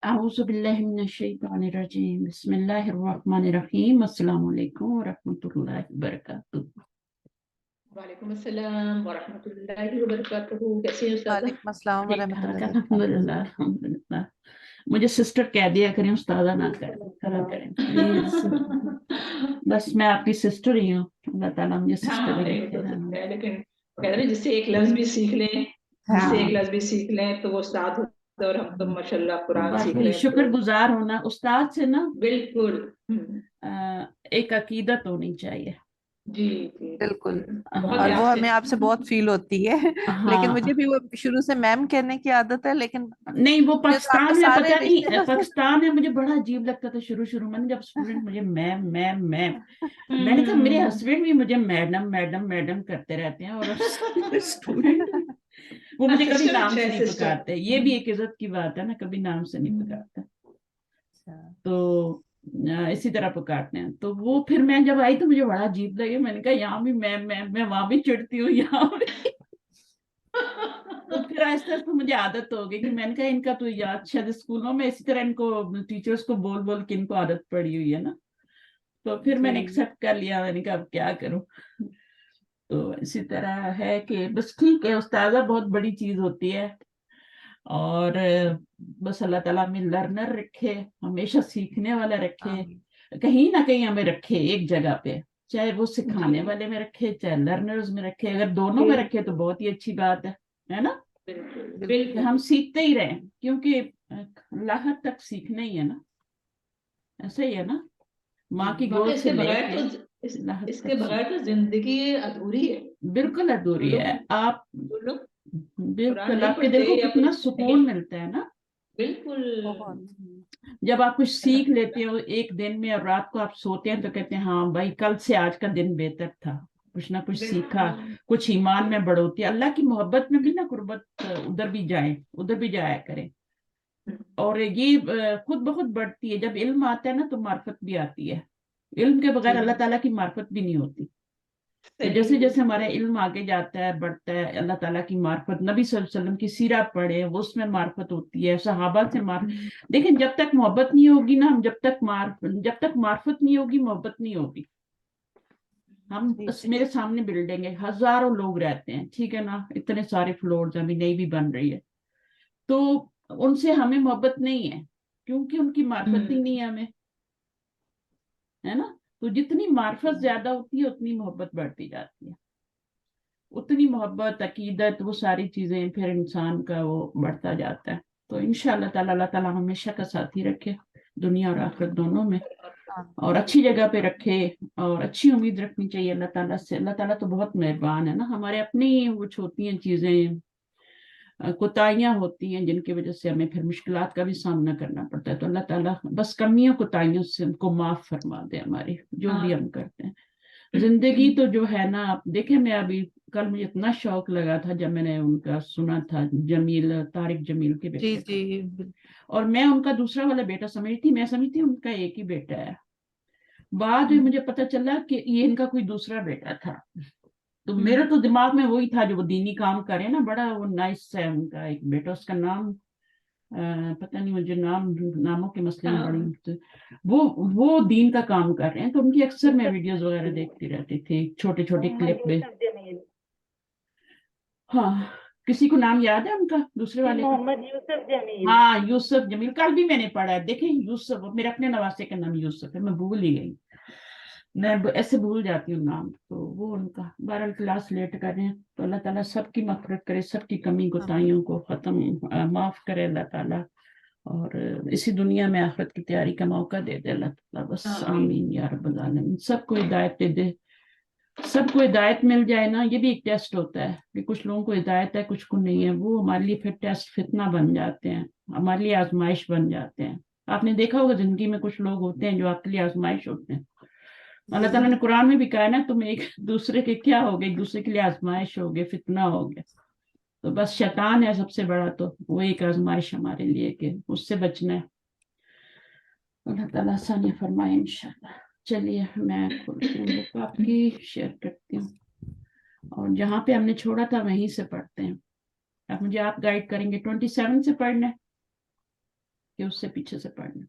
अऊज़ु बिल्लाहि मिनश्शैतानिर्रजीम बिस्मिल्लाहिर्रहमानिर्रहीम अस्सलामु अलैकुम व रहमतुल्लाहि व बरकातुहू। वालेकुम अस्सलाम व रहमतुल्लाहि व बरकातुहू। कैसे हैं उस्तादा? वालेकुम अस्सलाम ठीक ठाक वरहमतुल्लाहि अल्हम्दुलिल्लाह अल्हम्दुलिल्लाह। मुझे सिस्टर कह दिया करें, उस्तादा ना करा करें प्लीज। बस मैं आपकी सिस्टर ही हूँ, अल्लाह ताला मुझे सिस्टर हाँ, ही नहीं रखे। हो सकता है, लेकिन कहते हैं जिससे एक लफ्ज भी सीख लें, जिससे एक हाँ, लफ्ज भी सीख लें तो वो उस्ताद होता है। और हम तो माशाल्लाह कुरान बस सीख वही लें तो शुक्रगुजार होना उस्ताद से ना। बिल्कुल। एक अकीदत होनी चाहिए। जी जी बिल्कुल। बहुत और ही वो आपसे हमें आपसे बहुत फील होती है लेकिन मुझे हाँ, भी वो शुरू से मैम कहने की आदत है, लेकिन नहीं वो मुझे तो आपके पाकिस्तान में सारे पता रिश्ते नहीं, ना पाकिस्तान में मुझे बड़ा अजीब लगता था शुरू शुरू में जब स्टूडेंट मुझे मैम मैम मैम। मैंने कहा मेरे हस्बैंड भी मुझे मैडम मैडम मैडम करते रहते हैं और स्टूडेंट वो मुझे कभी सिस्टर नाम अच्छा से है, नहीं सिस्टर। पुकारते। ये भी एक इज्जत की बात है ना, कभी नाम से नहीं पुकारते। तो इसी तरह पकाते हैं। तो वो फिर मैं जब आई तो मुझे बड़ा अजीब लगे, मैंने कहा यहाँ भी मैं वहां भी चिढ़ती हूँ यहाँ भी। तो फिर आहिस्ता आहिस्ता मुझे आदत हो गई कि मैंने कहा इनका तो याद शायद स्कूलों में इसी तरह इनको टीचर्स को बोल बोल के इनको आदत पड़ी हुई है ना। तो फिर मैंने एक्सेप्ट कर लिया, मैंने कहा अब क्या करूं। तो इसी तरह है कि बस ठीक है, उस्तादा बहुत बड़ी चीज होती है। और बस अल्लाह ताला हमें लर्नर रखे, हमेशा सीखने वाला रखे, कहीं ना कहीं हमें रखे एक जगह पे, चाहे वो सिखाने वाले में रखे चाहे लर्नर्स में रखे। अगर दोनों में रखे तो बहुत ही अच्छी बात है ना। बिल्कुल कि हम सीखते ही रहें, क्योंकि अल्लाह तक सीखना ही है ना, ऐसा ही है ना। माँ की वाकई गोद से इसके बगैर लेके तो अल्लाह इसके तक सीख, बगैर तो जिंदगी अधूरी है। बिल्कुल जो अधूरी लोग है। आप जो लोग कुरान बिल्कुल, नहीं आपके पढ़ते दिल को या कितना कुछ नहीं, सुकून मिलता है ना बिल्कुल बहुत। जब आप कुछ सीख लेते हो एक दिन में, और रात को आप सोते हैं तो कहते हैं हाँ भाई कल से आज का दिन बेहतर था, कुछ ना कुछ सीखा, बिल्कुल कुछ ईमान में बढ़ोती। अल्लाह की मोहब्बत में भी ना कुर्बत उधर भी जाए, उधर भी जाया करें। और ये खुद ब खुद बढ़ती है। जब इल्म आता है ना तो मार्फत भी आती है। इल्म के बगैर जी अल्लाह ताला की मार्फत भी नहीं होती। तो सही जैसे जैसे हमारा सही। इल्म आगे जाता है बढ़ता है, अल्लाह ताला की मार्फत, नबी सल्लल्लाहु अलैहि वसल्लम की सीरा पढ़े वो उसमें मार्फत होती है, सहाबा से लेकिन जब तक मोहब्बत नहीं होगी ना, हम जब तक मार्फत नहीं होगी मोहब्बत नहीं होगी। हम बस, मेरे सामने बिल्डिंग है, हजारों लोग रहते हैं, ठीक है ना, इतने सारे फ्लोर अभी नई भी बन रही है, तो उनसे हमें मोहब्बत नहीं है क्योंकि उनकी मार्फत ही नहीं है हमें, है ना। तो जितनी मार्फत ज्यादा होती है उतनी मोहब्बत बढ़ती जाती है, उतनी मोहब्बत अकीदत वो सारी चीजें फिर इंसान का वो बढ़ता जाता है। तो इंशाअल्लाह ताला अल्लाह ताला हमेशा का साथी रखे, दुनिया और आखिरत दोनों में, और अच्छी जगह पे रखे। और अच्छी उम्मीद रखनी चाहिए अल्लाह ताला से। अल्लाह ताला तो बहुत मेहरबान है ना, हमारे अपनी कुछ होती हैं चीजें, कोताहियां होती हैं जिनकी वजह से हमें फिर मुश्किलात का भी सामना करना पड़ता है। तो अल्लाह ताला बस कमियों कोताहियों से हमको माफ फरमा दे, हमारी जो भी हम करते हैं। जिंदगी तो जो है ना, आप देखें, मैं अभी कल मुझे इतना शौक लगा था जब मैंने उनका सुना था, जमील, तारिक जमील के जी बेटे का। जी। और मैं उनका दूसरा वाला बेटा समझती, मैं समझती उनका एक ही बेटा है। बाद में मुझे पता चला कि ये इनका कोई दूसरा बेटा था। तो मेरे तो दिमाग में वही था जो वो दीनी काम करे ना, बड़ा वो नाइस है उनका एक बेटा, उसका नाम पता नहीं मुझे, नामों के मसले में बड़ी वो दीन का काम कर रहे हैं। तो उनकी अक्सर मैं वीडियोस वगैरह देखती रहती थी, छोटे छोटे क्लिप में। हाँ, किसी को नाम याद है उनका दूसरे वाले का? मोहम्मद यूसुफ जमील। हाँ, यूसुफ जमील, कल भी मैंने पढ़ा है, देखें यूसुफ, मेरे अपने नवासे का नाम यूसुफ है, मैं भूल ही गई, मैं ऐसे भूल जाती हूँ नाम। तो वो उनका 12 क्लास लेट कर रहे हैं। तो अल्लाह ताला सबकी मग़फ़िरत करे, सबकी कमी कोताहियों को खत्म माफ करे अल्लाह ताला, और इसी दुनिया में आखिरत की तैयारी का मौका दे दे अल्लाह ताला, बस आमीन या रब्बल आलमीन। सबको हिदायत दे दे, सबको हिदायत मिल जाए ना। ये भी एक टेस्ट होता है कि कुछ लोगों को हिदायत है कुछ को नहीं है, वो हमारे लिए फिर टेस्ट, फितना बन जाते हैं, हमारे लिए आजमाइश बन जाते हैं। आपने देखा होगा जिंदगी में कुछ लोग होते हैं जो आपके लिए आजमाइश होते हैं। अल्लाह ताला ने कुरान में भी कहा है ना, तुम एक दूसरे के क्या हो गए, एक दूसरे के लिए आजमाइश हो गए, फितना हो गया। तो बस शैतान है सबसे बड़ा, तो वो एक आजमाइश हमारे लिए कि उससे बचना है। अल्लाह ताला आसानी फरमाए इंशाल्लाह। चलिए मैं खोलती हूँ बुक आपकी, शेयर करती हूँ, और जहाँ पे हमने छोड़ा था वहीं से पढ़ते हैं। अब मुझे आप गाइड करेंगे, 27 से पढ़ना है। कि उससे पीछे से पढ़ना।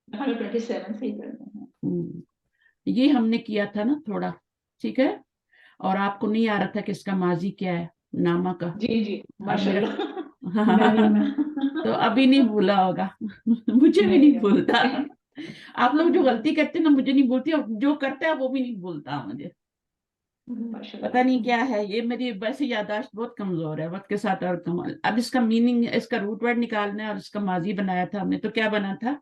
127 से ही करना है। ये हमने किया था ना थोड़ा, ठीक है। और आपको नहीं आ रहा था कि इसका माजी क्या है नामा का। जी जी अब मेरा माशाल्लाह। नवीमा। तो अभी नहीं भूला होगा मुझे भी नहीं भूलता। आप लोग जो गलती करते हैं ना मुझे नहीं भूलती, और जो करता है वो भी नहीं भूलता मुझे। माशाल्लाह। पता नहीं क्या है, ये मेरी वैसे याददाश्त बहुत कमजोर है वक्त के साथ और कम। अब इसका मीनिंग, इसका रूट वर्ड निकालना है, और इसका माजी बनाया था हमने, तो क्या बना था?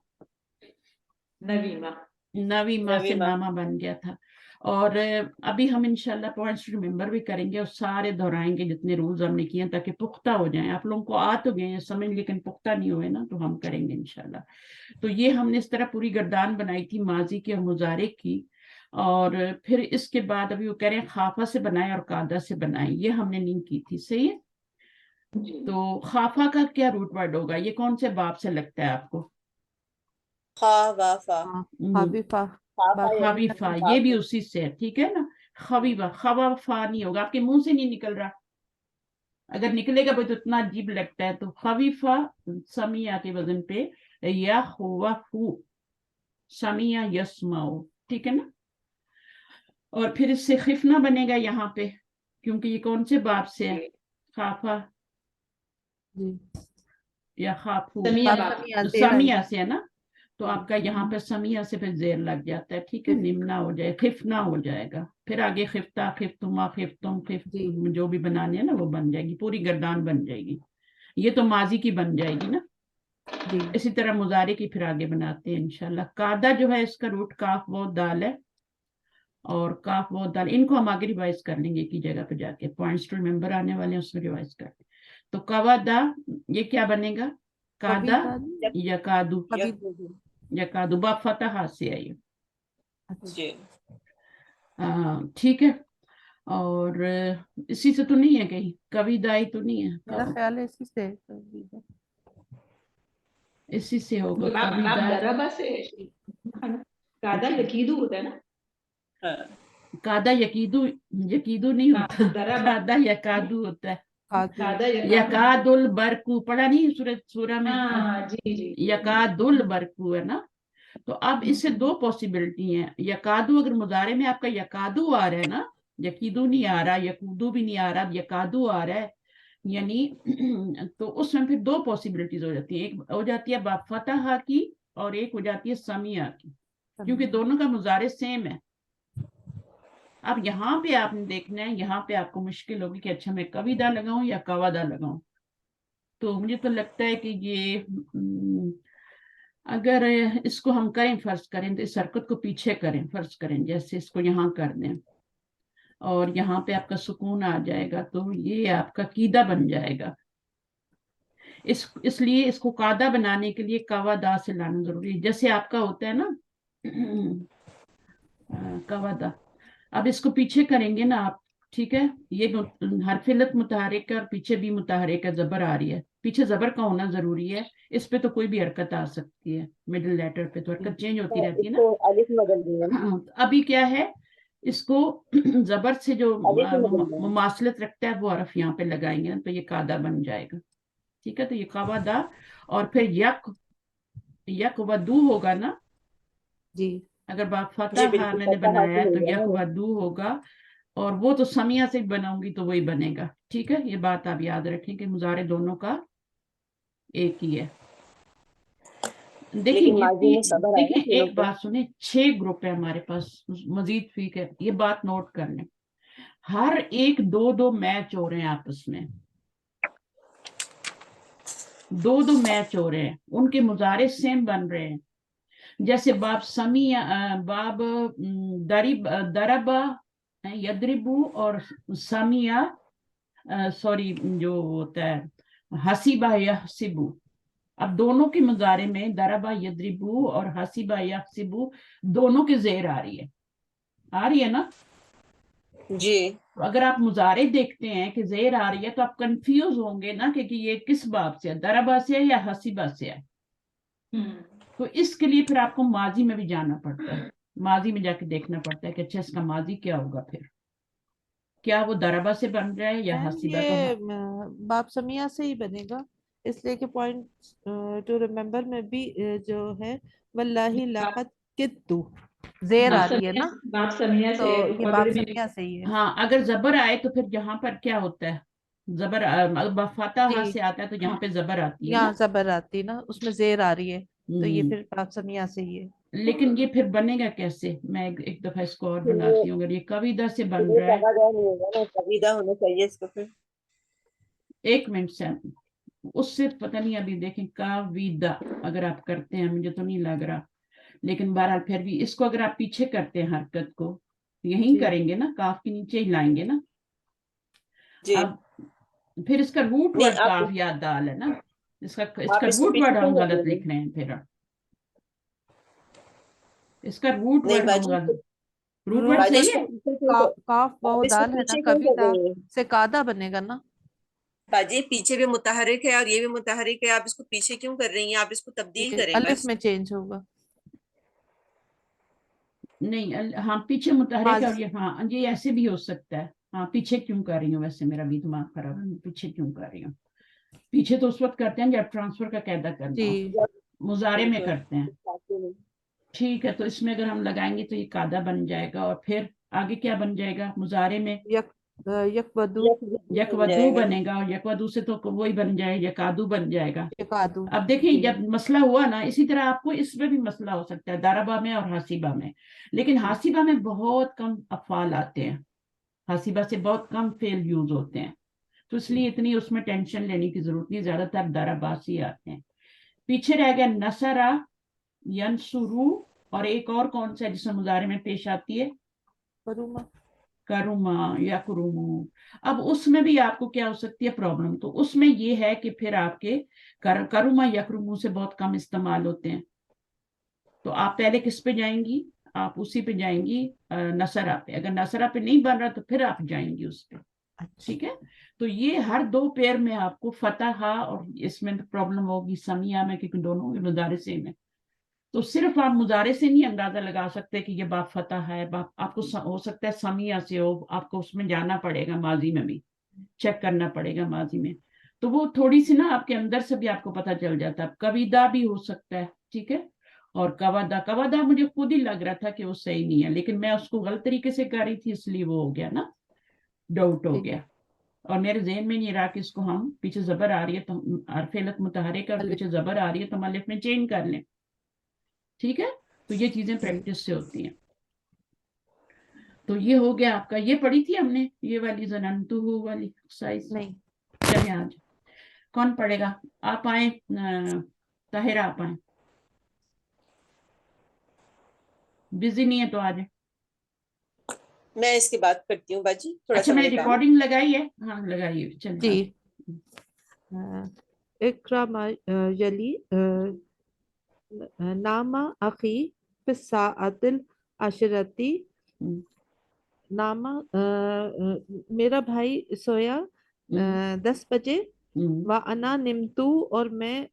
नवीमा। नवीमा से नामा बन गया था। और अभी हम इंशाल्लाह पॉइंट्स रिमेम्बर भी करेंगे और सारे दोहराएंगे जितने रूल्स हमने किए, ताकि पुख्ता हो जाएं। आप लोगों को आ तो गए हैं समझ, लेकिन पुख्ता नहीं हुए ना, तो हम करेंगे इंशाल्लाह। तो ये हमने इस तरह पूरी गर्दान बनाई थी माजी की और मुजारे की। और फिर इसके बाद अभी वो कह रहे हैं खाफा से बनाए और कादा से बनाए, ये हमने नहीं की थी, सही है। तो खाफा का क्या रूट वर्ड होगा, ये कौन से बाब से लगता है आपको? खबीफा खबीफा, ये भी उसी से है, ठीक है ना। खबीबा, खबा नहीं होगा, आपके मुंह से नहीं निकल रहा। अगर निकलेगा तो इतना अजीब लगता है। तो खबीफा समिया के वजन पे, या हुआ समिया यस्माओ, ठीक है ना। और फिर इससे खिफना बनेगा यहाँ पे, क्योंकि ये कौन से बाब से है? खाफा या खाफू, समिया से है ना। तो आपका यहाँ पे समिया से फिर जेर लग जाता है, ठीक है। निम्ना हो जाए, खिफना हो जाएगा। फिर आगे खिफ्ता, खिफ्तुमा, खिफ्तुम, जो भी बनाने है ना वो बन जाएगी, पूरी गर्दान बन जाएगी। ये तो माजी की बन जाएगी ना। इसी तरह मुजारे की फिर आगे बनाते हैं इंशाल्लाह। कादा जो है इसका रूट काफ वो दाल है, और काफ वो दाल, इनको हम आगे रिवाइज कर लेंगे की जगह पे जाके, पॉइंट्स टू रिमेम्बर आने वाले हैं उसमें रिवाइज कर। तो कवादा, ये क्या बनेगा? कादा या कादू, या कादू, बा फतहा से है ये, ठीक है। और इसी से तो नहीं है कहीं, कविदाई तो नहीं है, मेरा ख्याल है इसी से इसी से होगा आप कविदाई। दराबा से कादा यकीदू होता है ना। कादा यकीदू, यकीदू नहीं होता, दराबा कादा यकादू होता है। कादा यकादुल बरकू पढ़ा नहीं सूरह में? जी जी यकादुल बरकू है ना। तो अब इससे दो पॉसिबिलिटी है। यकादू, अगर मुजारे में आपका यकादू आ रहा है ना, यकीदू नहीं आ रहा, यकूदू भी नहीं आ रहा, यकादू आ रहा है, यानी तो उसमें फिर दो पॉसिबिलिटीज हो जाती है। एक हो जाती है बा फतहा की, और एक हो जाती है समिया की, क्योंकि दोनों का मुजारे सेम है। अब यहाँ पे आपने देखना है, यहाँ पे आपको मुश्किल होगी कि अच्छा मैं कविदा लगाऊं या कवादा लगाऊं। तो मुझे तो लगता है कि ये अगर इसको हम करें, फर्ज करें तो इस हरकत को पीछे करें, फर्ज करें जैसे इसको यहाँ कर दें, और यहाँ पे आपका सुकून आ जाएगा, तो ये आपका कीदा बन जाएगा। इसलिए इसको कादा बनाने के लिए कवादा से लाना जरूरी है, जैसे आपका होता है ना कवादा। अब इसको पीछे करेंगे ना आप, ठीक है। ये हरफिलत मुतहरिक है और पीछे भी मुतहरिक है, जबर आ रही है, पीछे जबर का होना जरूरी है। इस पे तो कोई भी हरकत आ सकती है, मिडिल लेटर पे तो हरकत चेंज होती रहती है ना। हाँ, तो अभी क्या है, इसको जबर से जो मुमासलत रखता है वो हरफ यहाँ पे लगाएंगे ना, तो ये कादा बन जाएगा, ठीक है। तो ये कावादा, और फिर यक, यक वदू होगा ना। अगर बाप फतह मैंने बनाया है तो यक वदू होगा, और वो तो समिया से बनाऊंगी तो वही बनेगा, ठीक है। ये बात आप याद रखें कि मुजारे दोनों का एक ही है। देखिए एक बात सुने, 6 ग्रुप है हमारे पास, मजीद फीक है, ये बात नोट कर लें। हर एक 2-2 मैच हो रहे हैं आपस में, 2-2 मैच हो रहे हैं, उनके मुजारे सेम बन रहे हैं। जैसे बाब समिया, बाब दरिब, दरबा, यदरिबू, और समिया, सॉरी जो होता है हसीबा यहसिबू। अब दोनों के मुजारे में दरबा यदरिबू और हसीबा यहसिबू दोनों की जेर आ रही है ना जी। तो अगर आप मुजारे देखते हैं कि जेर आ रही है तो आप कंफ्यूज होंगे ना कि ये किस बाब से है, दरबा से है या हसीबा से है। तो इसके लिए फिर आपको माजी में भी जाना पड़ता है, माजी में जाके देखना पड़ता है कि अच्छा इसका माजी क्या होगा फिर, क्या वो दरबा से बन रहा है या मैम हसीबा? तो ये बाप समिया से ही बनेगा, इसलिए कि पॉइंट टू रिमेम्बर में भी जो है वल्लाही बाप लाकत कित्तु जेर आ रही है ना, बाप समिया तो से ये बाप ऑलरेडी समिया से ही है। हाँ, अगर जबर आए तो फिर यहाँ पर क्या होता है? जबर फतहा जी से आता है तो यहाँ पे जबर आती है यहाँ ना। जबर आती ना, उसमें जेर आ रही है, तो ये हम्म। फिर बाप समिया से ही है। लेकिन ये फिर बनेगा कैसे? मैं एक दफा इसको और फिर वो बनाती हूँ। अगर ये कविदा से फिर बन वो रहा है, कवादा नहीं होगा ना, कविदा होना चाहिए इसको फिर। 1 मिनट से उससे पता नहीं, अभी देखें कविदा अगर आप करते हैं, मुझे तो नहीं लग रहा, लेकिन बहरहाल फिर भी इसको अगर आप पीछे करते हैं हरकत को, यहीं जी करेंगे ना, काफ के नीचे ही लाएंगे ना। जी अब फिर इसका रूट नहीं, वर्ड आप काफ या दाल है ना, इसका इसको रूट पीछे वर्ड क्यों हम कर गलत देंगे? लिख रहे हैं। फिर इसका रूट नहीं वर्ड हम बाजी, गलत, रूट वर्ड रूट बाजी सही इसको है। पीछे क्यों कर, काफ आप बहु इसको दाल है ना, पीछे क्यों कर कविता रहे हैं? से कादा बनेगा ना। बाजी पीछे भी मुतहरिक है और ये भी मुतहरिक है, आप इसको पीछे क्यों कर रही हैं? आप इसको तब्दील ये करें अलिफ बस। में चेंज होगा। नहीं हाँ, पीछे मुतहरिक है, और माज ये ऐसे भी हो सकता है। हाँ, पीछे क्यों कर रही हूँ? वैसे मेरा भी दिमाग खराब है, मैं पीछे क्यों कर रही हूँ? पीछे तो उस वक्त करते हैं जब ट्रांसफर का कायदा करना हो, जी मुजारे में बिल्कुल करते हैं। खाते नहीं। ठीक है, तो इसमें अगर हम लगाएंगे तो ये कादा बन जाएगा, और फिर आगे क्या बन जाएगा मुजारे में? यक यकवदु बन यकवदू जाएगा। बनेगा, और यकवदू से तो वही बन जाएगा, यकादू बन जाएगा। यकादु। अब देखिए, जी जब मसला हुआ ना, इसी तरह आपको इसमें भी मसला हो सकता है, दाराबा में और हासिबा में। लेकिन जी हासिबा में बहुत कम अफ़ाल आते हैं, हासिबा से बहुत कम फेल यूज होते हैं, तो जी इसलिए इतनी उसमें टेंशन लेने की जरूरत नहीं, ज्यादातर दाराबासी आते हैं। पीछे रह गया नसरा, यनसुरु, और एक और कौन सा है जिसमें मुजारे में पेश आती है? करूमा। करुमा या कुरुमु। अब उसमें भी आपको क्या हो सकती है प्रॉब्लम? तो उसमें ये है कि फिर आपके करुमा या कुरुमु से बहुत कम इस्तेमाल होते हैं। तो आप पहले किस पे जाएंगी? आप उसी पे जाएंगी, नसरा पे। अगर नसरा पे नहीं बन रहा तो फिर आप जाएंगी उस पे। अच्छा ठीक है, तो ये हर 2 पेयर में आपको फतहा, और इसमें प्रॉब्लम होगी समिया में, क्योंकि दोनों के मुजारे सेम है। तो सिर्फ आप मुजारे से नहीं अंदाजा लगा सकते कि ये बाप फतह है, बाप आपको हो सकता है समिया से हो, आपको उसमें जाना पड़ेगा, माजी में भी चेक करना पड़ेगा माजी में। तो वो थोड़ी सी ना आपके अंदर से भी आपको पता चल जाता है। कविदा भी हो सकता है, ठीक है। और कवादा, कवादा मुझे खुद ही लग रहा था कि वो सही नहीं है, लेकिन मैं उसको गलत तरीके से कर रही थी, इसलिए वो हो गया ना, डाउट हो ठीक गया। और मेरे जहन में नहीं रहा कि इसको हम पीछे जबर आ रही है तो अरफेलत मुतहरिक है, और अलिफ। पीछे जबर आ रही है तो हम अलिफ में चेंज कर लें। ठीक है, तो ये चीजें जी प्रैक्टिस से होती हैं। तो ये हो गया आपका, ये पढ़ी थी हमने ये वाली जनंतु वाली एक्सरसाइज। नहीं चलिए आज कौन पढ़ेगा? आप आए, ताहिरा आप आए, बिजी नहीं है तो आज। मैं इसकी बात करती हूँ बाजी, थोड़ा अच्छा, सा मैंने मुझे काम। रिकॉर्डिंग लगाई है, हाँ लगाइए, चलिए जी आज। इकरा मा यली नामा अखी फिस्साअतिल अशरती। हम्म, नामा मेरा भाई सोया हम्म, 10 बजे। हम्म, व अना निमतू और मैं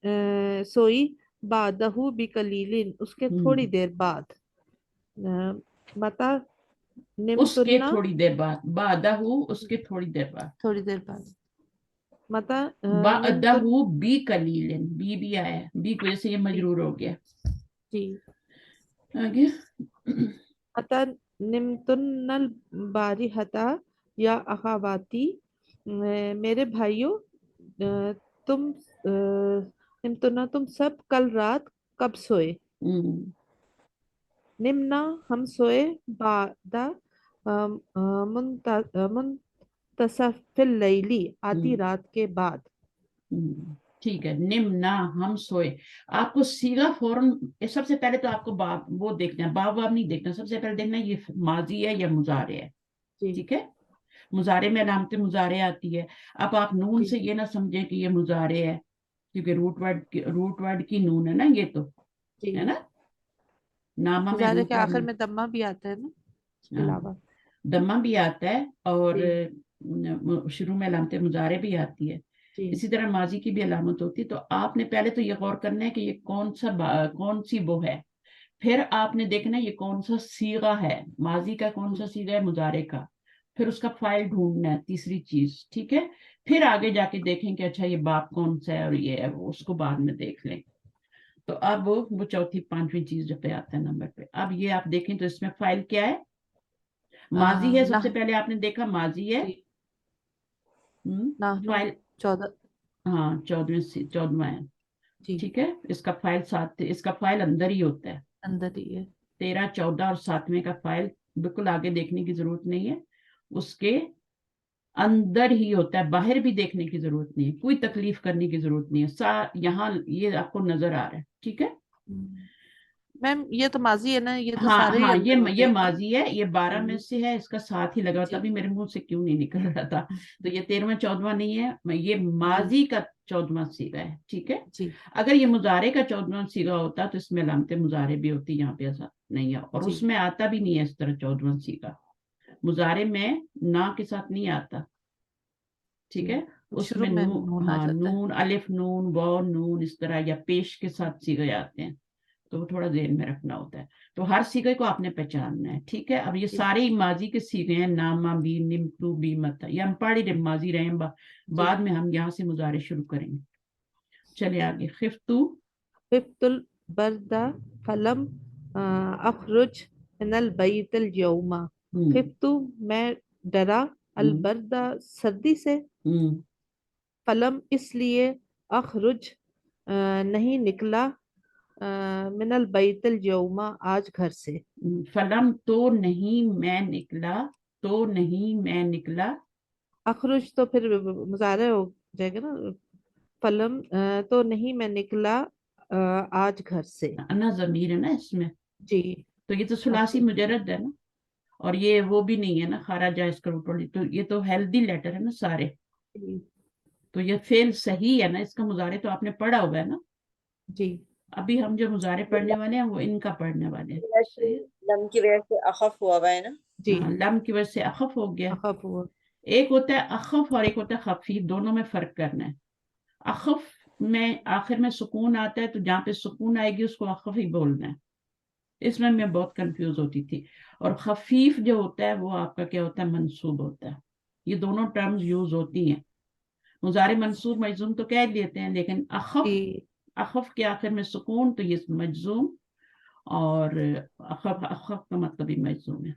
सोई बादहू बिकलीलिन उसके थोड़ी हम्म। देर बाद। मता उसके निमतुन्ना थोड़ी देर बाद, बादहू उसके थोड़ी देर बाद, थोड़ी देर बाद। मता निमतुन बादहू बी कलीलिन, बी भी आया है, बी की वजह से ये मजरूर हो गया। जी आगे। मता निमतुन्नल बारी हता या अखावाती मेरे भाइयों तुम निमतुन्ना तुम सब कल रात कब सोए। हम्म, निम्ना हम सोए बादा मुंतसफिल लैली आधी हम्म, रात के बाद। ठीक है। निम्ना हम सोए, आपको सीगा फौरन, सबसे पहले तो आपको बाब वो देखना है, बाब वाब नहीं देखना, सबसे पहले देखना है ये माजी है या मुजारे है। जी ठीक है, मुजारे में अलामत मुजारे आती है। अब आप नून जी से ये ना समझें कि ये मुजारे है, क्योंकि रूट वर्ड की नून है ना ये तो, जी है ना। नामा में मुजारे रूट के आखिर वर्ड, में दम्मा भी आता है ना, इसके हाँ, अलावा। दम्मा भी आता है, और जी शुरू में अलामत मुजारे भी आती है। जी इसी तरह माजी की भी अलामत होती है। तो आपने पहले तो ये गौर करना है कि ये कौन सी वो है। फिर आपने देखना है ये कौन सा सीगा है, माजी का कौन सा सीगा है, मुजारे का। پھر اس کا فائل ڈھونڈنا ہے، تیسری چیز، ٹھیک ہے. پھر آگے جا کے دیکھیں کہ اچھا یہ باپ کون سا ہے اور یہ ہے وہ، اس کو بعد میں دیکھ لیں. تو اب وہ چوتھی پانچویں چیز جو پہ آتا ہے نمبر پہ. اب یہ آپ دیکھیں تو اس میں فائل کیا ہے؟ ماضی ہے. سب سے پہلے آپ نے دیکھا ماضی ہے. نحن فائل 14 ہاں 14واں ہے. جی ٹھیک ہے. اس کا فائل اس کا فائل اندر ہی ہوتا ہے. اندر ہی ہے. 13 14 اور 7ویں کا فائل بالکل آگے دیکھنے کی ضرورت نہیں ہے، اس کے اندر ہی ہوتا ہے، باہر بھی دیکھنے کی ضرورت نہیں ہے، کوئی تکلیف کرنے کی ضرورت نہیں ہے. یہاں یہ آپ کو نظر آ رہا ہے. ٹھیک ہے. میم یہ تو ماضی ہے نا، یہ تو ہاں سارے ہی ہاں اندر ہوتے یہ ہیں. ماضی ہے. یہ 12 میں سے ہے، اس کا ساتھ ہی لگا ہوتا. جی. ابھی میرے منہ سے کیوں نہیں نکل رہا تھا. تو یہ 13واں 14واں نہیں ہے، یہ ماضی کا 14واں سیغہ ہے. ٹھیک ہے. جی اگر یہ مضارع کا 14واں سیغہ ہوتا تو اس میں علامت مضارع بھی ہوتی، یہاں پہ ایسا نہیں ہے. اور جی اس میں آتا بھی نہیں ہے اس طرح 14واں سیغہ. مضارع میں نا کے ساتھ نہیں آتا. ٹھیک ہے. اس شروع میں نون آ ہاں جاتا ہے. نون، الف نون، واو نون، اس طرح، یا پیش کے ساتھ سیغے آتے ہیں، تو وہ تھوڑا ذہن میں رکھنا ہوتا ہے. تو ہر سیغے کو آپ نے پہچاننا ہے. ٹھیک ہے. اب یہ جی. سارے ہی ماضی کے سیغے ہیں. ناما بھی، نمتو بھی، متا، یہ ہم پڑھ رہے ماضی رہے ہیں. بعد میں ہم یہاں سے مضارع شروع کریں گے. چلے آگے. خفتو خفت البرد فلم اخرج من البیت اليوم. خفت میں ڈرا، البرد سردی سے، فلم اس لیے، اخرج نہیں نکلا، من البیت اليوم آج گھر سے. فلم تو نہیں میں نکلا، تو نہیں میں نکلا. اخرج تو پھر مضارع ہو جائے گا نا. فلم تو نہیں میں نکلا آج گھر سے. انا ضمیر ہے نا اس میں، جی. تو یہ تو ثلاثی مجرد ہے نا. اور یہ وہ بھی نہیں ہے نا خارجہ اس کا روٹولی، تو یہ تو ہیلدی لیٹر ہے نا سارے. جی. تو یہ فعل صحیح ہے نا. اس کا مضارع تو آپ نے پڑھا ہوا ہے نا. جی. ابھی ہم جو مضارع پڑھنے والے ہیں وہ ان کا پڑھنے والے ہیں. صحیح ہے؟ لم کی وجہ سے اخف ہوا ہوا ہے نا. جی. ہاں، لم کی وجہ سے اخف ہو گیا. اخف ہوا. ایک ہوتا ہے اخف اور ایک ہوتا ہے خفیف، دونوں میں فرق کرنا ہے. اخف میں آخر میں سکون آتا ہے، تو جہاں پہ سکون آئے گی اس کو اخف ہی بولنا ہے. اس میں بہت کنفیوز ہوتی تھی. اور خفیف جو ہوتا ہے وہ آپ کا کیا ہوتا ہے؟ منصوب ہوتا ہے. یہ دونوں ٹرمز یوز ہوتی ہیں. مضارع منصوب مجزوم تو کہہ لیتے ہیں، لیکن جی. اخف کے آخر میں سکون تو یہ مجزوم، اور اخف کا مطلب ہی مجزوم ہے.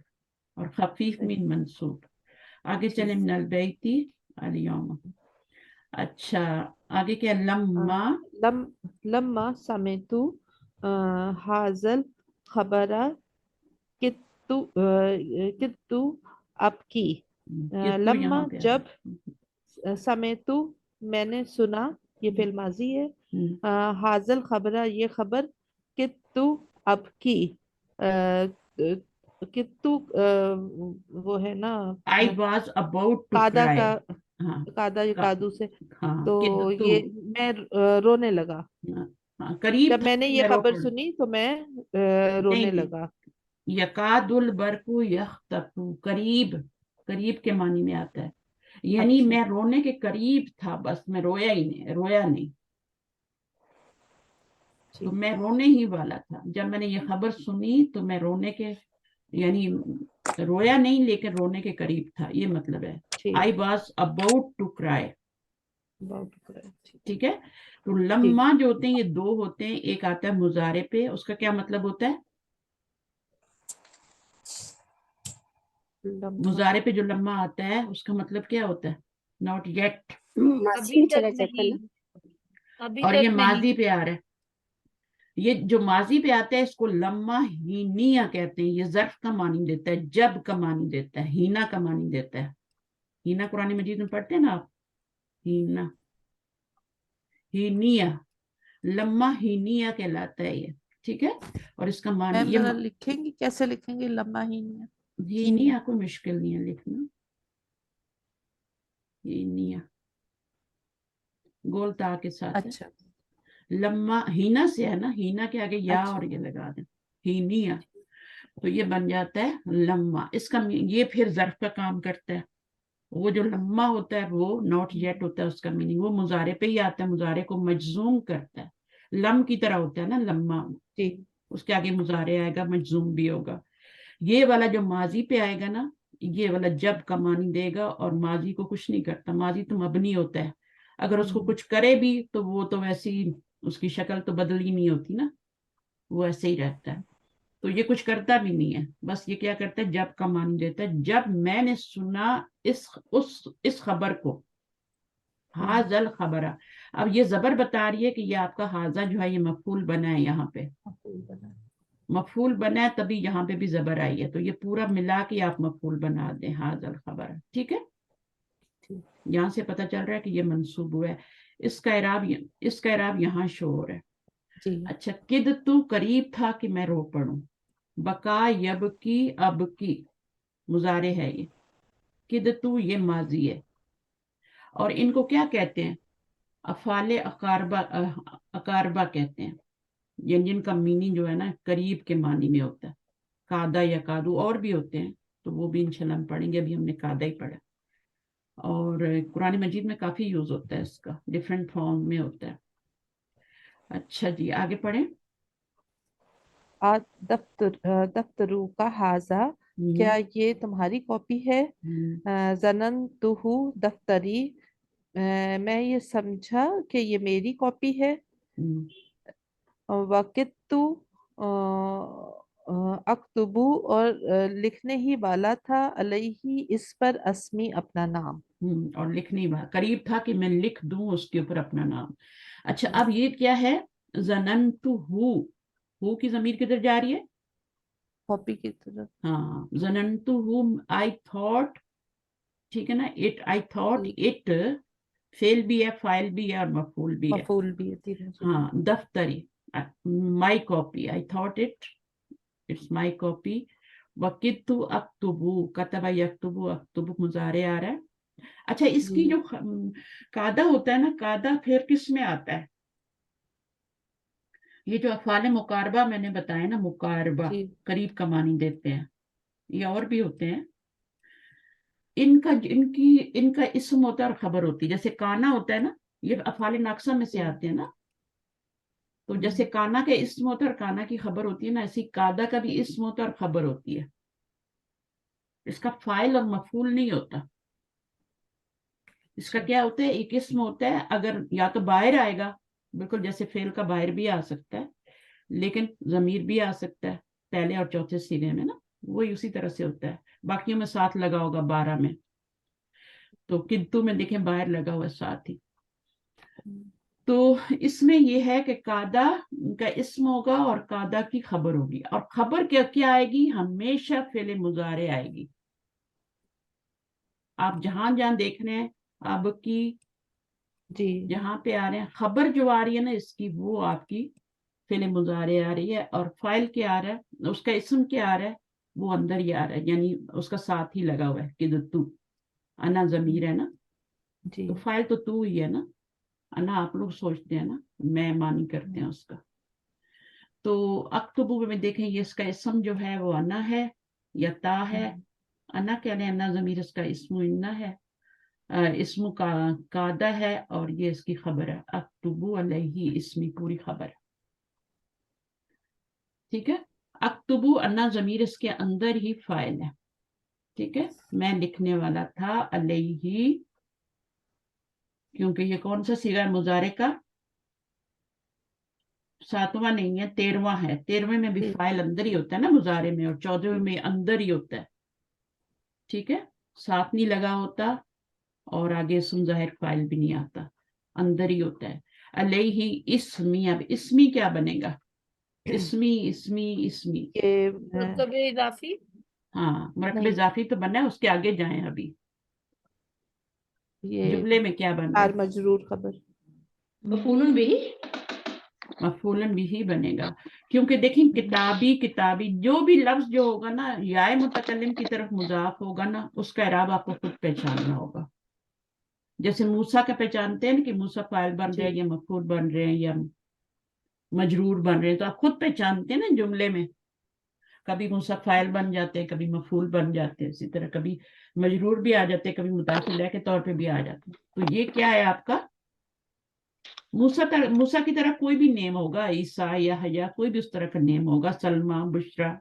اور خفیف من منصوب. آگے چلیں. من البیتی اليوم. اچھا آگے کیا؟ لما لما سمعت حاضل خبر کت اب کی. کتو لما یہاں پہ جب، سمعت میں نے سنا، یہ فعل ماضی ہے. حاضل خبر یہ خبر، کت اب کی، کتو وہ ہے نا I was about to قادا cry. کا، ہاں قادا یا قادو سے. ہاں تو کدتو. یہ میں رونے لگا. ہاں قریب جب تھا میں نے کہ یہ میں رو خبر پڑوں. سنی تو میں رونے نہیں نہیں، لگا. یکاد البرق یخطف، قریب، قریب کے معنی میں آتا ہے. یعنی اچھا. میں رونے کے قریب تھا، بس میں رویا ہی نہیں، رویا نہیں. تو ٹھیک. میں رونے ہی والا تھا جب میں نے یہ خبر سنی. تو میں رونے کے، یعنی رویا نہیں لیکن رونے کے قریب تھا، یہ مطلب ہے. ٹھیک. I was about to cry. ٹھیک. ٹھیک ہے. تو ٹھیک. لما جو ہوتے ہیں یہ دو ہوتے ہیں. ایک آتا ہے مضارع پہ، اس کا کیا مطلب ہوتا ہے؟ لما مضارع پہ جو لما آتا ہے اس کا مطلب کیا ہوتا ہے؟ Not yet. ابھی تک نہیں، ابھی اور یہ تک نہیں. ماضی پہ آ رہا ہے. یہ جو ماضی پہ آتا ہے اس کو لما ہینیا کہتے ہیں. یہ ظرف کا معنی دیتا ہے، جب کا معنی دیتا ہے، ہینا کا معنی دیتا ہے. ہینا قرآن مجید میں پڑھتے ہیں نا آپ، ہینا، ہینیا، لما ہینیا کہلاتا ہے یہ. ٹھیک ہے. اور اس کا معنی میم یہ ذرا لکھیں گے، کیسے لکھیں گے لما ہی نہیں؟ ہینیا کو مشکل نہیں ہے لکھنا. ہینیا گول تا کے ساتھ ہے. اچھا. لما ہینا سے ہے نا، ہینا کے آگے یا اچھا. اور یہ لگا دیں، ہینیا. تو یہ بن جاتا ہے لما. اس کا یہ پھر ظرف کا کام کرتا ہے. وہ جو لما ہوتا ہے وہ ناٹ یٹ ہوتا ہے. اس کا میننگ وہ مضارع پہ ہی آتا ہے، مضارع کو مجزوم کرتا ہے. لم کی طرح ہوتا ہے نا لما، جی. اس کے آگے مضارع آئے گا، مجزوم بھی ہوگا. یہ والا جو ماضی پہ آئے گا نا یہ والا جب کا معنی دے گا اور ماضی کو کچھ نہیں کرتا. ماضی تو مبنی ہوتا ہے, اگر اس کو کچھ کرے بھی تو وہ تو ویسی اس کی شکل تو بدل ہی نہیں ہوتی نا, وہ ایسے ہی رہتا ہے. تو یہ کچھ کرتا بھی نہیں ہے, بس یہ کیا کرتا ہے, جب کا معنی دیتا ہے. جب میں نے سنا اس خبر کو, حاضل خبرہ. اب یہ زبر بتا رہی ہے کہ یہ آپ کا حاضہ جو ہے یہ مفعول بنا ہے, یہاں پہ مفعول بنا ہے, تبھی یہاں پہ بھی زبر آئی ہے, تو یہ پورا ملا کے آپ مفعول بنا دیں, حاضل خبرہ. ٹھیک ہے, یہاں سے پتہ چل رہا ہے کہ یہ منصوب ہوا ہے. اس کا اعراب یہاں شو ہو رہا ہے. جی اچھا, کد تو قریب تھا کہ میں رو پڑوں. بقا یب کی اب کی مضارع ہے یہ. کد تو یہ ماضی ہے, اور ان کو کیا کہتے ہیں, افعال اقاربہ کہتے ہیں, یعنی جن کا میننگ جو ہے نا قریب کے معنی میں ہوتا ہے. کادا یا کادو اور بھی ہوتے ہیں, تو وہ بھی انشاءاللہ ہم پڑھیں گے. ابھی ہم نے کادا ہی پڑھا, اور قرآن مجید میں کافی یوز ہوتا ہے اس کا, ڈفرینٹ فارم میں ہوتا ہے. اچھا جی, آگے پڑھیں. دفترو کا حاضہ, کیا یہ تمہاری کاپی ہے. ظننتہ دفتری, میں یہ سمجھا کہ یہ میری کاپی ہے. وقتو اکتبو, اور لکھنے ہی والا تھا, علیہ اس پر, اسمی اپنا نام. اور لکھنی قریب تھا کہ میں لکھ دوں اس کے اوپر اپنا نام. اچھا, اب یہ کیا ہے, ظننتہ, ہو کی ضمیر کدھر جا رہی ہے, کاپی کی طرف. ہاں, ظننتہ I thought, ٹھیک ہے نا, I thought it, فعل بھی ہے, فاعل بھی ہے, اور مفعول بھی ہے. مفعول بھی ہے, تینوں سے. ہاں, دفتری, my copy, I thought it's my copy. وقت اکتبو, کتب یکتبو, اکتبو مضارع آ رہا ہے. اچھا, اس کی جو قاعدہ ہوتا ہے نا, قاعدہ پھر کس میں آتا ہے, یہ جو افعال مقاربہ میں نے بتایا نا, مقاربہ قریب کا معنی دیتے ہیں, یہ اور بھی ہوتے ہیں. ان کا اسم ہوتا ہے اور خبر ہوتی ہے. جیسے کانا ہوتا ہے نا, یہ افعال ناقصہ میں سے آتے ہیں نا, تو جیسے کانا کا اسم ہوتا ہے اور کانا کی خبر ہوتی ہے نا, ایسی قاعدہ کا بھی اسم ہوتا ہے اور خبر ہوتی ہے. اس کا فاعل اور مفعول نہیں ہوتا. اس کا کیا ہوتا ہے, ایک اسم ہوتا ہے, اگر یا تو باہر آئے گا, بالکل جیسے فعل کا باہر بھی آ سکتا ہے, لیکن ضمیر بھی آ سکتا ہے پہلے اور چوتھے صیغے میں نا, وہی اسی طرح سے ہوتا ہے. باقیوں میں ساتھ لگا ہوگا 12 میں, تو کدو میں دیکھیں باہر لگا ہوا ساتھ ہی. تو اس میں یہ ہے کہ قاعدہ کا اسم ہوگا اور قاعدہ کی خبر ہوگی, اور خبر کیا آئے گی, ہمیشہ فعل مضارع آئے گی. آپ جہاں دیکھ رہے ہیں اب کی, جی, جہاں پہ آ رہے ہیں, خبر جو آ رہی ہے نا اس کی, وہ آپ کی فعل مضارع آ رہی ہے, اور فاعل کیا آ رہا ہے, اس کا اسم کیا آ رہا ہے, وہ اندر ہی آ رہا ہے, یعنی اس کا ساتھ ہی لگا ہوا ہے. کدتو, انا ضمیر ہے نا, جی, تو فاعل تو ہی ہے نا, انا آپ لوگ سوچتے ہیں نا, میں معنی کرتے ہیں اس کا. تو اکتبو میں دیکھیں, یہ اس کا اسم جو ہے وہ انا ہے یا تا ہے. انا کیا ہے, انا ضمیر اس کا اسم انا ہے, اسم کا قاعدہ ہے, اور یہ اس کی خبر ہے. اکتبو علیہ اسمی پوری خبر. ٹھیک ہے, اکتبو انا ضمیر اس کے اندر ہی فاعل ہے. ٹھیک ہے, میں لکھنے والا تھا, علیہ, کیونکہ یہ کون سا صیغہ مضارع کا, 7واں نہیں ہے, 13واں ہے. 13ویں میں بھی فاعل اندر ہی ہوتا ہے نا مضارع میں, اور 14ویں میں اندر ہی ہوتا ہے. ٹھیک ہے, ساتھ نہیں لگا ہوتا, اور آگے اسم ظاہر فاعل بھی نہیں آتا, اندر ہی ہوتا ہے. علیہ اسمی, اب اسمی کیا بنے گا, اسمی اسمی اسمی, یہ مرکب اضافی. ہاں, مرکب نہیں. اضافی تو بنا ہے, اس کے آگے جائیں. ابھی یہ جملے میں کیا بن رہا ہے, مجرور خبر. مفعول بھی مفعول بھی بنے گا, کیونکہ دیکھیں کتابی جو بھی لفظ جو ہوگا نا, یا متکلم کی طرف مضاف ہوگا نا, اس کا اعراب آپ کو خود پہچاننا ہوگا. جیسے موسیٰ کا پہچانتے ہیں نا کہ موسیٰ فاعل بن رہے ہیں, یا مفعول بن رہے ہیں, یا مجرور بن رہے ہیں, تو آپ خود پہچانتے ہیں نا جملے میں. کبھی موسیٰ فاعل بن جاتے ہیں, کبھی مفعول بن جاتے ہیں, اسی طرح کبھی مجرور بھی آ جاتے ہیں, کبھی مضاف الیہ کے طور پہ بھی آ جاتے ہیں. تو یہ کیا ہے آپ کا, موسیٰ کی طرح کوئی بھی نیم ہوگا, عیسیٰ یا حیا, کوئی بھی اس طرح کا نیم ہوگا, سلمہ, بشرا,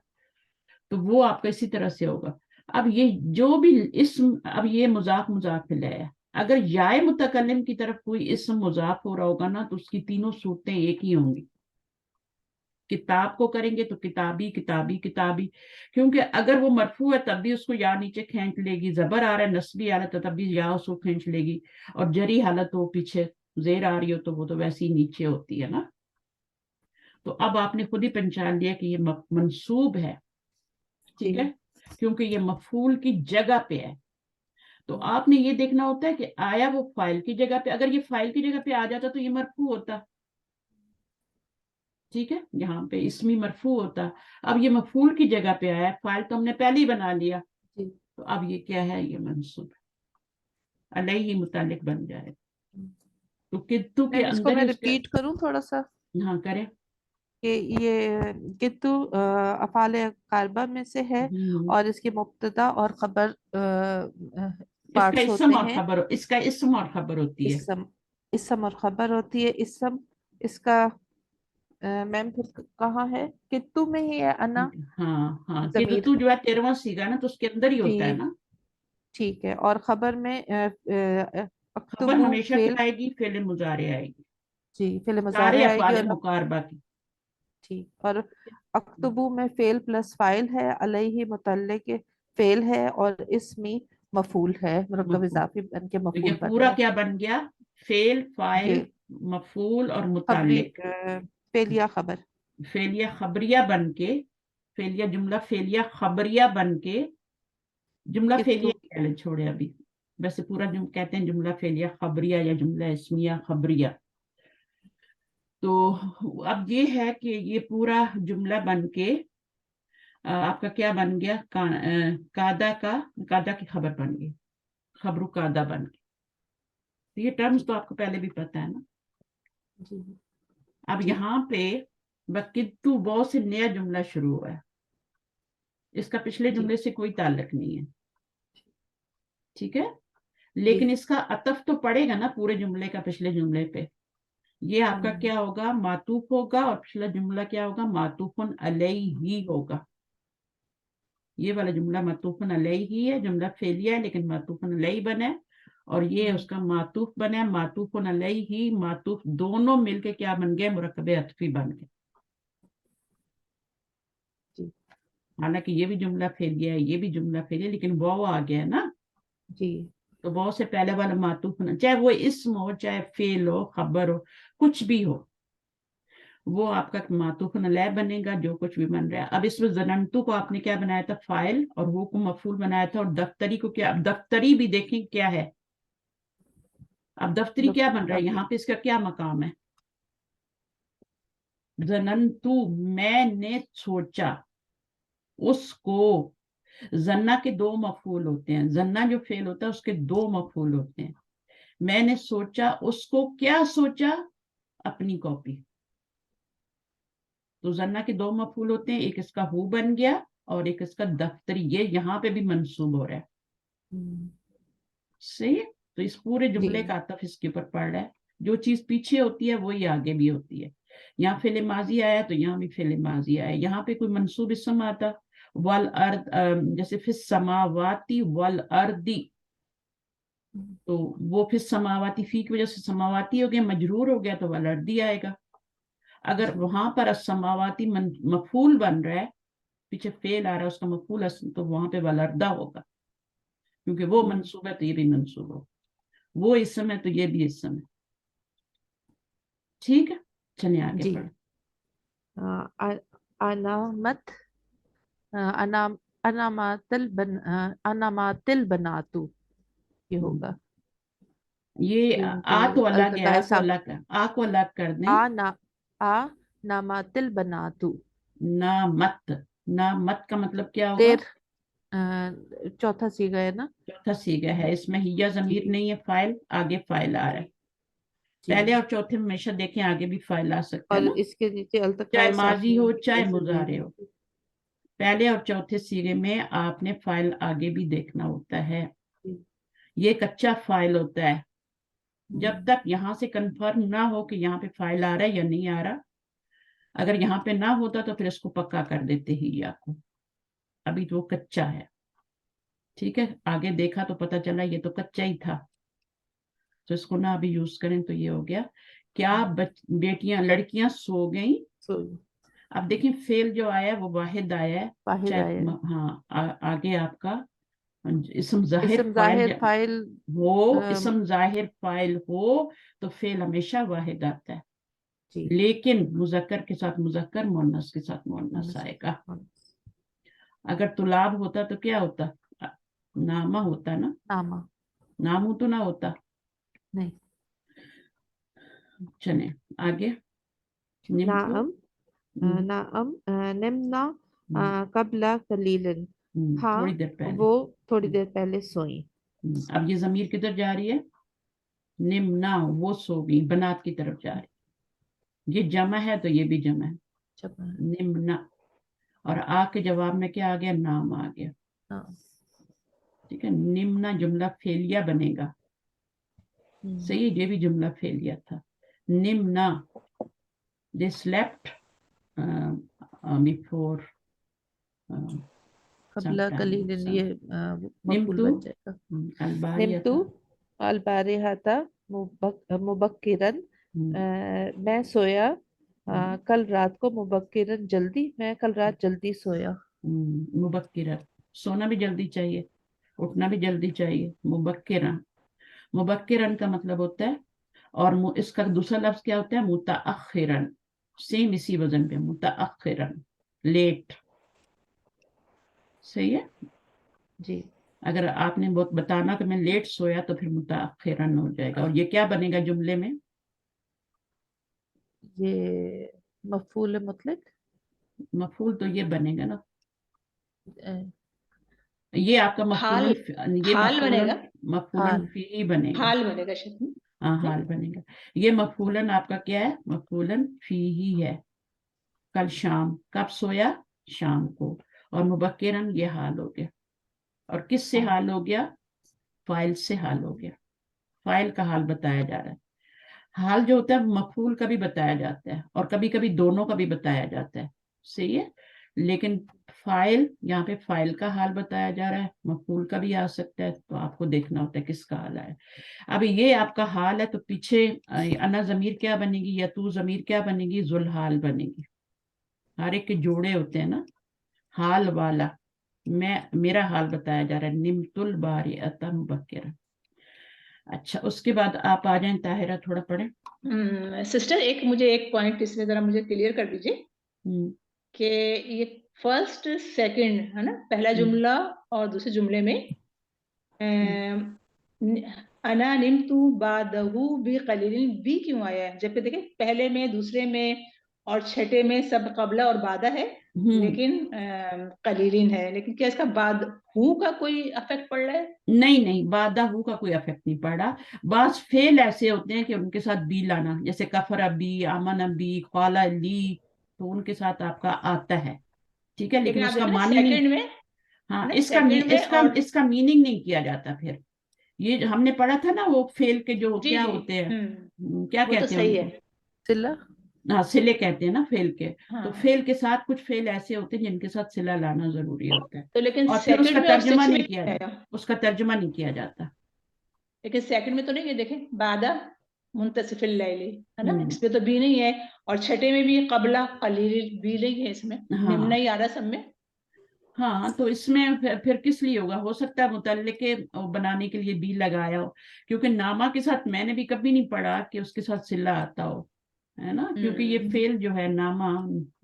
تو وہ آپ کا اسی طرح سے ہوگا. اب یہ جو بھی اسم، اب یہ مضاف مضاف الیہ ہے، اگر یائے متکلم کی طرف کوئی اسم مضاف ہو رہا ہوگا نا تو اس کی تینوں صورتیں ایک ہی ہوں گی. کتاب کو کریں گے تو کتابی کتابی کتابی، کیونکہ اگر وہ مرفوع ہے تب بھی اس کو یا نیچے کھینچ لے گی، زبر آ رہا ہے نسبی آ رہا ہے تو تب بھی یا اس کو کھینچ لے گی، اور جری حالت ہو پیچھے زیر آ رہی ہو تو وہ تو ویسے ہی نیچے ہوتی ہے نا. تو اب آپ نے خود ہی پہچان لیا کہ یہ منصوب ہے، ٹھیک ہے، کیونکہ یہ مفعول کی جگہ پہ ہے. تو آپ نے یہ دیکھنا ہوتا ہے کہ آیا وہ فاعل کی جگہ پہ، اگر یہ فاعل کی جگہ پہ آ جاتا تو یہ مرفوع ہوتا، ٹھیک ہے، یہاں پہ اسمی مرفوع ہوتا. اب یہ مفعول کی جگہ پہ آیا، فاعل تو ہم نے پہلے ہی بنا لیا، تو اب یہ کیا ہے، یہ منصوب ہے، علیہ متعلق بن جائے. تو کتو کے اس کو اندر میں ہی اس کے، ریپیٹ کروں تھوڑا سا ہاں کریں. کہ یہ کتو افعال قاربہ میں سے ہے، اور اس کے مبتدا اور خبر اس کا پارٹس اسم ہوتے اور ہیں. خبر، اس کا اسم اور خبر ہوتی ہے. اسم اور خبر ہوتی ہے. اسم اس کا میم پھر کہاں ہے؟ کتو میں ہی ہے انا ہاں ہاں، ضمیر. کتو جو ہے 13واں سیگا نا تو اس کے اندر ہی ہوتا ہے نا. ٹھیک ہے. اور خبر میں خبر اکتبو ہمیشہ فعل، کیا آئے گی، فعل مضارع آئے گی، جی فعل سارے مضارع آئے گی. افعال اور مقاربہ کی. ٹھیک. اور اکتبو میں فعل پلس فاعل ہے، علیہ متعلق فعل ہے، اور اسمی مفعول ہے، مرکب مفعول. اضافی بن کے تو یہ مفعول بن پورا گیا. کیا بن گیا، فعل، فاعل، فعل مفعول اور خبری، متعلق. فعل یا خبر. فعلیہ خبریہ بن کے، فعلیہ جملہ فعلیہ خبریہ بن کے، جملہ کتو فعلیہ پہلے چھوڑے ابھی، ویسے پورا کہتے ہیں جملہ فعلیہ خبریہ یا جملہ اسمیہ خبریہ. تو اب یہ ہے کہ یہ پورا جملہ بن کے آپ کا کیا بن گیا، قادہ کی خبر بن گئی، خبر قادہ بن گئی. تو یہ ٹرمز تو آپ کو پہلے بھی پتہ ہے نا. جی. اب یہاں پہ بکتو بہت سے نیا جملہ شروع ہوا ہے، اس کا پچھلے جملے سے کوئی تعلق نہیں ہے، ٹھیک ہے، لیکن اس کا عطف تو پڑے گا نا پورے جملے کا پچھلے جملے پہ. یہ آپ کا کیا ہوگا، معطوف ہوگا، اور پچھلا جملہ کیا ہوگا، معطوف علیہ ہی ہوگا. یہ والا جملہ معطوف علیہ ہی ہے، جملہ فعلیہ ہے لیکن معطوف علیہ بنا ہے، اور یہ اس کا معطوف بنا ہے، معطوف علیہ ہی معطوف دونوں مل کے کیا بن گئے، مرکب عطفی بن گئے. حالانکہ یہ بھی جملہ فعلیہ ہے، یہ بھی جملہ فعلیہ ہے، لیکن واو آ گیا ہے نا. جی. تو بہت سے پہلے والا معطوف ہونا، چاہے وہ اسم ہو، چاہے فعل ہو، خبر ہو، کچھ بھی ہو، وہ آپ کا معطوف علیہ بنے گا جو کچھ بھی بن رہا ہے. اب اس میں ظننتو کو آپ نے کیا بنایا تھا، فاعل، اور وہ کو مفعول بنایا تھا، اور دفتری کو کیا، اب دفتری بھی دیکھیں کیا ہے. اب دفتری کیا بن رہا ہے یہاں پہ، اس کا کیا مقام ہے، ظننتو میں نے سوچا، اس کو. ظنہ کے دو مفعول ہوتے ہیں، ظنہ جو فعل ہوتا ہے اس کے دو مفعول ہوتے ہیں. میں نے سوچا اس کو، کیا سوچا، اپنی کاپی. تو ظنہ کے دو مفعول ہوتے ہیں، ایک اس کا ہو بن گیا اور ایک اس کا دفتری، یہ یہاں پہ بھی منصوب ہو رہا ہے. صحیح ہے؟ تو اس پورے جملے کا عطف اس کے اوپر پڑ رہا ہے، جو چیز پیچھے ہوتی ہے وہی آگے بھی ہوتی ہے. یہاں فعل ماضی آیا تو یہاں بھی فعل ماضی آیا. یہاں پہ کوئی منصوب اسم آتا، والارض، جیسے فی السماواتی والارضی، تو وہ فی السماواتی فی کی وجہ سے سماواتی ہو گیا، مجرور ہو گیا تو والارضی آئے گا. اگر وہاں پر السماواتی مفعول بن رہا ہے، پیچھے فعل آ رہا ہے اس کا مفعول، تو وہاں پہ والارضہ ہوگا، کیونکہ وہ منصوب ہے تو یہ بھی منصوب ہوگا، وہ اسم ہے تو یہ بھی اسم ہے. ٹھیک ہے، چلیے آگے جی. پڑھیں. انامت، انامات البناتو، یہ ہوگا. یہ آ کیونکہ تو الگ ہے، التقاء آ کو الگ ہے، آ کو الگ کر دیں. نامات البناتو. نامت، نامت کا مطلب کیا ہوگا، دیر چوتھا صیغہ ہے نا. چوتھا صیغہ ہے، اس میں ہیا ضمیر نہیں ہے، فاعل، آگے فاعل آ رہا ہے. پہلے اور چوتھے میں ہمیشہ دیکھیں آگے بھی فاعل آ سکتا ہے اور نا، اس کے نیچے التقاء چاہے ماضی ہو چاہے جیسے مضارع ہو. پہلے اور چوتھے صیغے میں آپ نے فاعل آگے بھی دیکھنا ہوتا ہے. یہ کچا فاعل ہوتا ہے، جب تک یہاں سے کنفرم نہ ہو کہ یہاں پہ فاعل آ رہا ہے یا نہیں آ رہا. اگر یہاں پہ نہ ہوتا تو پھر اس کو پکا کر دیتے ہی یا کو، ابھی تو وہ کچا ہے. ठीक है, आगे देखा तो पता चला ये तो कच्चा ही था, तो इसको ना अभी यूज करें तो ये हो गया, क्या बेटियां लड़कियां सो गई। सोई, अब देखिए फेल जो आया है वो वाहिद आया है, वाहिद चाहे आया है। हाँ आगे आपका इसम जाहिर इसम फाइल जाहिर फाइल हो, इसम जाहिर फाइल हो तो फेल हमेशा वाहिद आता है, जी, लेकिन मुजक्कर के साथ मुजक्कर, मुअन्नस के साथ मुअन्नस आएगा। अगर तुलाब होता तो क्या होता, नामा होता ना, नामा, नामू तो ना होता। नहीं, चले आगे, निम्तु नाअम, नाअम, निम्ना, कबला कलीलन, हाँ थोड़ी देर पहले। वो थोड़ी देर पहले सोई। अब ये जमीर किधर जा रही है, निम्ना वो सो गई, बनात की तरफ जा रही, ये जमा है तो ये भी जमा है, जब निम्ना, और आ के जवाब में क्या आ गया, नाम आ गया। हाँ, ठीक है, निम्ना जुमला फेलिया बनेगा, सही है, ये भी जुमला फेलिया था। निम्ना, दे स्लेप्ट बिफोर कबला कलीलन, ये मफूल निम्तु बन जाएगा। निम्तु अलबारियता, अलबारिहाता मुबक्किरन, मैं सोया कल रात को, मुबक्किरन जल्दी, मैं कल रात जल्दी सोया। मुबक्किरन, सोना भी जल्दी चाहिए, उठना भी जल्दी चाहिए, मुबक्किरन, मुबक्किरन का मतलब होता है, और इसका दूसरा लफ्ज क्या होता है, मुताअखिरन, सेम इसी वजन पे, मुताअखिरन लेट, सही है। जी, अगर आपने बहुत बताना कि मैं लेट सोया तो फिर मुताअखिरन हो जाएगा, और ये क्या बनेगा जुमले में, ये मफूल मुतलक, मफूल तो ये बनेगा ना, अ, ये आपका हाल, मफूलन, ये हाल बनेगा, मफूलन हाल, फी ही बनेगा, हाल बनेगा शायद। हाँ हाल बनेगा। ये मफूलन आपका क्या है, मफूलन फी ही है, कल शाम, कब सोया, शाम को, और मुबक्किरन ये हाल हो गया, और किस से हाल हो गया, फाइल से हाल हो गया, फाइल का हाल बताया जा रहा है। हाल जो होता है मफूल का भी बताया जाता है, और कभी कभी दोनों का भी बताया जाता है, सही है, लेकिन फाइल, यहाँ पे फाइल का हाल बताया जा रहा है, मफूल का भी आ सकता है, तो आपको देखना होता है किसका हाल है। अब ये आपका हाल है तो पीछे अना जमीर क्या बनेगी, या तू जमीर क्या बनेगी, जुल हाल बनेगी, हर एक के जोड़े होते हैं ना, हाल वाला, मेरा हाल बताया जा रहा है, निमतुल बारिअता मुबक्किरा। अच्छा, उसके बाद आप आ जाएं ताहिरा, थोड़ा पढ़े। सिस्टर, एक मुझे एक पॉइंट इसमें जरा मुझे क्लियर कर दीजिए कि ये फर्स्ट सेकंड है ना, पहला जुमला और दूसरे जुमले में अना निम्तु बादहु बी कलीलिन बी क्यों आया है, जबकि देखिए पहले में, दूसरे में और छठे में सब कबला और बादा है, लेकिन कलीलिन है, लेकिन क्या इसका बाद हु का कोई इफेक्ट पड़ रहा है? नहीं नहीं, बादा हु का कोई इफेक्ट नहीं पड़ा, बस फेल ऐसे होते हैं कि उनके साथ बी लाना, जैसे कफर बी, अमन बी, ख्वाला ली, तो उनके साथ आपका आता है, ठीक है, लेकिन लेकिन आप उसका देखो ना मानी नहीं, सेकंड में, हाँ ना इसका सेकंड में इसका और इसका मीनिंग नहीं किया जाता फिर, ये जो हमने पढ़ा था ना, वो फेल के जो जी क्या जी, होते हैं, क्या वो तो कहते हैं सही उनको, है। सिला, हाँ सिले कहते हैं ना फेल के, तो हाँ, फेल के साथ कुछ फेल ऐसे होते हैं जिनके साथ सिला लाना जरूरी होता है, तो लेकिन और फिर उसका सेकंड में और तर्जुमा सिक्स में नहीं किया नहीं जाता, आया, उसका तर्जुमा नहीं किया जाता। लेकिन सेकंड में तो नहीं है, देखें बादा मुंतसिफिल लैली है ना, हम्म, इसमें तो बी नहीं है, और छठे में भी कबला कलील बी नहीं है, इसमें निम्न हाँ ही आ रहा सब में। हाँ, तो इसमें फिर किस लिए होगा, हो सकता है मुतल्लिक के बनाने के लिए बी लगाया हो, क्योंकि नामा के साथ मैंने भी कभी नहीं पढ़ा कि उसके साथ सिला आता हो, है ना, क्योंकि ये फेल जो है नामा,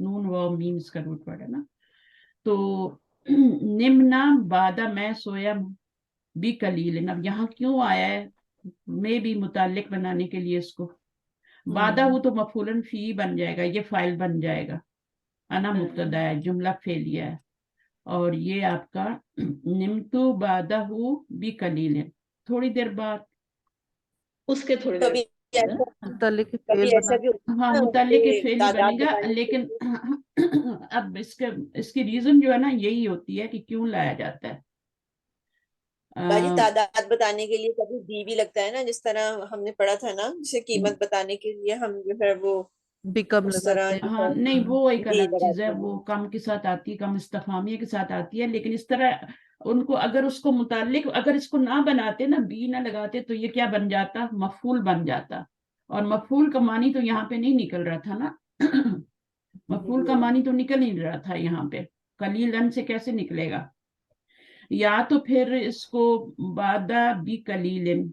नून व मीम इसका रूट वर्ड है ना, तो निम्ना बादा मैं सोया बी कलील, अब यहाँ क्यों आया है, मैं भी मुतालिक बनाने के लिए इसको, बादा हो तो मफूलन फी बन जाएगा, ये फाइल बन जाएगा, अना मुब्तदा है, जुमला फेलिया है, और ये आपका निम्तु बादहु बी कलील, थोड़ी देर बाद, उसके थोड़ी देर कभी बाद, है ऐसा ना? मुतल्लिक कभी फेल ऐसा बना, भी होता हाँ है ना, मुतल्लिक के उनके फेल ही तादाद बनेगा, बताने के लेकिन लिए। अब इसकी रीजन जो है ना यही होती है कि क्यों लाया जाता है। बाजी, अ, तादाद बताने के लिए कभी डी भी लगता है ना, जिस तरह हमने पढ़ा था ना, जैसे कीमत बताने के लिए हम जो है वो बिकम उस तरह लगाते हैं। जो हाँ है नहीं, वो एक डी अलग चीज है, लगाते वो हैं। कम के साथ आती है, कम इस्तफामिया के साथ आती है, लेकिन इस तरह उनको अगर उसको मुताल्लिक अगर इसको ना बनाते ना, बी ना लगाते, तो ये क्या बन जाता, मफूल बन जाता। और मफूल का मानी तो यहाँ पे नहीं निकल रहा था ना मफूल का मानी तो निकल नहीं रहा था यहाँ पे, कलीलन से कैसे निकलेगा। या तो फिर इसको बादा बी कलीलिन,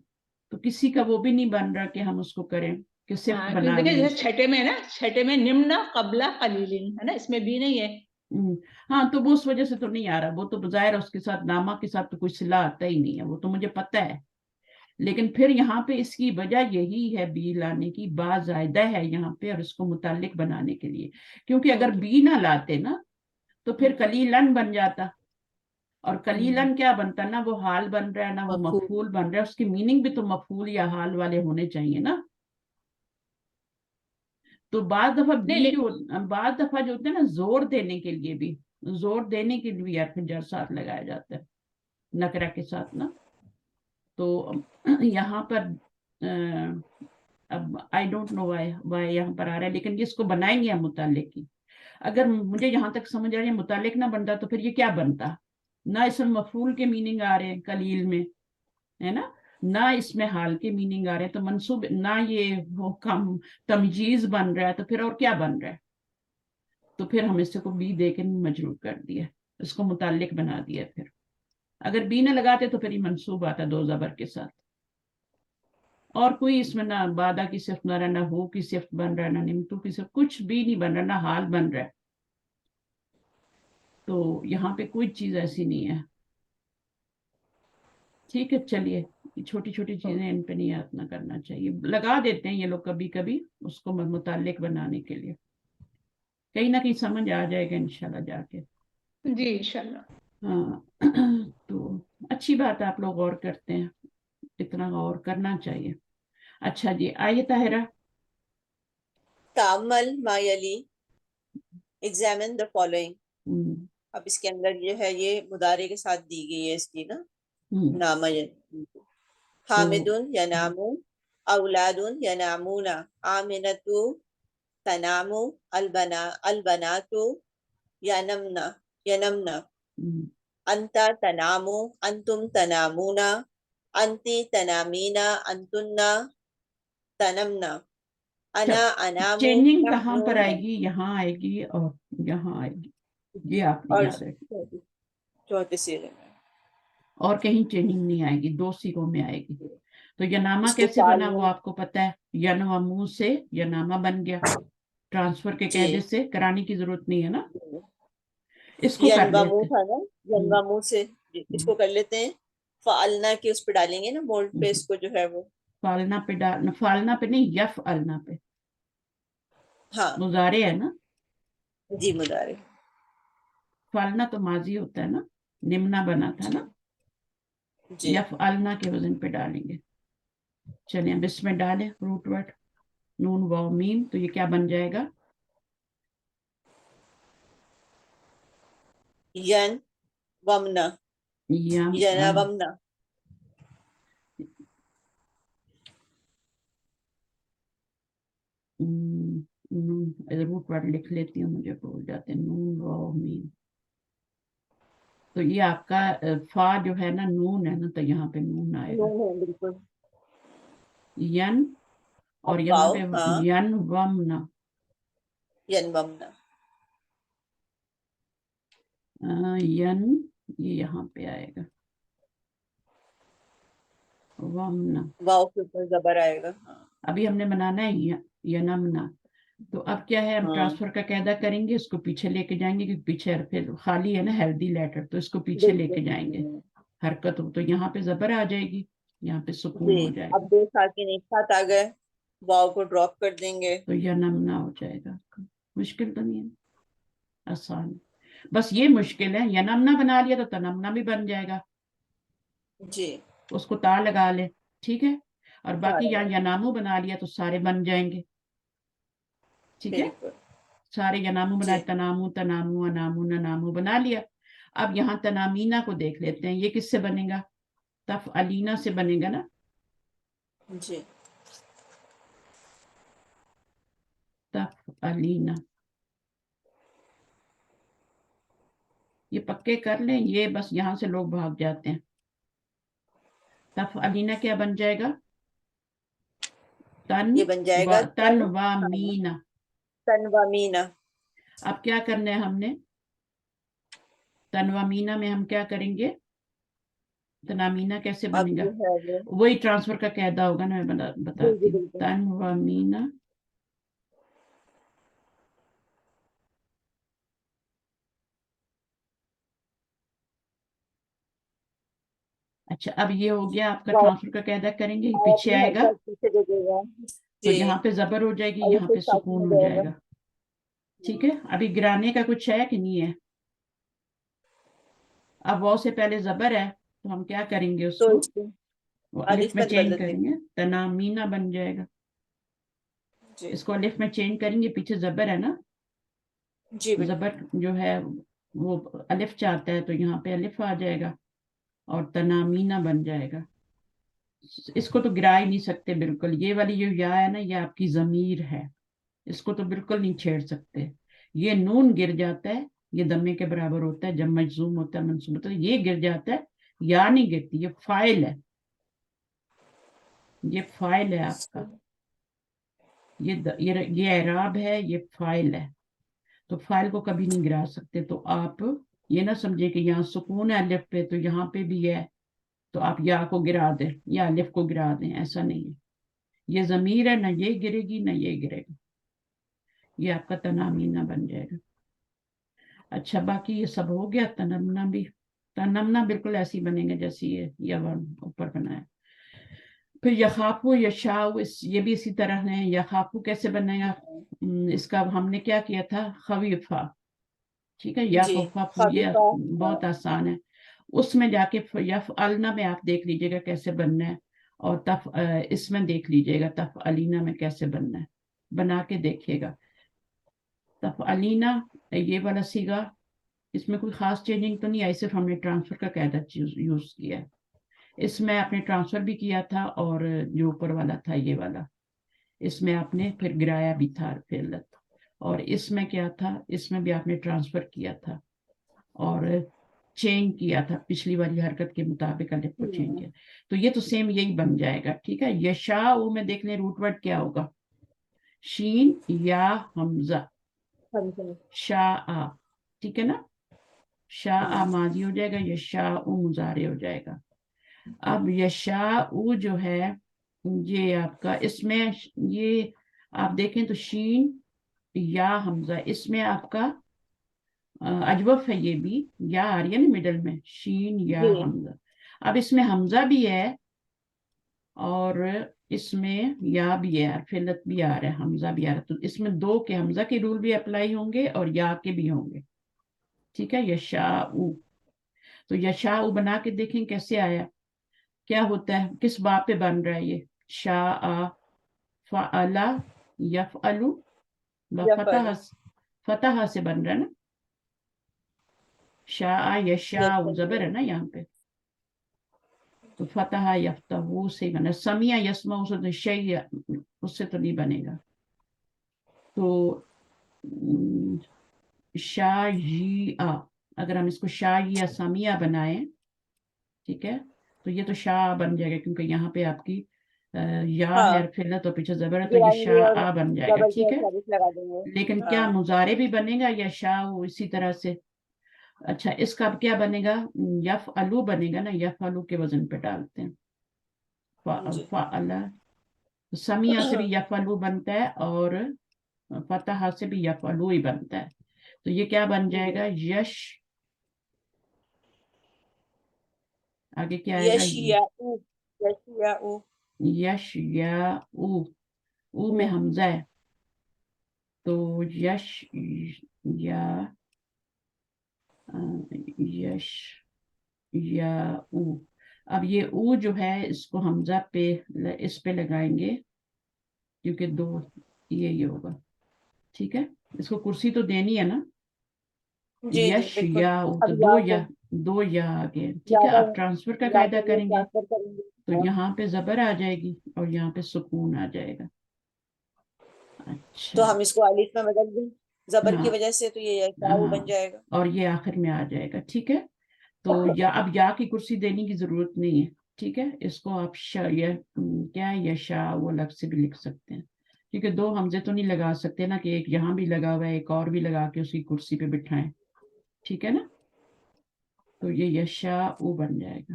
तो किसी का वो भी नहीं बन रहा कि हम उसको करें कि सिर्फ हाँ, बना देखिए लें जैसे छठे में है ना, छठे में निम्न कबला कलीलिन है ना, इसमें भी नहीं है। हाँ, तो वो उस वजह से तो नहीं आ रहा, वो तो बजाय उसके साथ नामा के साथ तो कोई सिला आता ही नहीं है, वो तो मुझे पता है। लेकिन फिर यहाँ पे इसकी वजह यही है बी लाने की, बा जायदा है यहाँ पे और इसको मुताल्लिक बनाने के लिए, क्योंकि अगर बी ना लाते ना तो फिर कलीलन बन जाता, और कलीलन क्या बनता ना, वो हाल बन रहा है ना, वो मफूल। मफूल बन रहा है, उसकी मीनिंग भी तो मफूल या हाल वाले होने चाहिए ना। तो नहीं, बाद दफा जो होता है ना, जोर देने के लिए भी, जोर देने के लिए भी यार फिर जर साथ लगाया जाता है नकरा के साथ ना। तो यहाँ पर अब I don't know why why यहाँ पर आ रहा है, लेकिन इसको बनाएंगे हम मुताल्लिक की। अगर मुझे यहाँ तक समझ आ रही है मुताल्लिक ना बनता तो फिर ये क्या बनता, ना इसमें मफूल के मीनिंग आ रहे हैं कलील में, है ना इसमें हाल के मीनिंग आ रहे हैं, तो मंसूब ना ये वो कम तमजीज बन रहा है, तो फिर और क्या बन रहा है। तो फिर हम इससे को बी दे के मजरूर कर दिया, इसको मुताल्लिक बना दिया। फिर अगर बी न लगाते तो फिर ये मंसूब आता दो जबर के साथ, और कोई इसमें ना बादा की सिर्फ न रहा, ना हो की सिर्फ बन रहा है, ना निमतू की सिर्फ, कुछ भी नहीं बन रहा, ना हाल बन रहा है। तो यहाँ पे कोई चीज ऐसी नहीं है। ठीक है, चलिए, छोटी छोटी चीजें इन पे नहीं यातना करना चाहिए, लगा देते हैं ये लोग कभी कभी उसको मुताल्लिक बनाने के लिए, कहीं ना कहीं समझ आ जाएगा इंशाल्लाह जाके। जी इंशाल्लाह। हाँ तो अच्छी बात है, आप लोग गौर करते हैं, इतना गौर करना चाहिए। अच्छा जी, आइए ताहिरा। तामल मायली, एग्जामिन द फॉलोइंग। हम्म, अब इसके अंदर जो है ये मुदारे के साथ दी गई है इसकी ना, हम्म, नामा तो हामिदुन यनामु, औलादुन यनामुना, आमिनतु तनामु, अलबनातु यनमना यनमना, हम्म, अंता तनामु, अंतुम तनामुना, अंती तनामीना, अंतुन्ना तनमना, अना अनामु, चेंजिंग कहाँ नहनु पर आएगी, यहाँ आएगी और यहाँ आएगी, ये आपने और याद रखना। चौथे सिरे में और कहीं चेंजिंग नहीं आएगी, दो सीगों में आएगी। तो यनामा इसको कैसे फाल बना वो में। आपको पता है, यनवमू से यनामा बन गया, ट्रांसफर के कायदे जी, से, कराने की जरूरत नहीं है ना। इसको कर यनवामू लेते था ना, हैं। यनवामू से हम्म, इसको कर लेते हैं। फालना के उस पे डालेंगे ना, मोल्ड पे इसको जो है वो। फालना पे डाल, फालना पे नहीं, यफ अलना पे, हाँ मुजारे है ना। जी, मुदारे। फालना तो माजी होता है ना, निम्ना बना था जी ना, जी। यफ अलना के वजन पे डालेंगे। चलिए अब इसमें डालें रूट वर्ड नून वाव मीम, तो ये क्या बन जाएगा, यन वमना, यम यनवमना। रूट वर्ड लिख लेती हूँ, मुझे भूल जाते हैं, नून वाव मीम। तो ये आपका फा जो है ना नून है ना, तो यहाँ पे नून आएगा, नून है बिल्कुल। यन, और अब यहाँ वाव, पे हाँ, यन वम ना, यनवमना। यन, ये यहाँ पे आएगा वम ना। वाव के ऊपर जबर आएगा, हाँ। अभी हमने बनाना है यनमना। तो अब क्या है, हम हाँ ट्रांसफर का कायदा करेंगे, इसको पीछे लेके जाएंगे, क्योंकि पीछे फिर खाली है ना हेल्दी लेटर, तो इसको पीछे बिल्कुल। लेके जाएंगे, हरकत हो तो यहाँ पे जबर आ जाएगी, यहाँ पे सुकून जी, हो अब जाएगा, दो साकिन एक साथ आ गए, वाव को ड्रॉप कर देंगे। तो यनमना हो जाएगा आपका। मुश्किल तो नहीं है, आसान है। बस ये मुश्किल है, यनमना बना लिया तो तनमना भी बन जाएगा, जी उसको ता लगा ले, ठीक है। और बाकी सारा, यहाँ यनामू बना लिया तो सारे बन जाएंगे, ठीक है। बिल्कुल। सारे यनामू बनाए, जी तनामू तनामू अनामू ननामू बना लिया। अब यहाँ तनामीना को देख लेते हैं, ये किससे बनेगा, तफ अलीना से बनेगा ना, जी। तफ अलीना। ये पक्के कर लें, ये बस यहाँ से लोग भाग जाते हैं। तफ़अलीना क्या बन जाएगा? ये बन जाएगा तन व मीना। तनवामीना। अब क्या करना है हमने? तनवामीना में हम क्या करेंगे? तनामीना कैसे अब बनेगा? जो है वो वही ट्रांसफर का कायदा होगा ना, मैं जी बताती हूँ। बिल्कुल। तनवामीना, अच्छा अब ये हो गया आपका, वाव ट्रांसफर का कायदा करेंगे, ये और पीछे अपनी आएगा हरकत पीछे दे देगा तो जी, यहाँ पे जबर हो जाएगी, और ये यहाँ फिर पे साथ सुकून में हो जाएगा। जाएगा। ठीक है, अभी गिराने का कुछ है कि नहीं है? अब वो से पहले जबर है तो हम क्या करेंगे, तो उसको इसको वो अलिफ अलिफ में में चेंज बदल देंगे करेंगे, तनामीना बन जाएगा। जी। इसको अलिफ में चेंज करेंगे, पीछे जबर है ना, जी बिल्कुल। जबर जो है वो अलिफ चाहता है तो यहाँ पे अलिफ आ जाएगा और तनामीना बन जाएगा। इसको तो गिरा ही नहीं सकते बिल्कुल, ये वाली जो या है ना, ये आपकी जमीर है, इसको तो बिल्कुल नहीं छेड़ सकते। ये नून गिर जाता है, ये दमे के बराबर होता है जब मजजूम होता है, मंसूब होता है, ये गिर जाता है, या नहीं गिरती, ये फाइल है, ये फाइल है आपका, ये एराब है, ये फाइल है, तो फाइल को कभी नहीं गिरा सकते। तो आप ये ना समझे कि यहाँ सुकून है अलिफ पे तो यहाँ पे भी है तो आप या को गिरा दें या अलिफ को गिरा दें, ऐसा नहीं है। ये जमीर है, ना ये गिरेगी ना ये गिरेगा, ये आपका तनामीना बन जाएगा। अच्छा बाकी ये सब हो गया। तनमना भी, तनमना बिल्कुल ऐसी बनेगा जैसी ये वर्ण ऊपर बनाया। फिर यखाफू यशाउ, ये भी इसी तरह है। यखाफू कैसे बनेगा? इसका हमने क्या किया था, खवीफा, ठीक है, या जी खफाफू, ये खलीफा बहुत आसान है। उसमें जाके यफ अलना में आप देख लीजिएगा कैसे बनना है, और इसमें देख लीजिएगा तफ अलीना में कैसे बनना है, बना के देखिएगा। तफ अलीना ये वाला सीगा, इसमें कोई खास चेंजिंग तो नहीं आई, सिर्फ हमने ट्रांसफर का कायदा यूज किया है। इसमें आपने ट्रांसफर भी किया था और जो ऊपर वाला था ये वाला, इसमें आपने फिर गिराया भी था फिलत, और इसमें क्या था, इसमें भी आपने ट्रांसफर किया था और चेंज किया था, पिछली वाली हरकत के मुताबिक अलिफ को चेंज किया। तो ये तो सेम यही बन जाएगा। ठीक है, यशा में देख लें रूट वर्ड क्या होगा, शीन या हमजा, शाह, ठीक है ना, शाह माजी हो जाएगा, यशाउ मुजारे हो जाएगा। अब यशाउ जो है ये आपका, इसमें ये आप देखें तो शीन या हमजा, इसमें आपका अजवफ है, ये भी या आ रही है ना मिडल में, शीन या जी हमजा। अब इसमें हमजा भी है और इसमें या भी है, फिलत भी आ रहा है, हमजा भी आ रहा है, तो इसमें दो के हमजा के रूल भी अप्लाई होंगे और या के भी होंगे। ठीक है, यशाउ, तो यशाउ बना के देखें कैसे आया, क्या होता है, किस बाब पे बन रहा है ये, शाह फ़अला यफ़अलु, यफल फतह से बन रहा है ना, शाह यशाउ जबर है ना यहाँ पे, तो फतह यफ्तहू से बना, समिया यस्मा उसे तो शय, उससे तो नहीं बनेगा। तो शाजिया, अगर हम इसको शाजिया समिया बनाएं, ठीक है, तो ये तो शाह बन जाएगा क्योंकि यहाँ पे आपकी या है हाँ फिर तो पीछे जबर है, तो ये गिराएंगे और शाह बन जाएगा। डबल ठीक के है, साथ लगा देंगे। लेकिन क्या हाँ मुजारे भी बनेगा या शाह इसी तरह से? अच्छा इसका अब क्या बनेगा, यफ अलू बनेगा ना, यफ अलू के वजन पे डालते हैं, जी फ़अला, समिया से भी यफ अलू बनता है और फतह से भी यफ अलू ही बनता है, तो ये क्या बन जाएगा, यश, आगे क्या आएगा, यशियाउ यशियाउ यश या ऊ में हमजा है तो यश या यश या ऊ। अब ये ऊ जो है इसको हमजा पे, इस पे लगाएंगे क्योंकि दो ये होगा। ठीक है, इसको कुर्सी तो देनी है ना, जी जी यश बिल्कुल। या ऊ, तो अब या को दो या आगे। ठीक है, ज्यादा आप ट्रांसफर का या कायदा को ये करेंगे ट्रांसफर करेंगे। तो हाँ, यहाँ पे जबर आ जाएगी और यहाँ पे सुकून आ जाएगा। तो अच्छा हम इसको अलिफ में बदल दें। زبر کی ہاں وجہ سے تو یہ یشاء بن جائے گا. اور یہ آخر میں آ جائے گا. ٹھیک ہے, تو یا اب یا کی کرسی دینے کی ضرورت نہیں ہے. ٹھیک ہے, اس کو آپ کیا یشاء وہ الگ سے بھی لکھ سکتے ہیں, کیونکہ دو حمزے تو نہیں لگا سکتے نا کہ ایک یہاں بھی لگا ہوا ہے ایک اور بھی لگا کے اس کی کرسی پہ بٹھائیں. ٹھیک ہے نا, تو یہ یشاء بن جائے گا.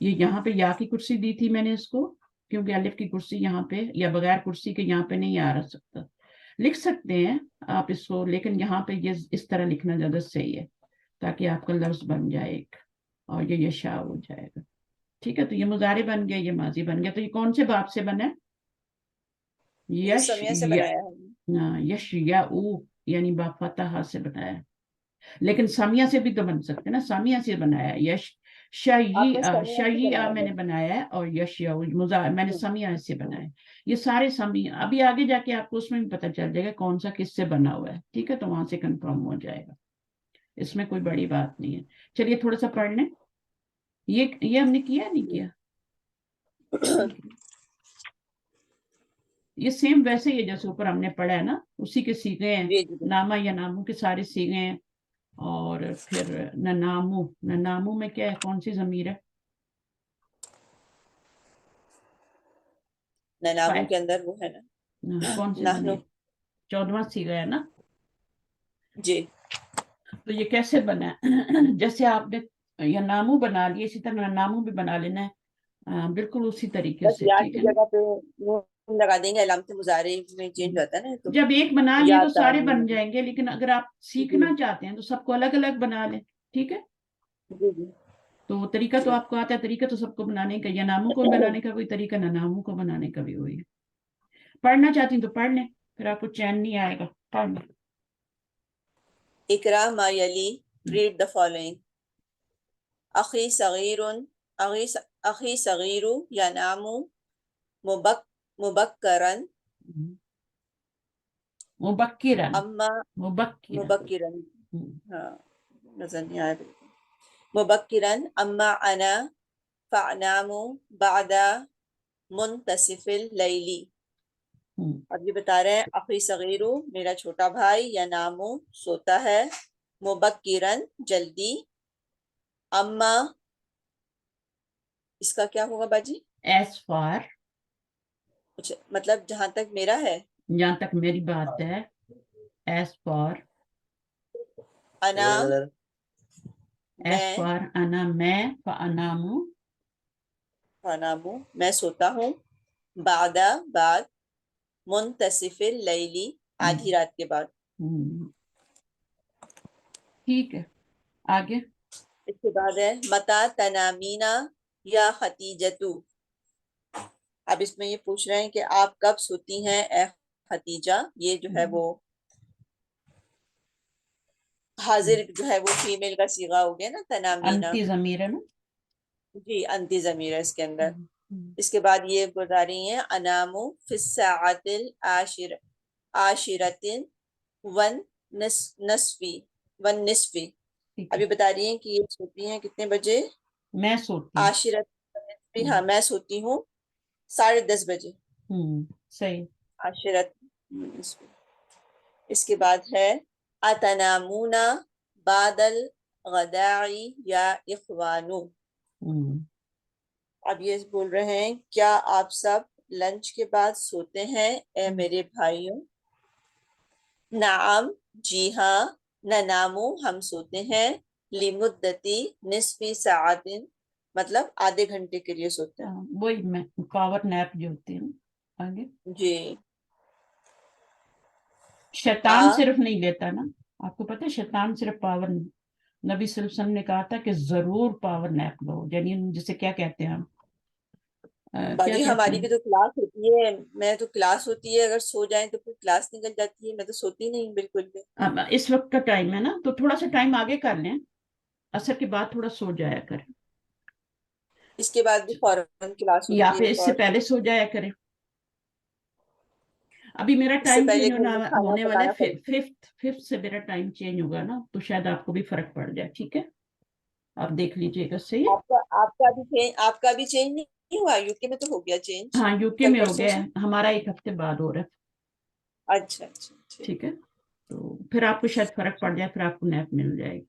یہ یہاں پہ یا کی کرسی دی تھی میں نے اس کو, کیونکہ الف کی کرسی یہاں پہ یا بغیر کرسی کے یہاں پہ نہیں آ سکتا. لکھ سکتے ہیں آپ اس کو, لیکن یہاں پہ یہ اس طرح لکھنا زیادہ صحیح ہے تاکہ آپ کا لفظ بن جائے ایک, اور یہ یشاء ہو جائے گا. ٹھیک ہے, تو یہ مضارع بن گیا, یہ ماضی بن گیا. تو یہ کون سے باب سے بنا ہے؟ یہ سمیہ سے بنایا ہے. یش یا او یعنی با فتح سے بنایا, لیکن سامیہ سے بھی تو بن سکتے نا. سامیہ سے بنایا یش آپ نے سمیہ سے شیعہ بنایا میں نے ہے. بنایا ہے, اور یش یا میں نے سامیہ سے بنایا. یہ سارے سامیہ ابھی آگے جا کے آپ کو اس میں بھی پتہ چل جائے گا کون سا کس سے بنا ہوا ہے. ٹھیک ہے, تو وہاں سے کنفرم ہو جائے گا, اس میں کوئی بڑی بات نہیں ہے. چلیے تھوڑا سا پڑھ لیں. یہ ہم نے کیا نہیں کیا, یہ سیم ویسے ہی ہے جیسے اوپر ہم نے پڑھا ہے نا, اسی کے سیغے ہیں. جی جی نامہ یا نامو کے سارے سیغے ہیں. اور پھر نامو میں کیا ہے, کون سی ضمیر ہے؟ ننامو کے اندر وہ ہے نا کون سی نحنو. ضمیر؟ 14واں سیغہ ہے نا. جی تو یہ کیسے بنا ہے؟ جیسے آپ نے یا نامو بنا لیا, اسی طرح نامو بھی بنا لینا ہے, بالکل اسی طریقے بس سے. یا ٹھیک کی ہے نا, جگہ پہ وہ لگا دیں گے, علامت مضارع میں چینج ہوتا ہے نا, تو جب ایک بنا لیے یا تو سارے بن تعمیر. جائیں گے, لیکن اگر آپ جی سیکھنا چاہتے ہیں تو سب کو الگ الگ بنا لیں. ٹھیک ہے, جی جی تو طریقہ تو آپ کو آتا ہے, طریقہ تو سب کو بنانے کا, یا ناموں کو بنانے کا کوئی طریقہ, نہ ناموں کو بنانے کا بھی وہی ہے. پڑھنا چاہتی ہیں تو پڑھ لیں, پھر آپ کو چین نہیں آئے گا. پڑھ لیں. اقرا ما یلی, read the following. اخی صغیر, اخی صغیر ینام مبکرا, مبکرن اما مبکرن مبکرا. ہاں نظر نہیں آیا بالکل. مبکرا اما انا فانام بعد منتصف اللیلی. اب یہ بتا رہے ہیں اخی صغیرو میرا چھوٹا بھائی, یا نامو سوتا ہے, مبکرن جلدی, اما اس کا کیا ہوگا باجی؟ ایز فار, مطلب جہاں تک میرا ہے, جہاں تک میری بات ہے, ایز فار, انا ایز میں, فار انا میں, فانامو فانامو میں سوتا ہوں, بعد بعد, منتصف اللیلی آدھی رات کے بعد. ٹھیک ہے, آگے. اس کے بعد ہے متا تنامینا یا ختیجتو. اب اس میں یہ پوچھ رہے ہیں کہ آپ کب سوتی ہیں اے ختیجہ. یہ جو ہے وہ حاضر جو ہے وہ فیمیل کا صیغہ ہو گیا نا, تنامینا. انتی ضمیر ہے نا. جی انتی ضمیر ہے اس کے اندر. اس کے بعد یہ بتا رہی ہیں انامو فی الساعۃ العاشرۃ والنصف. ابھی بتا رہی ہیں کہ یہ سوتی ہیں کتنے بجے؟ میں سوتی ہوں. عاشرت, ہاں میں سوتی ہوں 10:30 بجے. صحیح. عاشرت. اس کے بعد ہے اتنامون بعد الغداء یا اخوانو. اب یہ بول رہے ہیں کیا آپ سب لنچ کے بعد سوتے ہیں اے میرے بھائیوں؟ نعم جی ہاں, ننامو ہم سوتے ہیں, لمدتی نصف ساعت مطلب آدھے گھنٹے کے لیے سوتے ہیں. وہی میں پاور نیپ جو ہوتی ہے. آگے. جی شیطان صرف نہیں لیتا نا, آپ کو پتہ ہے شیطان صرف پاور نہیں. نبی صلی اللہ علیہ وسلم نے کہا تھا کہ ضرور پاور نیپ لو, یعنی جسے کیا کہتے ہیں ہم, باجی ہماری بھی تو کلاس ہوتی ہے, میں تو کلاس ہوتی ہے, اگر سو جائیں تو پھر کلاس نکل جاتی ہے, میں تو سوتی نہیں بالکل بھی. اس وقت کا ٹائم ہے نا, تو تھوڑا سا ٹائم آگے کر لیں, عصر کے بعد تھوڑا سو جایا کریں, اس کے بعد بھی فوراً کلاس یا ہوتی ہے پھر ایک اس سے اور. پہلے سو جایا کریں. ابھی میرا اس سے ٹائم پہلے چینج گھر میں کھانا ہونے والا بنانا ہے, پڑتا ہے. ففتھ سے میرا ٹائم چینج ہوگا نا, تو شاید آپ کو بھی فرق پڑ جائے. ٹھیک ہے, آپ دیکھ لیجئے گا. صحیح ہے. آپ کا بھی چینج نہیں ہوا؟ یو کے میں تو ہو گیا چینج ہاں یو کے کل میں ہو پرسوں گیا سے. ہے, ہمارا 1 ہفتے بعد ہو رہا ہے. अच्छा अच्छा ठीक। ठीक है, तो फिर आपको शायद फर्क पड़ जाए, फिर आपको नैप मिल जाएगी।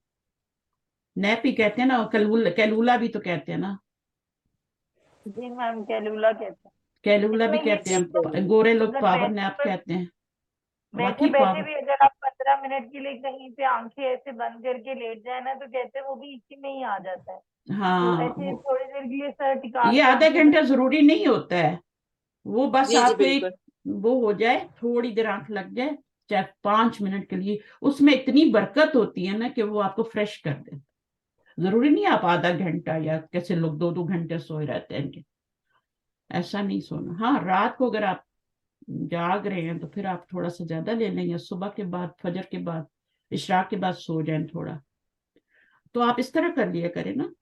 नैप ही कहते हैं ना, कैलूला भी तो कहते हैं ना, जी मैम कैलूला कहते हैं। कैलूला भी इसमें ये कहते चीज तो हैं, गोरे लोग अगर पावर बैठे नैप कहते हैं। बैठे वाकई बैठे पावर, भी अगर आप 15 मिनट के लिए कहीं पे आंखें ऐसे बंद करके लेट जाए ना, तो कहते हैं वो भी इसी में ही आ जाता है। तो हाँ ऐसे थोड़ी देर के लिए सर टिका ये के आधा आंखें घंटा बंद जरूरी नहीं होता है, वो बस जी जी आपको एक बिल्कुल। वो हो जाए, थोड़ी देर आंख लग जाए, चाहे 5 मिनट के लिए, उसमें इतनी बरकत होती है ना कि वो आपको फ्रेश कर दे। जरूरी नहीं आप आधा घंटा, या कैसे लोग 2-2 घंटे सोए रहते हैं, ऐसा नहीं सोना। हाँ रात को अगर आप जाग रहे हैं तो फिर आप थोड़ा सा ज्यादा ले लेंगे, सुबह के बाद, फजर के बाद, इशराक के बाद सो जाएं थोड़ा, तो आप इस तरह कर लिया करें ना।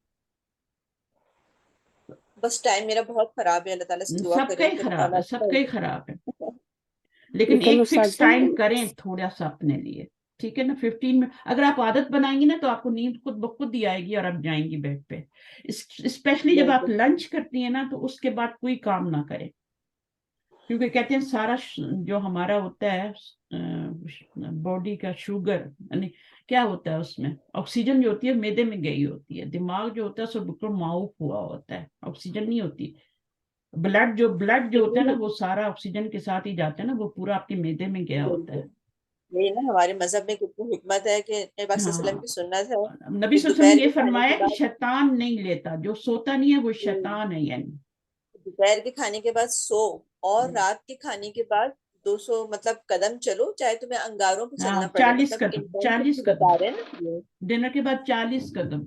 बस टाइम मेरा बहुत खराब है, अल्लाह ताला से दुआ सबका करें ही कि खराब है, सबका ही खराब है, लेकिन लेकिन एक फिक्स उस्ताद टाइम जान, करें थोड़ा सा अपने लिए, ठीक है ना। 15 मिनट अगर आप आदत बनाएंगी ना, तो आपको नींद खुद ब खुद ही आएगी और आप जाएंगी बेड पे। स्पेशली जब आप बिल्कुल। लंच करती है ना, तो उसके बाद कोई काम ना करें, क्योंकि कहते हैं सारा जो हमारा होता है बॉडी का शुगर, यानी क्या होता है उसमें, ऑक्सीजन जो होती है मैदे में गई होती है, दिमाग जो होता है सब बिल्कुल माउफ हुआ होता है, ऑक्सीजन नहीं होती। ब्लड जो होता है ना, वो सारा ऑक्सीजन के साथ ही जाता है ना, वो पूरा आपके मैदे में गया होता है। बिल्कुल यही ना, हमारे मजहब में कितनी हिकमत है कि नबी पाक सल्लल्लाहु अलैहि वसल्लम हाँ, की सुन्नत है नबी कि सल्लल्लाहु अलैहि वसल्लम दोपहर ने ये के खाने फरमाया के कि बाद, शैतान नहीं लेता, जो सोता नहीं है वो शैतान है, यानी दोपहर के खाने के बाद सो, और रात के खाने के बाद 200 मतलब कदम चलो, चाहे तुम्हें अंगारों पे चलना हाँ पड़े, 40 मतलब कदम, इंटेंसिटी 40 कदम बता रहे हैं ना ये। डिनर के बाद, 40 कदम,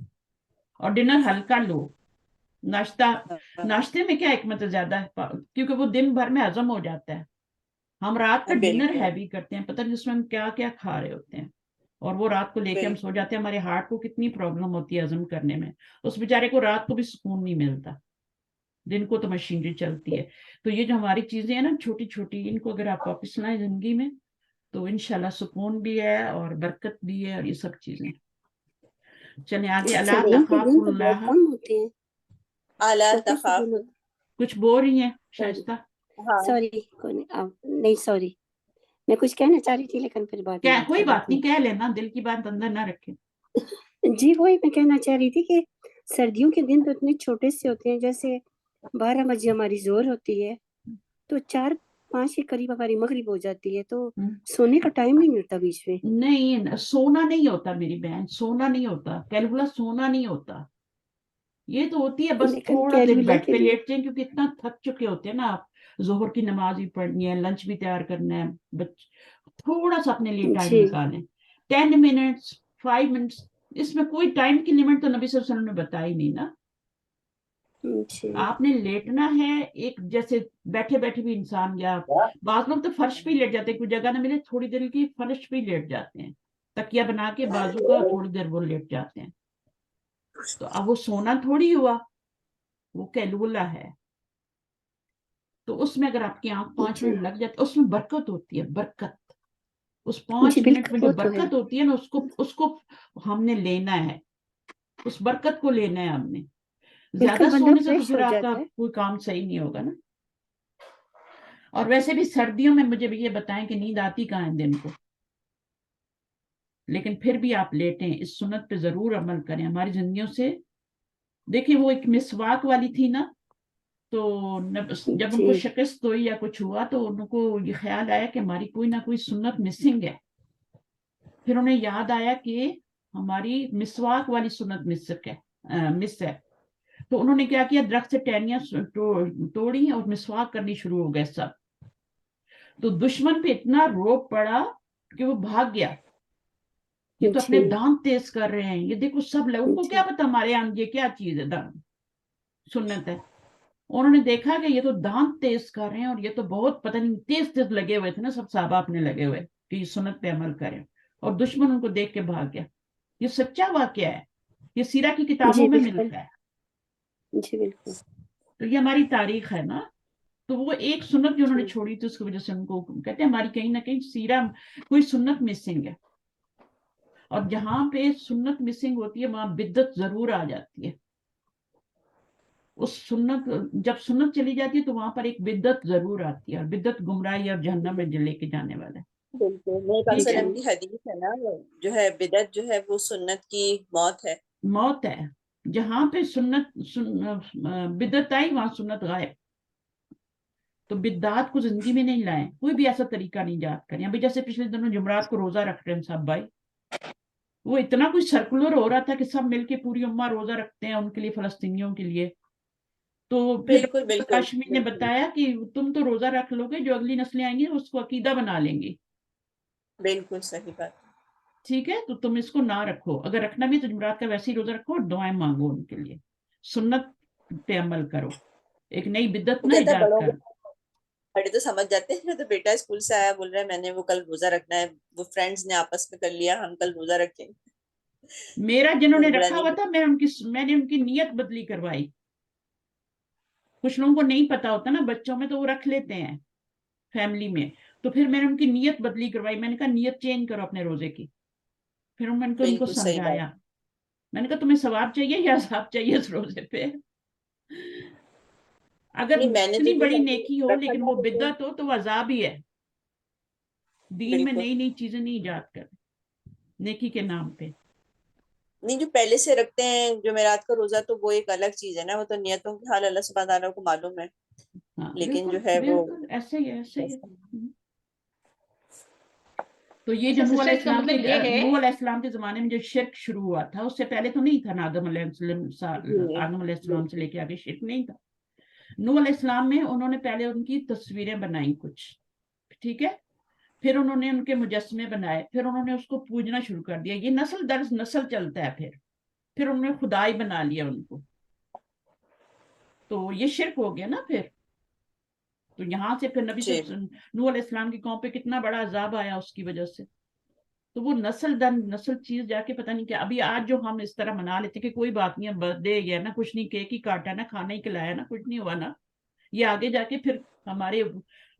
और डिनर हल्का लो। नाश्ता, नाश्ते में क्या हिकमत है ज्यादा, क्योंकि वो दिन भर में हजम हो जाता है। हम रात का डिनर बिल्कुल हैवी करते हैं, पता नहीं उसमें हम क्या क्या खा रहे होते हैं, और वो रात को लेके हम सो बिल्कुल। जाते हैं। हमारे हार्ट को कितनी प्रॉब्लम होती है हजम करने में, उस बेचारे को रात को भी सुकून नहीं मिलता, दिन को तो मशीनरी चलती है। तो ये जो हमारी चीजें हैं ना छोटी छोटी, इनको अगर आप वापस लाएं जिंदगी में, तो इंशाल्लाह सुकून भी है और बरकत भी है, और ये सब चीजें। चले आगे, अला सर्दियों के दिन तो बहुत तखाफुल्लाह। कम होते हैं, आला छोटे से दिन तखाफु। होते। कुछ बोल रही हैं सॉरी, शाइस्ता? हाँ सॉरी, कोई नहीं, नहीं सॉरी, मैं कुछ कहना चाह रही थी लेकिन फिर बाद में क्या, बात कोई कर बात लेती नहीं, कह लेना, दिल की बात अंदर ना रखे। हूँ। जी वही मैं कहना चाह रही थी कि सर्दियों के दिन तो इतने छोटे से होते हैं, जैसे 12 बजे हमारी जोर होती है, तो 4-5 के करीब हमारी मगरिब हो जाती है, तो सोने का टाइम नहीं मिलता बीच में। नहीं, सोना नहीं होता मेरी बहन, सोना नहीं होता, कैलकुला सोना नहीं होता, ये तो होती है बस लेकिन थोड़ा देर कैलूला बेड के पे लिए, लेटते हैं, क्योंकि इतना थक चुके होते हैं ना आप, जोहर की नमाज भी पढ़नी है, लंच भी तैयार करना है, थोड़ा सा अपने लिए टाइम जी निकालें, 10 मिनट्स, 5 मिनट्स, इसमें कोई टाइम की लिमिट तो नबी सल्लल्लाहु अलैहि वसल्लम ने बताई नहीं ना। जी आपने लेटना है, एक जैसे बैठे बैठे भी इंसान, या बाज लोग तो फर्श पे ही लेट जाते हैं, कोई जगह ना मिले थोड़ी देर की फर्श पे ही लेट जाते हैं, तकिया बना के बाजू का, थोड़ी देर वो लेट जाते हैं। तो अब वो सोना थोड़ी हुआ, वो कैलूला है। तो उसमें अगर आपकी आंख 5 मिनट जी लग जाती, उसमें बरकत होती है, बरकत। उस पांच जी मिनट बिल्कुल, में जो वो तो है। बरकत होती है ना, उसको उसको हमने लेना है, उस बरकत को लेना है हमने। बिल्कुल ज्यादा बंदा सोने से तो फ्रेश फिर हो आपका जाता है। कोई काम सही नहीं होगा ना। और वैसे भी सर्दियों में मुझे भी ये बताएं कि नींद आती कहाँ है दिन को, लेकिन फिर भी आप लेटें, इस सुन्नत पे जरूर अमल करें हमारी जिंदगियों से। देखिए वो एक मिसवाक वाली थी ना, तो जब जी उनको शिकस्त हुई या कुछ हुआ, तो उनको ये ख्याल आया कि हमारी कोई ना कोई सुन्नत मिसिंग है। फिर उन्हें याद आया कि हमारी मिसवाक वाली सुन्नत मिस है। तो उन्होंने क्या किया, दरख्त से टहनियां तोड़ी और मिसवाक करनी शुरू हो गए सब। तो दुश्मन पे इतना रोब पड़ा कि वो भाग गया, ये तो अपने जी दांत तेज कर रहे हैं, ये देखो सब लोगों को क्या जी पता हमारे यहाँ ये क्या चीज है, दांत सुन्नत है। उन्होंने देखा कि ये तो दांत तेज कर रहे हैं, और ये तो बहुत पता नहीं तेज तेज लगे हुए थे ना, सब साहबा अपने लगे हुए कि ये सुन्नत पे अमल करें, और दुश्मन उनको देख के भाग गया। ये सच्चा वाकया है, ये सीरा की किताबों जी में बिल्कुल, मिलता है। जी बिल्कुल, तो ये हमारी तारीख है ना। तो वो एक सुन्नत जो उन्होंने जी छोड़ी थी, उसकी वजह से उनको कहते हैं हमारी कहीं ना कहीं सीरा, कोई सुन्नत मिसिंग है। और जहां पे सुन्नत मिसिंग होती है, वहां बिद्दत जरूर आ जाती है। उस सुन्नत, जब सुन्नत चली जाती है तो वहां पर एक बिद्दत जरूर आती है, और बिद्दत गुमराही और जहन्नम में लेके जाने वाला है। बिल्कुल, नबी पाक ठीक है, सल्लम की हदीस है ना, वो जो है बिदअत जो है वो सुन्नत की मौत है। मौत है। जहां पे बिद्दत आई वहां सुन्नत गायब। तो बिद्दात को जिंदगी में नहीं लाएं, कोई भी ऐसा तरीका नहीं याद करें। अभी जैसे पिछले दिनों जुमरात को रोजा रख रहे हैं सब भाई, वो इतना कुछ सर्कुलर हो रहा था कि सब मिलके पूरी उम्मा रोजा रखते हैं उनके लिए, फलस्तीनियों के लिए। तो फिर बिल्कुल डॉक्टर बिल्कुल हाशमी ने बताया कि तुम तो रोजा रख लोगे, जो अगली नस्लें आएंगी उसको अकीदा बना लेंगी। बिल्कुल सही बात। ठीक है, तो तुम इसको ना रखो, अगर रखना भी तो जुमरात का वैसे ही रोजा रखो और दुआएं मांगो उनके लिए, सुन्नत पे अमल करो, एक नई बिद्दत वो ना कहता है इजाद बड़ों कर। बड़े तो समझ जाते हैं। मैं तो बेटा स्कूल से आया बोल रहा है मैंने वो कल रोजा रखना है, वो फ्रेंड्स ने आपस में कर लिया हम कल रोजा रखेंगे। मेरा जिन्होंने बुरा रखा नहीं। हुआ था, मैंने उनकी नीयत बदली करवाई। कुछ लोगों को नहीं पता होता ना, बच्चों में तो वो रख लेते हैं फैमिली में, तो फिर मैंने उनकी नीयत बदली करवाई। मैंने कहा नीयत चेंज करो अपने रोजे की। फिर मैंने उनको बिल्कुल सही बात। समझाया, मैंने कहा तुम्हें सवाब चाहिए या अज़ाब चाहिए इस रोजे पे? अगर नहीं मैंने तो इतनी जो बड़ी है नेकी हो रखा लेकिन था वो लेकिन बिद्दत हो तो वो अज़ाब ही है। दीन में बिल्कुल नई नई चीजें नहीं इजाद कर नेकी के नाम पे। नहीं, जो पहले से रखते हैं जुमेरात का रोजा तो वो एक अलग चीज है ना, वो तो नियतों की हाल अल्लाह सुब्हान तआला को मालूम है। हाँ लेकिन जो बिल्कुल है वो बिल्कुल, ऐसे ही है, ऐसे ही है। तो ये जो अच्छा सिस्टर, इसका मतलब ये है। नूह अलैहिस्सलाम के जमाने में जो शिर्क शुरू हुआ था, उससे पहले तो नहीं था ना। जी आदम अलैहिस्सलाम से बिल्कुल लेके आगे शिर्क नहीं था। नूह अलैहिस्सलाम में उन्होंने पहले उनकी तस्वीरें बनाई कुछ, ठीक है, फिर उन्होंने उनके मुजस्समे बनाए, फिर उन्होंने उसको पूजना शुरू कर दिया। ये नस्ल दर नस्ल चलता है। फिर उन्होंने खुदाई बना लिया उनको, तो ये शिर्क हो गया ना फिर। तो यहाँ से फिर जी नूह अलैहिस्सलाम की कौम पे कितना बड़ा अजाब आया उसकी वजह से। तो वो नस्ल दर नस्ल चीज जाके पता नहीं क्या। अभी आज जो हम इस तरह मना लेते कि कोई बात नहीं, बर्थडे गया ना, कुछ नहीं, केक ही काटा ना, खाना ही खिलाया ना, कुछ नहीं हुआ ना, ये आगे जाके फिर हमारे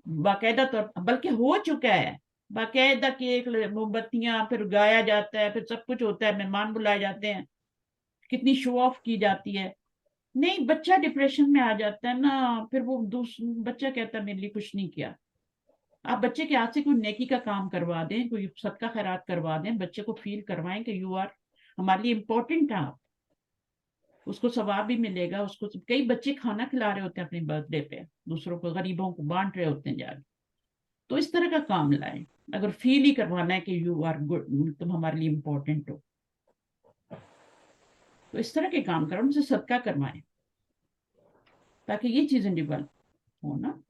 बाकायदा तौर, बल्कि हो चुका है, बाकायदा केक, मोमबत्तियां, फिर गाया जाता है, फिर सब कुछ होता है, मेहमान बुलाए जाते हैं, कितनी शो ऑफ की जाती है। नहीं, बच्चा डिप्रेशन में आ जाता है ना, फिर वो बच्चा कहता है मेरे लिए कुछ नहीं किया। आप बच्चे के हाथ से कोई नेकी का काम करवा दें, कोई सदका खैरात करवा दें, बच्चे को फील करवाएं कि यू आर हमारे लिए इम्पोर्टेंट है आप, उसको सवाब भी मिलेगा। उसको कई बच्चे खाना खिला रहे होते हैं अपने बर्थडे पे, दूसरों को, गरीबों को बांट रहे होते हैं जाके। तो इस तरह का काम लाएं, अगर फील ही करवाना है कि यू आर गुड, तुम हमारे लिए इम्पोर्टेंट हो, तो इस तरह के काम करो, उनसे सदका करवाएं ताकि ये चीजें डेवलप हो ना।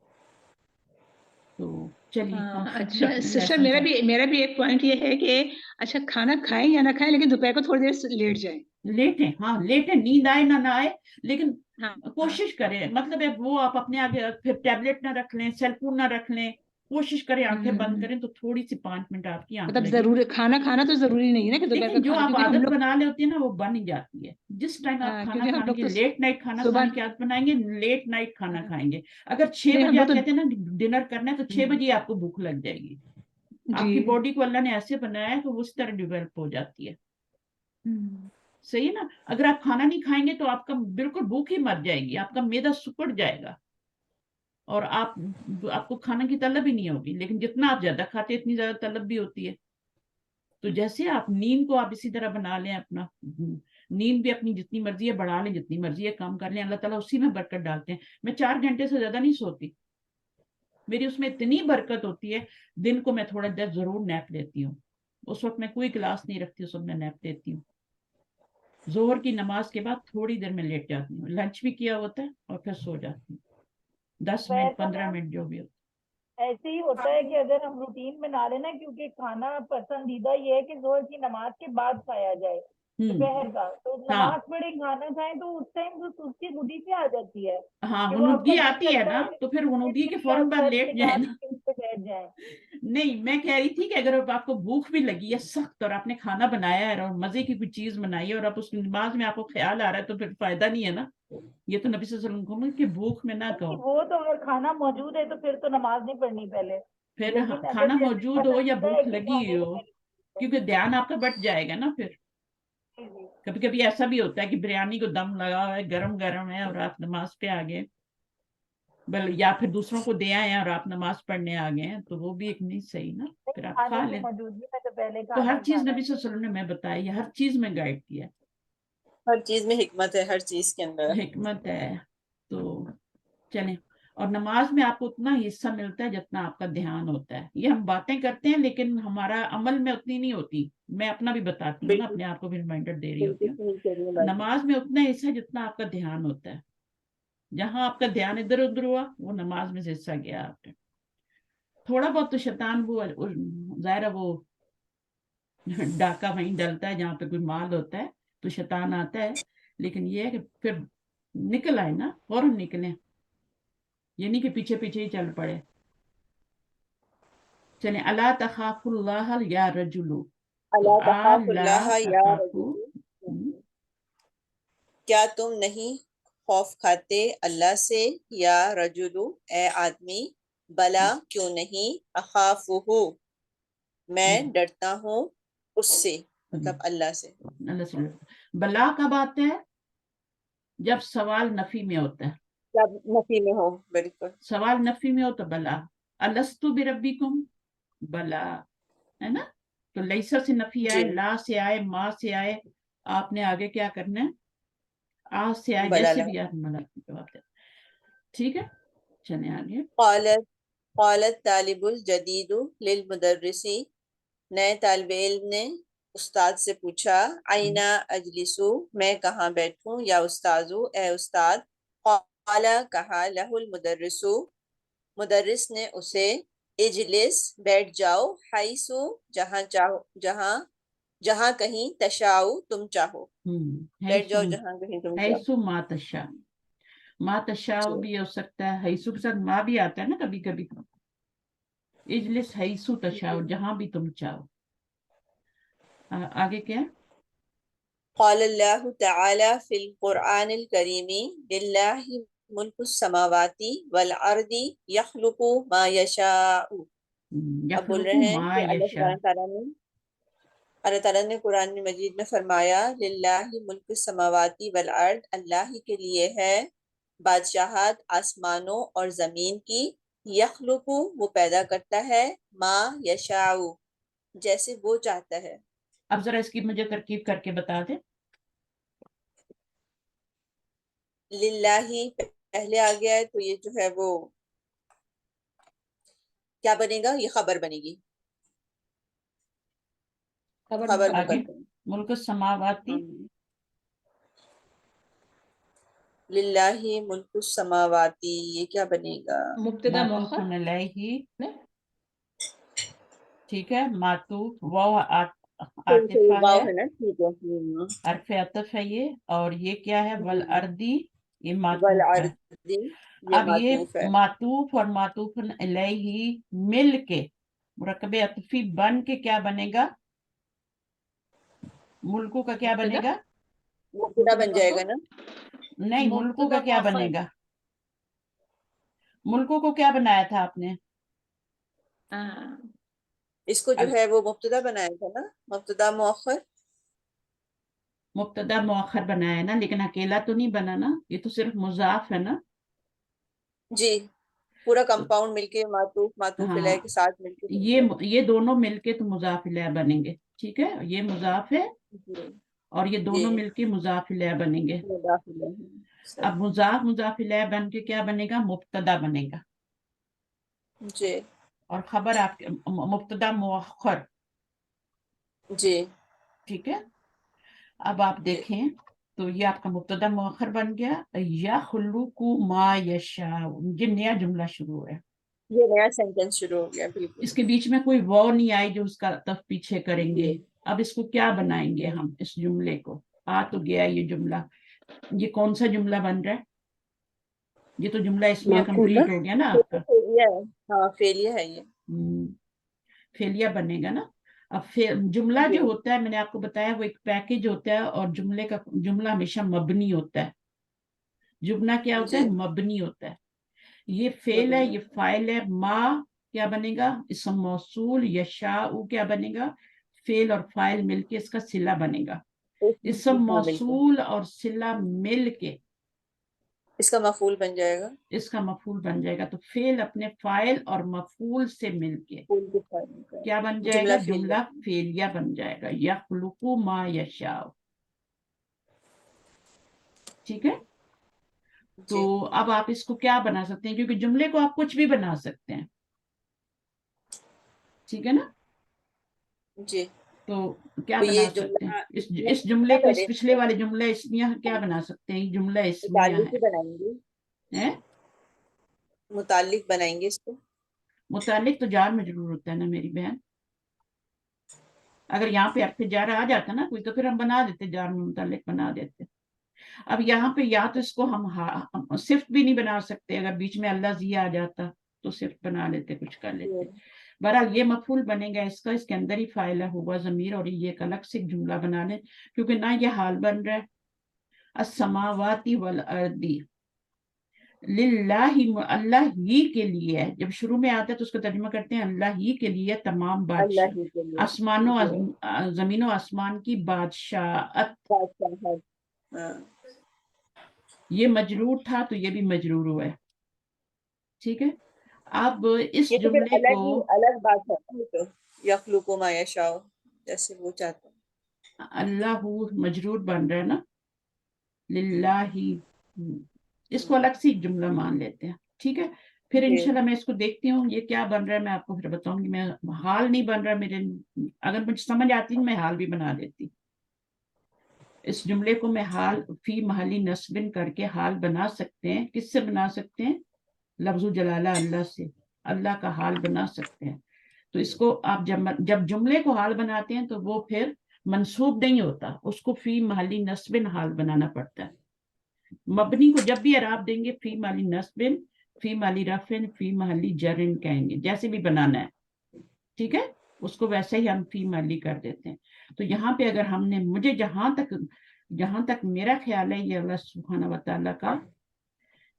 तो चलिए हम अच्छा सिस्टर, लेसन मेरा भी एक पॉइंट ये है कि अच्छा खाना खाएं या ना खाएं, लेकिन दोपहर को थोड़ी देर लेट जाएं। लेटें, हाँ लेटें, नींद आए ना आए, लेकिन हाँ हाँ कोशिश करें। मतलब है वो आप अपने आगे फिर टैबलेट ना रख लें, सेलफोन ना रख लें, कोशिश करें आंखें बंद करें तो थोड़ी सी 5 मिनट आपकी आंख मतलब लगे। जरूरी खाना खाना तो जरूरी नहीं है ना कि दोपहर का लेकिन जो खाना, आप क्योंकि हम आदत लोग बना ले होती है ना वो बन ही जाती है। जिस टाइम आप खाना क्योंकि हम लोग खाएंगे, तो लेट नाइट खाना खाने सुबह की आदत बनाएंगे, लेट नाइट खाना खाएंगे। अगर 6 नहीं, हम बजे लोग आप तो कहते हैं ना डिनर करना है, तो 6 बजे आपको भूख लग जाएगी। जी आपकी बॉडी को अल्लाह ने ऐसे बनाया है कि वो उस तरह डेवलप हो जाती है। सही है ना। अगर आप खाना नहीं खाएंगे तो आपका बिल्कुल भूख ही मर जाएगी, आपका मैदा सिकुड़ जाएगा और आपको खाने की तलब ही नहीं होगी। लेकिन जितना आप ज्यादा खाते हैं इतनी ज्यादा तलब भी होती है। तो जैसे आप नींद को आप इसी तरह बना लें, अपना नींद भी अपनी जितनी मर्जी है बढ़ा लें, जितनी मर्जी है कम कर लें, अल्लाह ताला उसी में बरकत डालते हैं। मैं 4 घंटे से ज्यादा नहीं सोती, मेरी उसमें इतनी बरकत होती है। दिन को मैं थोड़ा देर जरूर नैप लेती हूँ, उस वक्त मैं कोई क्लास नहीं रखती, उस वक्त मैं नैप लेती हूँ। जोहर की नमाज के बाद थोड़ी देर में लेट जाती हूँ, लंच भी किया होता है और फिर सो जाती हूँ, 10 मिनट वैसा 15 मैम मिनट जो भी हो। ऐसे ही होता है कि अगर हम रूटीन बना लेना, क्योंकि खाना पसंदीदा ये है कि जोहर की नमाज के बाद खाया जाए दोपहर का, तो नमाज हाँ पढ़े खाना खाएं तो उस टाइम तो सुस्ती खुद ही से आ जाती है हाँ, कि वो आपका हुनूदगी दिल आती है करता ना, है तो फिर हुनूदगी के या फौरन बाद सर लेट टिका जाए ना। के उस पे बैठ जाए। नहीं, मैं कह रही थी कि अगर आपको भूख भी लगी है सख्त और आपने खाना बनाया है और मजे की कोई चीज बनाई है और आप उस नमाज में आपको ख्याल आ रहा है, तो फिर फायदा नहीं है ना। ये तो नबी सल्लल्लाहु अलैहि वसल्लम कि भूख में ना नहीं, कहो। वो तो अगर खाना मौजूद है तो फिर तो नमाज नहीं पढ़नी पहले। फिर लेकिन अगर खाना जैसे मौजूद हो या पसंदीदा है भूख कि लगी खाने को हो, पहले क्योंकि ध्यान आपका बट जाएगा ना फिर। जी जी کبھی کبھی ایسا بھی ہوتا ہے کہ بریانی کو دم لگا ہوا ہے، گرم گرم ہے، اور آپ نماز پہ آ گئے، یا پھر دوسروں کو دے آئے ہیں اور آپ نماز پڑھنے آ گئے ہیں، تو وہ بھی ایک نہیں صحیح نا، پھر آپ کھانے کھا کی لیں. موجودگی میں تو پہلے تو کھانا ہر ہی چیز کھانا نبی صلی اللہ علیہ وسلم نے میں بتائی ہے، ہر چیز میں گائیڈ کیا ہر چیز میں حکمت ہے، ہر چیز کے اندر. حکمت ہے. تو چلیں، اور نماز میں آپ کو اتنا حصہ ملتا ہے جتنا آپ کا دھیان ہوتا ہے. یہ ہم باتیں کرتے ہیں لیکن ہمارا عمل میں اتنی نہیں ہوتی. میں اپنا بھی بتاتی ہوں نا، بالکل اپنے آپ کو بھی ریمائنڈر دے رہی ہوتی بالکل ہوں. صحیح کہہ رہی ہیں بات. نماز میں اتنا حصہ جتنا آپ کا دھیان ہوتا ہے. جہاں آپ کا دھیان ادھر ادھر ہوا وہ نماز میں سے حصہ گیا آپ نے. تھوڑا بہت تو شیطان وہ ظاہر ہے وہ ڈاکہ وہیں ڈلتا ہے جہاں پہ کوئی مال ہوتا ہے تو شیطان آتا ہے، لیکن یہ ہے کہ پھر نکل آئے نا، فوراً نکلیں، یہ نہیں کہ پیچھے پیچھے ہی چل پڑے. چلیں، اللہ تخاف اللہ یا رجلو، تو اللہ تخاف اللہ اللہ یا تخافو. رجل، کیا تم نہیں خوف کھاتے اللہ سے، یا رجلو اے آدمی، بلا کیوں نہیں، اخافہ میں ڈرتا ہوں اس سے، مطلب اللہ سے. اللہ سے بلا کب آتا ہے؟ جب سوال نفی میں ہوتا ہے. جب نفی میں ہو، بالکل. سوال نفی میں ہو تو بلا. الستو بربکم، بلا ہے نا. تو لیسا سے نفی آئے، جی لا سے آئے، ما سے آئے، آپ نے آگے کیا کرنا ہے؟ آ سے آئے، بلا جیسے لا. بھی آپ ملا جواب دیں. ٹھیک ہے، چلیں آگے. قالت طالب الجدید للمدرس، نئے طالب علم نے استاد سے پوچھا، اینا اجلسو میں کہاں بیٹھوں، یا استاذو اے استاد. قال کہا، لہ المدرس مدرس نے اسے، اجلس بیٹھ جاؤ، حیثو جہاں چاہو، جہاں کہیں، تشاؤ تم چاہو، بیٹھ جاؤ جہاں کہیں تم چاہو. حیثو ما تشاء، ما تشاء بھی ہو سکتا ہے، حیثو کے ساتھ ما بھی آتا ہے نا کبھی کبھی. اجلس حیثو تشاء، جہاں بھی تم چاہو. آگے کیا ہے؟ قال اللہ تعالی فی القرآن الکریم، للہ ملک السماوات والارض یخلق ما یشاء. اب بول یخلق رہے ہیں ما کہ یشاء. اللہ تعالیٰ نے قرآن مجید میں فرمایا، للہ ملک السماوات والارض، اللہ ہی کے لیے ہے بادشاہت آسمانوں اور زمین کی، یخلق وہ پیدا کرتا ہے، ما یشاء جیسے وہ چاہتا ہے. اب ذرا اس کی مجھے ترکیب کر کے بتا دیں. للہ پہلے آ گیا ہے تو یہ جو ہے وہ کیا بنے گا، یہ خبر بنے گی، خبر آگے مقدم. ملک السماواتی، للہ ملک السماواتی، یہ کیا بنے گا، مبتدا معطوف مؤخر. علیہ. ٹھیک ہے، معطوف واو صحیح صحیح، عاطفہ واو ہے، ہے نا، ٹھیک ہے. حرف عطف ہے یہ، اور یہ کیا ہے؟ والارضی، یہ معطوف ہے. والارض یہ اب یہ معطوف ہے. معطوف اور معطوف علیہ مل کے مرکب عطفی بن کے کیا بنے گا؟ ملکوں کا کیا بنے گا؟ مبتدا بن جائے گا نا. نہیں، ملکوں کا کیا بنے گا؟ ملکوں کو کیا بنایا تھا آپ نے؟ اس کو جو ہے وہ مبتدا بنایا تھا نا، مبتدا مؤخر. مبتدا مؤخر بنایا نا، لیکن اکیلا تو نہیں بنا نا، یہ تو صرف مضاف ہے نا. جی، پورا کمپاؤنڈ مل کے معطوف معطوف ہاں، علیہ کے ساتھ مل کے بن جائے گا. یہ دونوں مل کے تو مضاف الیہ بنیں گے. ٹھیک ہے، یہ مضاف ہے جی اور یہ دونوں جی، مل کے مضاف الیہ بنیں گے. مداخلہ ہے. صحیح. اب مضاف الیہ بن کے کیا بنے گا؟ مبتدا بنے گا. جی اور خبر آپ کے مبتدا مؤخر. جی ٹھیک ہے، اب آپ جی دیکھیں تو یہ آپ کا مبتدا مؤخر بن گیا، یخلق ما یشاء. یہ نیا جملہ شروع ہے، یہ نیا سینٹینس شروع ہو گیا. بالکل. اس کے بیچ میں کوئی واو نہیں آئی جو اس کا عطف پیچھے کریں گے. جی اب اس کو کیا بنائیں گے ہم؟ اس جملے کو آ تو گیا یہ جملہ، یہ کون سا جملہ بن رہا ہے؟ یہ تو جملہ اسمیہ معقولہ، کمپلیٹ ہو گیا نا آپ کا. فعلیہ ہے. ہاں فعلیہ ہے یہ. فعلیہ بنے گا نا. اب جملہ جی جو ہوتا ہے، میں نے آپ کو بتایا وہ ایک پیکج ہوتا ہے، اور جملہ ہمیشہ مبنی ہوتا ہے. جملہ کیا ہوتا ہے؟ جی مبنی ہوتا ہے. یہ فعل ہے، یہ فاعل ہے. ما کیا بنے گا؟ اسم موصول. یشاء کیا بنے گا؟ فعل اور فاعل مل کے اس کا صلہ بنے گا. اسم موصول اور صلہ مل کے اس کا مفعول بن جائے گا، اس کا مفعول بن جائے گا. تو فعل اپنے فاعل اور مفعول سے مل کے مفعول کے فائل کا کیا بن جائے جملہ گا؟ فعلیہ. جملہ فعلیہ بن جائے گا. یخلق ما یشاء. ٹھیک ہے. تو جی اب آپ اس کو کیا بنا سکتے ہیں؟ کیونکہ جملے کو آپ کچھ بھی بنا سکتے ہیں. ٹھیک ہے نا. جی. تو کیا تو یہ بنا سکتے ہیں جملہ اس جملے کو؟ اس کرے پچھلے والے جملہ اسمیہ کیا بنا سکتے ہیں؟ جملہ اسمیہ متعلق ہی بنائیں گے، ہے. متعلق بنائیں گے اس کو. متعلق تو جار مجرور ہوتا ہے نا میری بہن. اگر یہاں پہ حرف جار آ جاتا نا کوئی تو پھر ہم بنا دیتے، جار میں متعلق بنا دیتے. اب یہاں پہ یا تو اس کو ہم صفت بھی نہیں بنا سکتے، اگر بیچ میں اللہ زی آ جاتا تو صفت بنا لیتے، کچھ کر لیتے. بہرحال یہ مفعول بنے گا اس کا، اس کے اندر ہی فاعل ہے ہوا ضمیر، اور یہ ایک الگ سے ایک جملہ بنا لیں کیونکہ نہ یہ حال بن رہا ہے. السماواتی والارضی للہ، اللہ ہی کے لیے ہے. جب شروع میں آتا ہے تو اس کا ترجمہ کرتے ہیں اللہ ہی کے لیے تمام اللہ بادشاہ، ہی کے لیے آسمان و جی. زمین و آسمان کی بادشاہت. بادشاہت. ہاں. یہ مجرور تھا تو یہ بھی مجرور ہوا ہے. ٹھیک ہے. اب اس یہ تو پھر جملے کو الگ بات ہے نا، تو یخلق ما یشاء جیسے وہ چاہتا ہے. اللہ مجرور بن رہا ہے نا، للہ ہی، اس کو الگ سے ایک جملہ مان لیتے ہیں. ٹھیک ہے. پھر جی. انشاءاللہ میں اس کو دیکھتی ہوں یہ کیا بن رہا ہے، میں آپ کو پھر بتاؤں گی. میں حال نہیں بن رہا میرے، اگر مجھے سمجھ آتی میں حال بھی بنا دیتی. اس جملے کو میں حال فی محلی نصب کر کے حال بنا سکتے ہیں. کس سے بنا سکتے ہیں؟ لفظ جلالہ اللہ سے، اللہ کا حال بنا سکتے ہیں. تو اس کو آپ جب جملے کو حال بناتے ہیں تو وہ پھر منصوب نہیں ہوتا، اس کو فی محلی نصب حال بنانا پڑتا ہے. مبنی کو جب بھی اعراب دیں گے فی محلی نصب، فی محلی رفع، فی محلی جر کہیں گے، جیسے بھی بنانا ہے. ٹھیک ہے. اس کو ویسے ہی ہم فی محلی کر دیتے ہیں. تو یہاں پہ اگر ہم نے، مجھے جہاں تک میرا خیال ہے یہ اللہ سبحانہ وتعالیٰ کا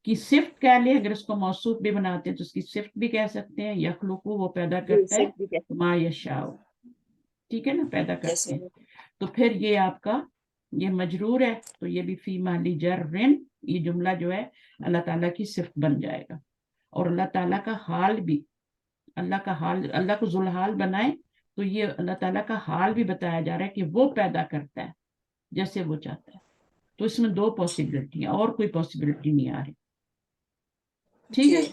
کی صفت کہہ لیں. اگر اس کو موصوف بھی بناتے ہیں تو اس کی صفت بھی کہہ سکتے ہیں. یخلق وہ پیدا جی کرتا ہے، صرف بھی کہتے ما یشاء. ٹھیک ہے نا، پیدا ہیں کرتے جیسے ہیں. تو پھر یہ آپ کا یہ مجرور ہے تو یہ بھی فی محلی جر، یہ جملہ جو ہے اللہ تعالیٰ کی صفت بن جائے گا. اور اللہ تعالیٰ کا حال بھی، اللہ کا حال، اللہ کو ذوالحال بنائے تو یہ اللہ تعالیٰ کا حال بھی بتایا جا رہا ہے کہ وہ پیدا کرتا ہے جیسے وہ چاہتا ہے. تو اس میں دو پاسبلٹی ہیں، اور کوئی پاسبلٹی نہیں آ رہی. ٹھیک ہے. جی.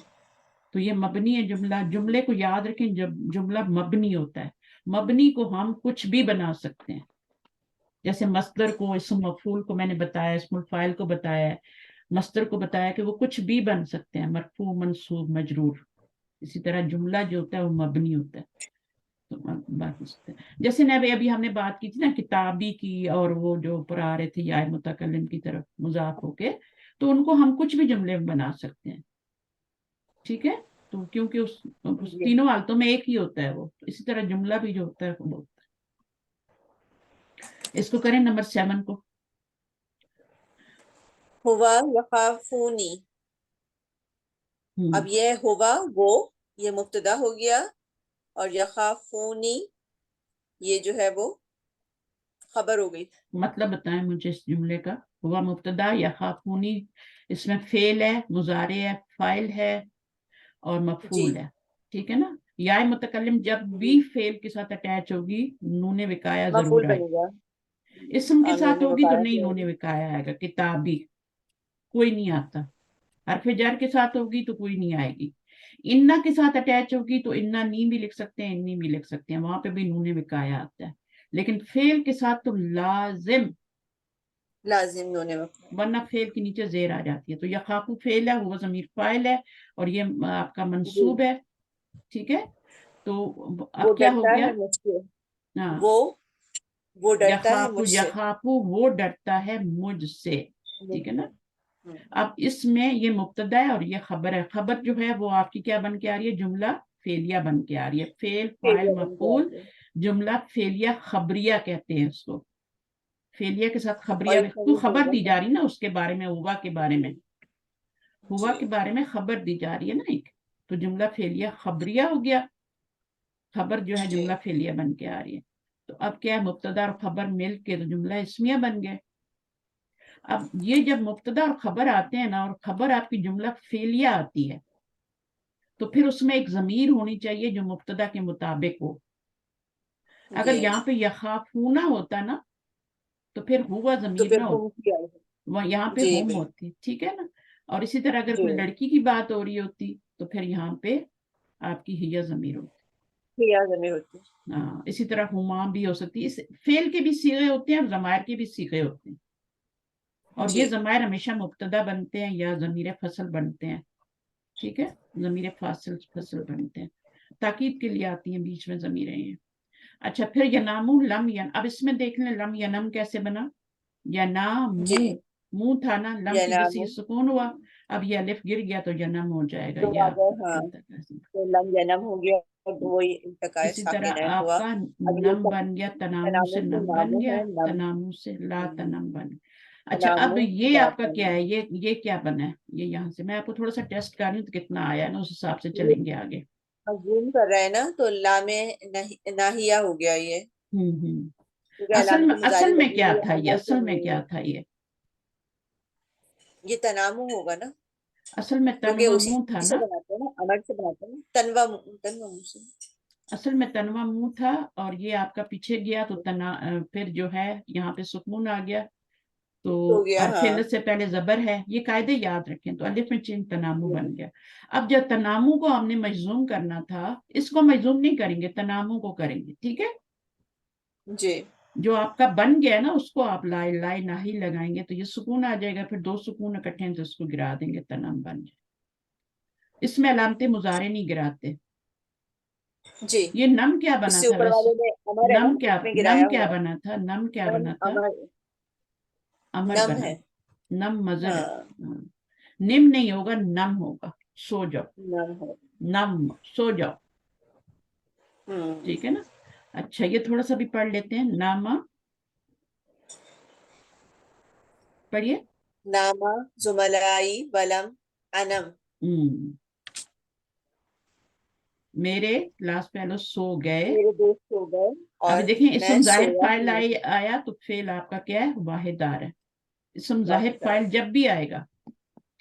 تو یہ مبنی ہے جملہ. جملے کو یاد رکھیں جب جملہ مبنی ہوتا ہے، مبنی کو ہم کچھ بھی بنا سکتے ہیں. جیسے مصدر کو، اسم مفعول کو میں نے بتایا، اسم الفاعل کو بتایا ہے، مصدر کو بتایا کہ وہ کچھ بھی بن سکتے ہیں، مرفوع، منصوب، مجرور. اسی طرح جملہ جو ہوتا ہے وہ مبنی ہوتا ہے. تو جیسے ابھی ہم نے بات کی تھی نا کتابی کی، اور وہ جو اوپر آ رہے تھے یا متکلم کی طرف مضاف ہو کے، تو ان کو ہم کچھ بھی جملے میں بنا سکتے ہیں. ٹھیک ہے. تو کیونکہ اس جی. تینوں حالتوں میں ایک ہی ہوتا ہے وہ، اسی طرح جملہ بھی جو ہوتا ہے وہ ہوتا ہے. اس کو کریں نمبر 7 کو. ہوا یخافونی. اب یہ ہوا وہ، یہ مبتدا ہو گیا، اور یخافونی یہ جو ہے وہ خبر ہو گئی. مطلب بتائیں مجھے اس جملے کا. ہوا مبتدا، یخافونی اس میں فعل ہے، مضارع ہے، فاعل ہے اور جی. مفعول ہے. ٹھیک ہے نا. یا متکلم جب بھی جی. فعل کے ساتھ اٹیچ ہوگی نون وقایا مفعول ضرور آئے. بنے گا. اسم کے ساتھ نون ہوگی تو وقایا نہیں سے نون وقایا آئے گا. کتابی کوئی نہیں آتا. حرف جر کے ساتھ ہوگی تو کوئی نہیں آئے گی. انا کے ساتھ اٹیچ ہوگی تو انا نی بھی لکھ سکتے ہیں، انی بھی لکھ سکتے ہیں، وہاں پہ بھی نون وقایا آتا ہے. لیکن فعل کے ساتھ تو لازم، لازم نون وقایا. ورنہ فعل کے نیچے زیر آ جاتی ہے. تو یخافو فعل ہے، وہ ضمیر فاعل ہے، اور یہ آپ کا جی. منصوب ہے. ٹھیک ہے. تو وہ اب کیا ہو ڈرتا گیا؟ ہے مجھ سے. ہاں، وہ ڈرتا ہے یخافو، مجھ سے. یخافو وہ ڈرتا ہے مجھ سے. مجھ ٹھیک ہے نا. سے. اب اس میں یہ مبتدا ہے اور یہ خبر ہے. خبر جو ہے وہ آپ کی کیا بن کے آ رہی ہے؟ جملہ فعلیہ بن کے آ رہی ہے. فعل، فاعل، فعلیہ بن مفعول، جاتے ہیں. جملہ فعلیہ خبریہ کہتے ہیں اس کو. فعلیہ کے ساتھ اور خبریہ ایک کو صحیح خبر ہوگا. دی جا رہی نا اس کے بارے میں، ہوا کے بارے میں، ہوا جی. کے بارے میں خبر دی جا رہی ہے نا ایک. تو جملہ فعلیہ خبریہ ہو گیا. خبر جو ہے جی. جملہ فعلیہ بن کے آ رہی ہے. تو तो अब क्या है, मुब्तदा और खबर मिल के तो जुमला इस्मिया बन गया। अब ये जब मुब्तदा और खबर आते हैं ना, और खबर आपकी जुमला फेलिया आती है, तो फिर उसमें एक जमीर होनी चाहिए जो मुब्तदा के मुताबिक हो। अगर जी, यहाँ पे यखाफूना होता ना, तो फिर हुआ तो जमीर फिर ना हम होती, क्या? वह यहाँ पे जी होम बिल्कुल। होती, ठीक है ना। और इसी तरह अगर जी, कोई लड़की की बात हो रही होती तो फिर यहाँ पे आपकी हिया जमीर होती। क्या जमीर होती है। हाँ, इसी तरह हुमा भी हो सकती है। इस फेल के भी सीगे होते हैं और जमायर के भी सीगे होते हैं, और ये जी जमायर हमेशा मुब्तदा बनते हैं या जमीर फसल बनते हैं, ठीक है, जमीर फासिल फसल बनते हैं, ताकीद के लिए आती हैं बीच में जमीरें हैं। अच्छा, फिर यनामू लम यन, अब इसमें देख लें लम यनम कैसे बना। जी। यनामू, मुंह था ना, लम ये की नाम जैसे ये है, सुकून हुआ, अब ये अलिफ गिर गया तो यनम हो जाएगा। तो ये अगर आपका हाँ, इंतकासी। तो लम जन्म हो गया और वो इंतकाए इसी तरह साकिन हुआ। आपका अब ये नम सब बन गया, तनामू से तनामुस से नम बन नामू गया, है नम। तनामू से ला हम्म, तनम बन गया। अच्छा, अब तनामु ये ला आपका क्या तनम। है, ये क्या बना है, ये यहाँ से मैं आपको थोड़ा सा टेस्ट कर रही हूँ तो कितना आया है ना, उस हिसाब से ये चलेंगे आगे। मजूम कर रहे हैं ना, तो लामे नाहिया हो गया ये, क्योंकि असल अलामत में, मुजारी असल में लगी क्या हुई है, था ये, अमल तो असल में नहीं क्या है। था ये तनामु होगा ना, असल में क्योंकि तनवा उसी मुंह था से ना, बनाते हैं ना, अमल से बनाते हैं ना, तनवा तनवा मुंह से। असल में तनवा मुंह था, और ये आपका पीछे गया तो फिर जो है यहाँ पे सुकून आ गया, तो हो गया और हाँ। फेल से पहले जबर है, ये कायदे याद रखें। तो अलिफ में चीन तनामु बन गया। अब जब तनामु को हमने मजजूम करना था, इसको मजजूम नहीं करेंगे, तनामु को करेंगे, ठीक है। जी जो आपका बन गया ना, उसको आप लाई लाई नाही लगाएंगे तो ये सुकून आ जाएगा, फिर दो सुकून इकट्ठे हैं तो इसको गिरा देंगे, तनाम बन जाए। इसमें अलामते मुजारे नहीं गिराते। जी। ये नम क्या बना इससे था ऊपर वैसे, वाले में अमर है ना, इसमें नम गिराया क्या हुआ है। बना था, नम क्या नम बना था, अमर अमर नम बना, है। नम मजर है। हाँ, हाँ, निम नहीं होगा, नम होगा, सो जाओ, नम है। नम, सो जाओ, हम्म। ठीक है ना। अच्छा, ये थोड़ा सा भी पढ़ लेते हैं, नामा, पढ़िए। नामा जुमलाई वलम अनम। हम्म, मेरे लास्ट पहलो सो गए। मेरे दोस्त सो गए अभी और देखें, मैं इसम जाहिर सोया फाइल हूँ। आया तो फेल आपका क्या है, वाहिदार है। इसम जाहिर वाहिदा। फाइल जब भी आएगा,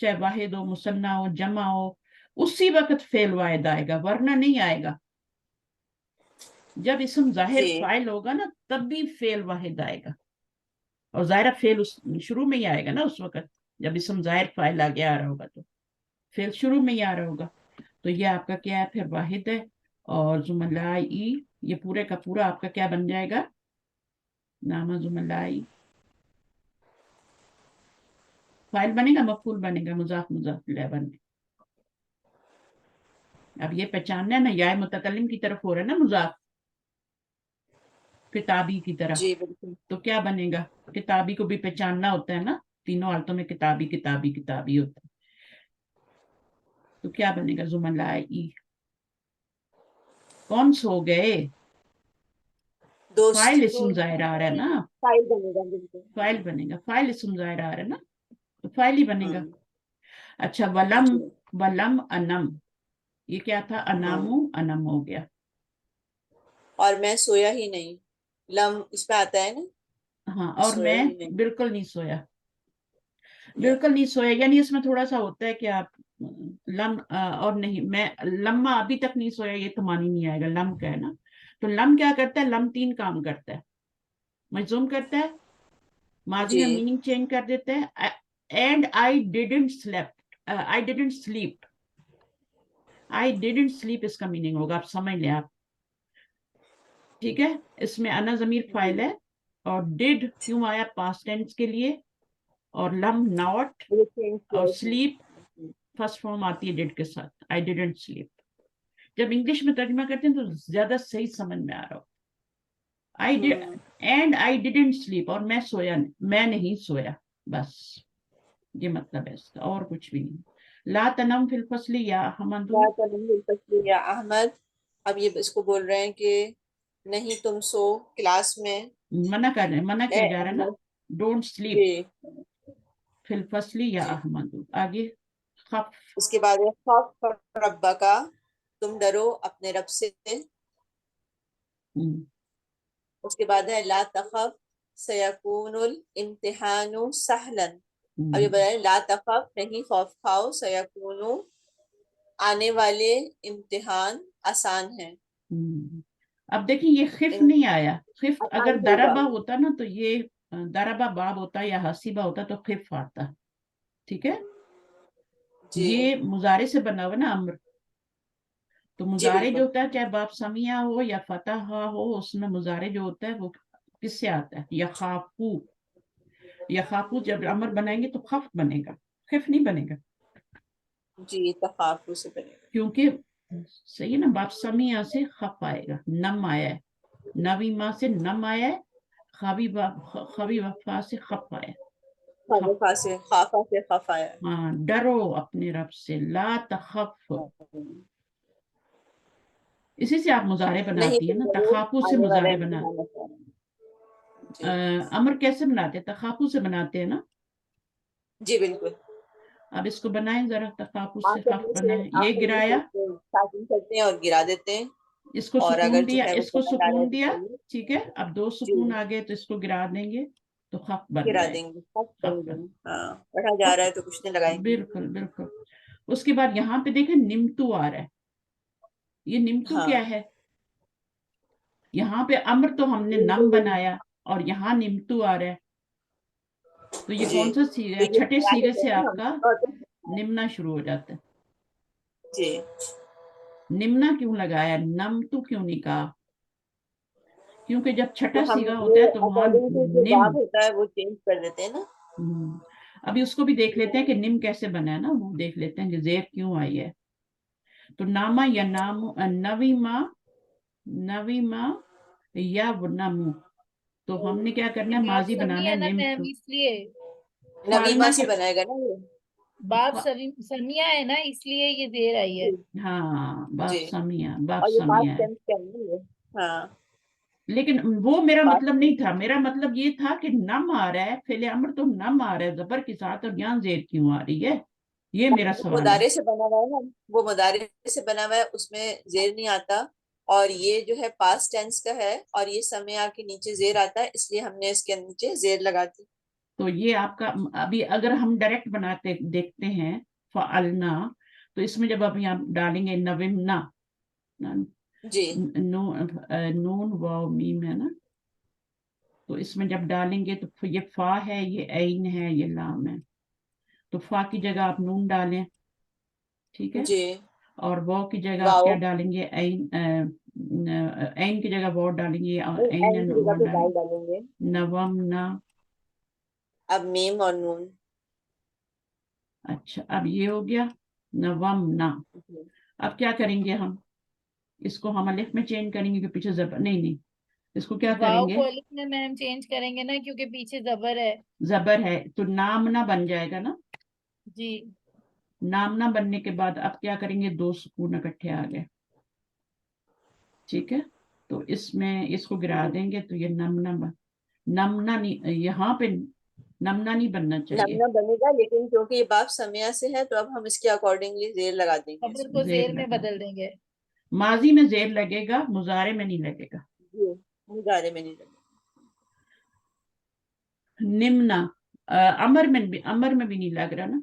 चाहे वाहिद हो, मुसन्ना हो, जमा हो, उसी वक्त फेल वाहिद आएगा, वरना नहीं आएगा। जब इसम जाहिर जी फाइल होगा ना, तब भी फेल वाहिद आएगा। और जाहिर फेल उस शुरू में ही आएगा ना, उस वक्त जब इसम जाहिर फाइल आगे आ रहा होगा तो फेल शुरू में ही आ रहा होगा। तो ये आपका क्या है, फिर वाहिद है। और जुमलाई, ये पूरे का पूरा आपका क्या बन जाएगा, नामा जुमलाई, फाइल बनेगा, मफूल बनेगा, मुजाफ मुजाफ इलैह बन। अब ये पहचानना है ना, या मुतकल्लिम की तरफ हो रहा है ना मुजाफ, किताबी की तरह, जी बिल्कुल। तो क्या बनेगा, किताबी को भी पहचानना होता है ना, तीनों हालतों में किताबी किताबी किताबी होता है। तो क्या बनेगा, जुमलाई, कौन सो गए, दोस्त फाइल इस्म जाहिर आ रहा है ना, फाइल बनेगा बिल्कुल। फाइल बनेगा, फाइल इस्म जाहिर आ रहा है ना, तो फाइल ही बनेगा। हम्म। अच्छा, वलम, जी। वलम अनम, ये क्या था, हम्म। अनामू अनम हो गया। और मैं सोया ही नहीं, लम इस पे आता है ना, हाँ, मैं और सोया मैं ही नहीं। बिल्कुल नहीं सोया, या बिल्कुल नहीं सोया, यानी इसमें थोड़ा सा होता है कि आप और नहीं, मैं लम्मा अभी तक नहीं सोया, ये तो मानी नहीं आएगा, लम का है ना। तो लम क्या करता है, लम तीन काम करता है, मजूम करता है, माजी जी में मीनिंग चेंज कर देता है, and I didn't sleep, I didn't sleep इसका मीनिंग होगा, आप समझ लें आप, ठीक है। इसमें अना जमीर फाइल जी। है, और डिड क्यों आया, पास्ट टेंस के लिए, और लम नॉट, मुझे चेंज किया और इसमें। स्लीप फर्स्ट फॉर्म आती है डिड के साथ, आई डिडंट स्लीप। जब इंग्लिश में तर्जुमा करते हैं तो ज्यादा सही समझ में आ रहा हो, I did, hmm. And I didn't sleep, और मैं सोया नहीं, मैं नहीं सोया, बस ये मतलब है इसका, और कुछ भी नहीं। ला तनम फिल फसली या हमदू, क्या करूँ दिलचस्पी या अहमद। अब ये इसको बोल रहे हैं कि नहीं तुम सो क्लास में। मना कर रहे हैं, मना ए किया जा रहा है ना, अहमद। डोंट स्लीप जी फिल फसली या जी। अहमदू। आगे, खफ, इसके बाद है खौफ रब्बा का, तुम डरो अपने रब से। اس کے بعد ہے لا تخف سیکون الامتحان سہلا. اب یہ بتائیں لا تخف نہیں خوف کھاؤ، سیکون آنے والے امتحان آسان ہیں. اب دیکھیں یہ خف نہیں آیا. خف آسان اگر ہوگا. دربا ہوتا نا تو یہ دربا باب ہوتا یا حسیبہ ہوتا تو خف آتا. ٹھیک ہے، جی یہ مضارع سے بنا ہوا نا امر، تو جی مضارع جو بالکل. ہوتا ہے چاہے باب سمیہ ہو یا فتح ہو، اس میں مضارع جو ہوتا ہے وہ کس سے آتا ہے؟ یخافو. یخافو جب امر بنائیں گے تو خف بنے گا، خف نہیں بنے گا، جی تخافو سے بنے گا. کیونکہ صحیح نا، باب سمیہ سے خف آئے گا، نم آیا ہے، نویما سے نم آیا ہے، خوی وفا سے خف آیا ہے. خوفا سے خافا سے خف آیا. ہاں، ڈرو اپنے رب سے، لا تخف. اسی سے آپ مضارع نہیں بناتی ہیں نا، تو تخافو سے آنے والا مضارع بنا. امتحان آسان ہے. جی امر کیسے بناتے ہیں؟ تخافو سے بناتے ہیں نا. جی بالکل. اب اس کو بنائیں ذرا، تخافو سے آنکھ خف کرنے سے بنائیں. آنکھ یہ کرنے گرایا، سے ساکن کرتے ہیں اور گرا دیتے ہیں. اس کو اور اگر سکون جو دیا، ہے وہ اس کو بنا ڈالے سکون دیا. تو ٹھیک ہے، اب دو جی سکون آ گئے تو اس کو گرا دیں گے تو خف بن گرا جائے دیں گا. گے. خف کر خف دیں بن. گے. ہاں پڑھا جا رہا ہے تو کچھ نہیں لگائیں گے. بالکل بالکل. اس کے بعد یہاں پہ دیکھیں نمتو آ رہا ہے. یہ نمتو ہاں کیا ہے؟ یہاں پہ امر تو ہم نے نم بنایا اور یہاں نمتو آ رہا ہے، تو یہ جی کون سا سیغہ تو ہے؟ یہ چھٹے بنا سیغے دیتے سے ہیں نا آپ ہم. کا نمنا شروع ہو جاتا ہے. جی نمنا کیوں لگایا، نم تو کیوں نہیں کہا؟ کیونکہ جب تو چھٹا ہم سیغہ ہوتا ہے یہ تو وہاں اکارڈنگ ٹو جو نم. باب ہوتا ہے وہ چینج کر دیتے ہیں نا. ابھی اس کو بھی دیکھ لیتے ہیں کہ نم کیسے بنا ہے نا، وہ دیکھ لیتے ہیں کہ زیر کیوں آئی ہے. تو ناما یا نام، نویما یا نمو، تو ہم نے کیا کرنا ہے؟ باب ماضی بنانا سمی ہے ہے نا نم میم، تو. اس لیے نویما فارما سے کے بنائے گا نا یہ. باب سمیہ ہے نا، اس لیے یہ دیر آئی ہے. ہاں، باب جی سمیہ، باب اور یہ سمیہ پاسٹ ہے. ٹینس کے اندر ہے. ہاں لیکن وہ میرا پاسٹ مطلب نہیں ٹینس. تھا. میرا مطلب یہ تھا کہ نم آ رہا ہے فعل امر، تو نم آ رہا ہے زبر کے ساتھ، اور یہاں زیر کیوں آ رہی ہے؟ یہ میرا سوال ہے. مدارے سے بنا ہوا ہے نا، وہ مدارے سے بنا ہوا ہے، اس میں زیر نہیں آتا. اور یہ جو ہے پاسٹ ٹینس کا ہے اور یہ سمیع کے نیچے زیر آتا ہے، اس لیے ہم نے اس کے نیچے زیر لگا دی. تو یہ آپ کا ابھی اگر ہم ڈائریکٹ بناتے دیکھتے ہیں فعلنا، تو اس میں جب اب یہاں ڈالیں گے نویمنا، جی نون واو میم ہے نا، تو اس میں جب ڈالیں گے تو یہ فا ہے، یہ عین ہے، یہ لام ہے. تو فا کی جگہ آپ نون ڈالیں. ٹھیک ہے، جی اور واو کی جگہ آپ واؤ کیا ڈالیں گے؟ عین کی جگہ واو ڈالیں گے، اور عین این کی جگہ واو پہ ڈالیں دال گے. ڈالیں گے. نومنا. اب میم اور نون. اچھا، اب یہ ہو گیا نومنا. اب کیا کریں گے ہم؟ اس کو ہم الف میں چینج کریں گے کہ پیچھے زبر نہیں، اس کو کیا کریں واؤ گے؟ کو الف میں میم چینج کریں گے نا، کیونکہ پیچھے زبر ہے. زبر ہے تو نامنا بن جائے گا نا. جی نامنا بننے کے بعد اب کیا کریں گے؟ دو سکون اکٹھے آ گئے. ٹھیک ہے، تو اس میں اس کو گرا دیں گے تو یہ نمنا نمنا نہیں، یہاں پہ نمنا نہیں بننا چاہیے. نمنا بنے گا، لیکن کیونکہ یہ باب سمیع سے ہے تو اب ہم اس کے اکارڈنگلی زیر لگا دیں گے اس خبر میں. کو زیر زیر میں لگا، بدل دیں گے. ماضی میں زیر لگے گا، مضارع میں نہیں لگے گا. جی مظاہرے میں نہیں لگے. نمنا امر میں بھی نہیں لگ رہا نا.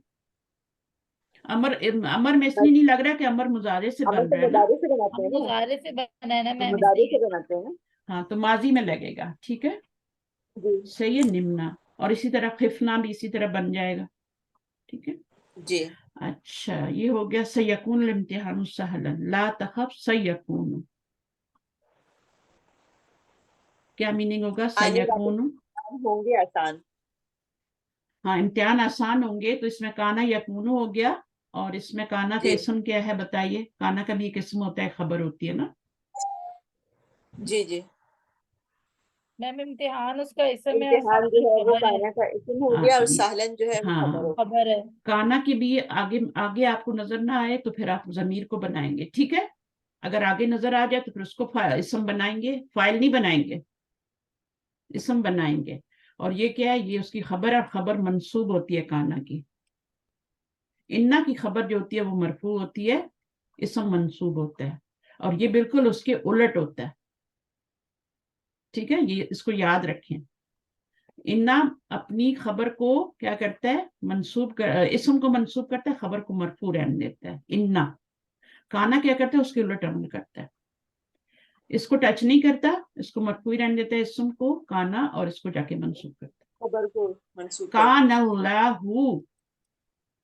امر میں اس لیے نہیں لگ رہا کہ امر مضارع سے عمل بن تو رہا ہے نا. مدارے سے بناتے ہم ہیں نا، مظاہرے سے بنا ہے نا تو میم، اس مدارے لیے. سے بناتے ہیں نا. ہاں، تو ماضی میں لگے گا. ٹھیک ہے، جی صحیح ہے. نمنا، اور اسی طرح خفنا بھی اسی طرح بن جائے گا. ٹھیک ہے. جی اچھا، یہ ہو گیا سیکون الامتحان سہلا، لا تخف سیکون. کیا میننگ ہوگا آنے والے سیکون؟ ہوں گے آسان. ہاں، امتحان آسان ہوں گے، تو اس میں کانا یکون ہو گیا. اور اس میں کانا کا جی اسم کیا ہے بتائیے؟ کانا کا بھی ایک اسم ہوتا ہے، خبر ہوتی ہے نا. جی جی میم امتحان اس کا اسم ہے اور امتحان جو سالن ہے وہ خبر ہے. کانا کا اسم ہو ہاں گیا اور سہلن جو ہے وہ ہاں، خبر ہو گیا. خبر ہے. کانا کی بھی آگے آپ کو نظر نہ آئے تو پھر آپ ضمیر کو بنائیں گے. ٹھیک ہے، اگر آگے نظر آ جائے تو پھر اس کو اسم بنائیں گے، فائل نہیں بنائیں گے، اسم بنائیں گے. اور یہ کیا ہے؟ یہ اس کی خبر، اور خبر منصوب ہوتی ہے کانا کی. انا کی خبر جو ہوتی ہے وہ مرفوع ہوتی ہے، اسم منصوب ہوتا ہے. اور یہ بالکل اس کے الٹ ہوتا ہے. ठीक है, ये इसको याद रखें। इन्ना अपनी खबर को क्या करता है, इसम को मंसूब करता है, खबर को मरफू रहने देता है। इन्ना काना क्या करता है, उसके उलट अमल करता है, इसको टच नहीं करता, इसको मरफू ही रहने देता है इसम को काना, और इसको जाके मंसूब करता है। खबर को मंसूब कान अल्लाहु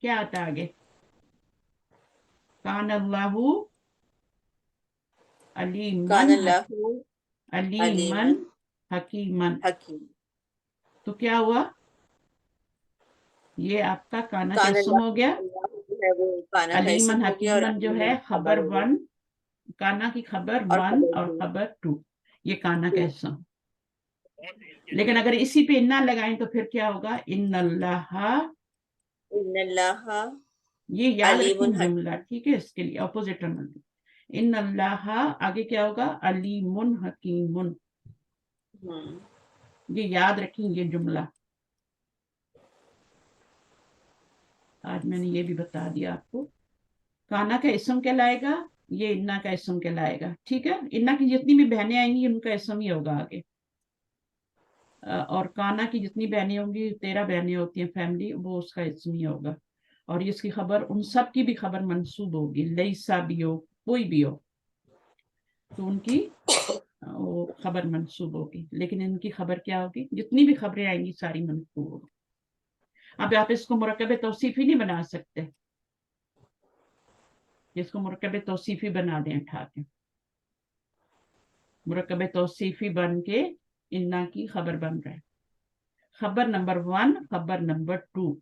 क्या आता है आगे, कान अल्लाहु कान अलीमन अल्लाहु अलीमन हकीमन। हकीम। तो क्या हुआ, ये आपका काना का कान इसम हो गया, अल्लाहु जो है वो काना का अलीमन इसम हो गया, और हकीमन जो है अलीमन खबर हो गया, 1, काना की खबर और 1 खबर और 2। खबर 2, ये काना का इसम। लेकिन अगर इसी पे इन्ना लगाएं तो फिर क्या होगा, इन्नल्लाह, इन्नल्लाह ये याद अलीमुन रखें जुमला, हकीम। ठीक है, इसके लिए अपोजिट अमल। इन्नल्लाह आगे क्या होगा, अलीमुन हकीमुन, ये याद रखें ये जुमला। आज मैंने ये भी बता दिया आपको, काना का इसम कहलाएगा, ये इन्ना का इसम कहलाएगा, ठीक है। इन्ना की जितनी भी बहनें आएंगी उनका इसम ही होगा आगे, और काना की जितनी बहनें होंगी, 13 बहनें होती हैं फैमिली, वो उसका इसम ही होगा, और इसकी खबर, उन सब की भी खबर मंसूब होगी, लईसा भी हो, कोई भी हो, तो उनकी वो खबर मंसूब होगी। लेकिन इनकी खबर क्या होगी, जितनी भी खबरें आएंगी सारी मंसूब होगी। अब आप इसको मुरक्कब तौसीफी नहीं बना सकते, जिसको मुरक्कब तौसीफी बना दें उठा के, मुरक्कब तौसीफी बन के इन्ना की खबर बन रहा है, खबर नंबर 1, खबर नंबर 2,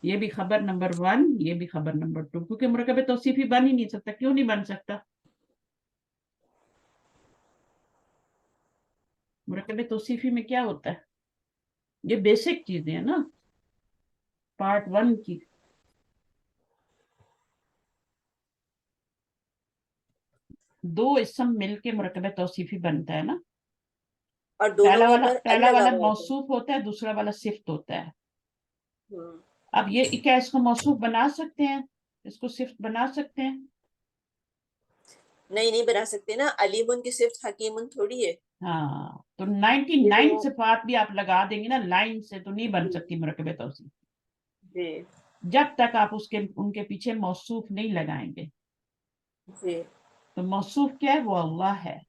ये भी खबर नंबर 1, ये भी खबर नंबर 2, क्योंकि मुरक्कब तौसीफी बन ही नहीं सकता। क्यों नहीं बन सकता, मुरक्कब तौसीफी में क्या होता है, ये बेसिक चीजें है ना, पार्ट 1 की। दो इसम मिलके मुरक्कब तौसीफी बनता है ना, और दोनों के ऊपर पहला लगा वाला हुआ होता मौसूफ होता है, दूसरा वाला सिफ्त होता है। है। अब ये क्या इसको मौसूफ बना सकते हैं, इसको सिफ्त बना सकते हैं? नहीं बना सकते ना, अलीमुन की सिर्फ हकीमुन थोड़ी है। हाँ, तो 99 सिफात भी आप लगा देंगे ना लाइन से, तो नहीं बन सकती मुरक्कब तौसीफ, जी जब तक आप उनके पीछे मौसूफ नहीं लगाएंगे। जी। तो मौसूफ क्या है, वो अल्लाह है।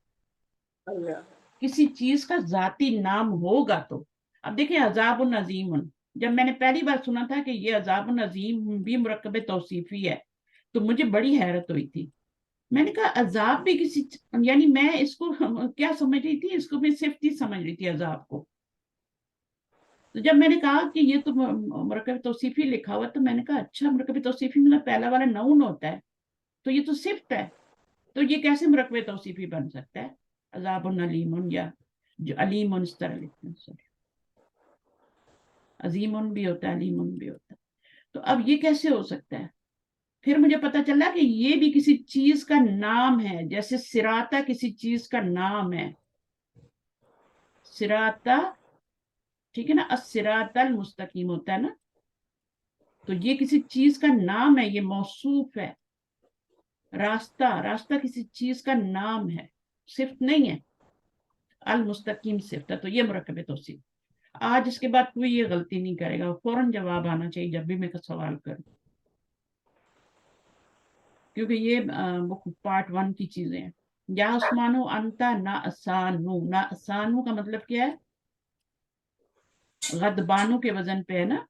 अल्लाह। किसी चीज का जाती नाम होगा तो, अब देखिए अजाबुन अजीमुन, जब मैंने पहली बार सुना था कि ये अजाबुन अजीम भी मुरक्कब तौसीफी है, तो मुझे बड़ी हैरत हुई थी। मैंने कहा अजाब भी किसी, यानी मैं इसको क्या समझ रही थी, इसको भी सिफ्त ही समझ रही थी अजाब को। तो जब मैंने कहा कि ये तो मुरक्कब तौसीफी लिखा हुआ, तो मैंने कहा अच्छा, मुरक्कब तौसीफी मतलब पहला वाला नाउन होता है, तो ये तो सिफ्त है, तो ये कैसे मुरक्कब तौसीफी बन सकता है, अजाबुन अलीमुन, या जो अलीमुन इस तरह लिखते हैं, सॉरी, अजीमुन भी होता है, अलीमुन भी होता है। तो अब ये कैसे हो सकता है, फिर मुझे पता चला कि ये भी किसी चीज का नाम है, जैसे सिराता किसी चीज का नाम है, सिराता, ठीक है ना, अस्सिरातल मुस्तकीम होता है ना, तो ये किसी चीज का नाम है, ये मौसूफ है। रास्ता, रास्ता किसी चीज का नाम है, सिर्फ नहीं है, अल मुस्तकीम सिर्फ है, तो ये मुरक्कब तौसीफ। आज इसके बाद कोई ये गलती नहीं करेगा, फौरन जवाब आना चाहिए जब भी मैं सवाल करूं, क्योंकि ये वो पार्ट 1 की चीजें हैं। या उस्मानो अंता ना असानू, ना असानू का मतलब क्या है, गदबानू के वजन पे है ना,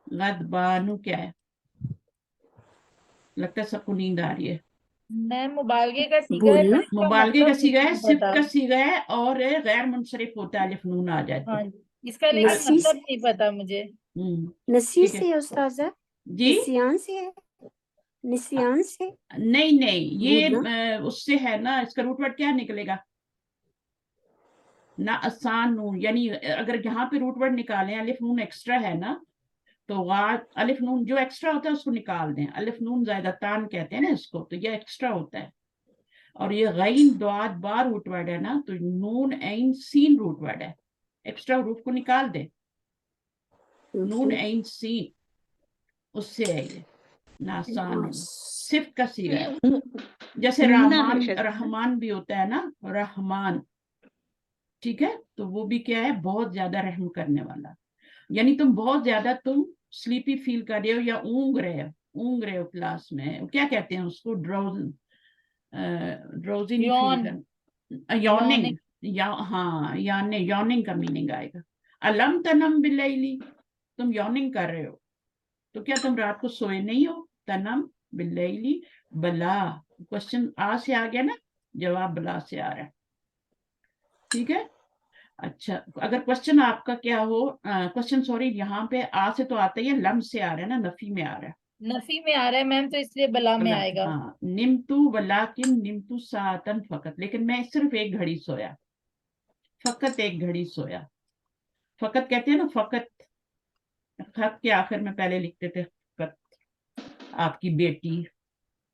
गदबानू क्या है, लगता है सबको नींद आ रही है। मैं मुबालगे का सीगा है, बोलना, पर इसका मुबालगे का मतलब सीगा है, नहीं सिफ्त पता। का सीगा है, और गैर मुनसरिफ होता है, अलिफ नून आ जाए तो। हाँ जी, इसका लेकिन नसीब मतलब नहीं पता मुझे। नसीब ठीक है से है उस्ताजा, जी, निसियान से है, निसियान से नहीं नहीं, ये भूलना, उससे है ना, इसका रूट वर्ड क्या निकलेगा, ना आसान नून, यानी अगर यहाँ पे रूट वर्ड निकालें, अलिफ नून एक्स्ट्रा है ना, तो अलिफ नून जो एक्स्ट्रा होता है उसको निकाल दें, अलिफ नून ज़ायदतान कहते हैं ना इसको, तो ये एक्स्ट्रा होता है। और ये गैन द्वाद बार रूट वर्ड है ना, तो नून ऐन सीन रूट वर्ड है, एक्स्ट्रा रूट को निकाल दे, नून ऐन सीन, उससे है ये नासान, सिर्फ का सीगा है। जैसे नमूना है रहमान, शायद। रहमान भी होता है ना, रहमान, ठीक है, तो वो भी क्या है, बहुत ज्यादा रहम करने वाला। यानी तुम बहुत ज्यादा तुम स्लीपी फील कर रहे हो या ऊँग रहे हो क्लास में, क्या कहते हैं उसको, ड्रोजी नहीं फील कर, यॉर्निंग, या हाँ यॉर्निंग का मीनिंग आएगा। अलम तनम बिल्लैली, तुम यॉर्निंग कर रहे हो, तो क्या तुम रात को सोए नहीं हो? तनम बिल्लैली बला, क्वेश्चन आ से आ गया ना, जवाब बला से आ रहा है, ठीक है। अच्छा, अगर क्वेश्चन आपका क्या हो, क्वेश्चन सॉरी, यहाँ पे आ से तो आता ही है, लम से आ रहा है ना, नफी में आ रहा है, नफी में आ रहा है मैम, तो इसलिए बला में बला, आएगा। हाँ, निमतु वलाकिन निमतु सातन फकत, लेकिन मैं सिर्फ एक घड़ी सोया, फकत एक घड़ी सोया। फकत कहते हैं ना, फकत, खत के आखिर में पहले लिखते थे फकत, आपकी बेटी,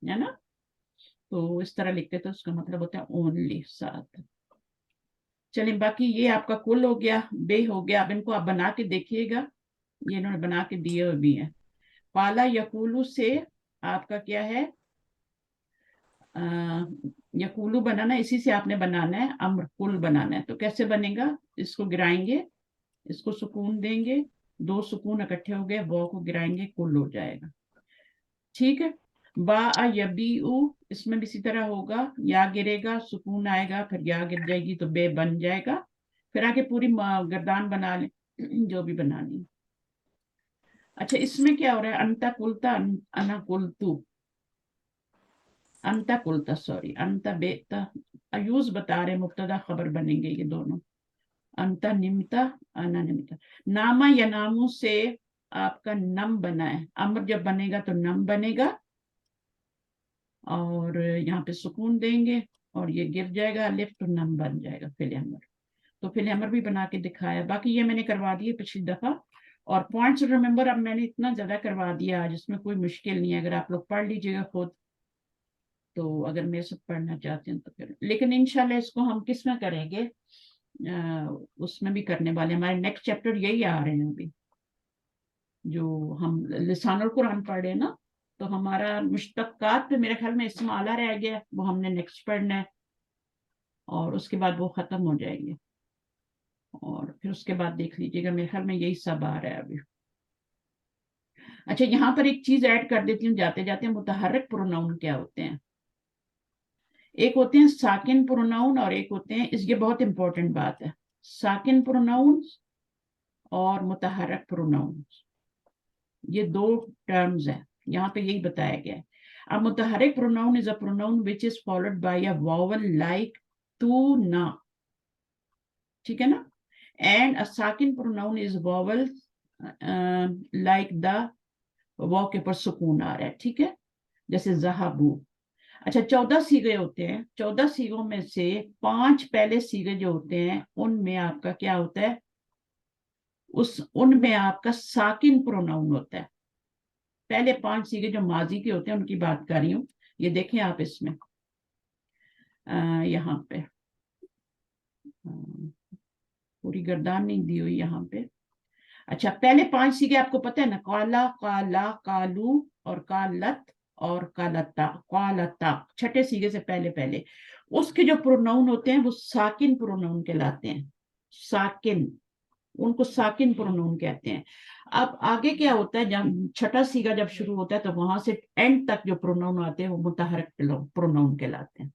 है ना, तो इस तरह लिखते थे, उसका मतलब होता है ओनली, सात। चलिए, बाकी ये आपका कुल हो गया, बे हो गया। अब इनको आप बना के देखिएगा, ये इन्होंने बना के दिए हुए भी हैं। पाला यकूलू से आपका क्या है, यकूलू बनाना, इसी से आपने बनाना है, अम्र कुल बनाना है। तो कैसे बनेगा, इसको गिराएंगे, इसको सुकून देंगे, दो सुकून इकट्ठे हो गए, वो को गिराएंगे, कुल हो जाएगा, ठीक है। बा यबी उ, इसमें भी इसी तरह होगा, या गिरेगा, सुकून आएगा, फिर या गिर जाएगी तो बे बन जाएगा, फिर आके पूरी गर्दान बना ले, जो भी बनानी। अच्छा, इसमें क्या हो रहा है, अंता कुलता, अना कुलतू, अंता कुलता, सॉरी, अंता बेता, अयूज बता रहे, मुब्तदा खबर बनेंगे ये दोनों, अंता निमता, अना निमता। नामा या नामू से आपका नम बना है, अम्र जब बनेगा तो नम बनेगा, और यहाँ पे सुकून देंगे और ये गिर जाएगा अलिफ, तो नम बन जाएगा फिल अमर। तो फिल अमर भी बना के दिखाया, बाकी ये मैंने करवा दिए पिछली दफा, और पॉइंट्स रिमेंबर अब मैंने इतना ज्यादा करवा दिया आज, इसमें कोई मुश्किल नहीं है, अगर आप लोग पढ़ लीजिएगा खुद, तो अगर मेरे से पढ़ना चाहते हैं तो फिर, लेकिन इंशाल्लाह इसको हम किस में करेंगे, उसमें भी करने वाले, हमारे नेक्स्ट चैप्टर यही आ रहे हैं अभी, जो हम लिसानुल कुरान पढ़ रहे हैं ना, तो हमारा मुश्तक्कात पे मेरे ख्याल में इस्माला रह गया, वो हमने नेक्स्ट पढ़ना है, और उसके बाद वो खत्म हो जाएंगे, और फिर उसके बाद देख लीजिएगा, मेरे ख्याल में यही सब आ रहा है अभी। अच्छा, यहाँ पर एक चीज ऐड कर देती हूँ जाते जाते, मुतहर्रिक प्रोनाउन क्या होते हैं। एक होते हैं साकिन प्रोनाउन, और एक होते हैं, ये बहुत इंपॉर्टेंट बात है, साकिन प्रोनाउन और मुतहर्रिक प्रोनाउन, ये दो टर्म्स हैं, यहाँ पे यही बताया गया है। अब मुतहर्रिक pronoun is a pronoun which is followed by a vowel like तू ना, ठीक है ना, एंड अ साकिन प्रोनाउन इज वॉवल लाइक द, वॉ के ऊपर सुकून आ रहा है, ठीक है, जैसे जहाबू। अच्छा, 14 सीगे होते हैं, 14 सीगों में से 5 पहले सीगे जो होते हैं, उनमें आपका क्या होता है, उनमें आपका साकिन प्रोनाउन होता है। पहले 5 सीगे जो माजी के होते हैं उनकी बात कर रही हूँ, ये देखें आप इसमें, यहाँ पे पूरी गर्दान नहीं दी हुई यहाँ पे। अच्छा, पहले 5 सीगे आपको पता है ना, काला, काला, कालू और कालत और कालता, कालता, छठे सीगे से पहले पहले उसके जो प्रोनाउन होते हैं वो साकिन प्रोनाउन कहलाते हैं, साकिन, उनको साकिन प्रोनाउन कहते हैं। अब आगे क्या होता है, जब छठा सीगा जब शुरू होता है तो वहां से एंड तक जो प्रोनाउन आते हैं वो मुतहर्रिक प्रोनाउन कहलाते हैं।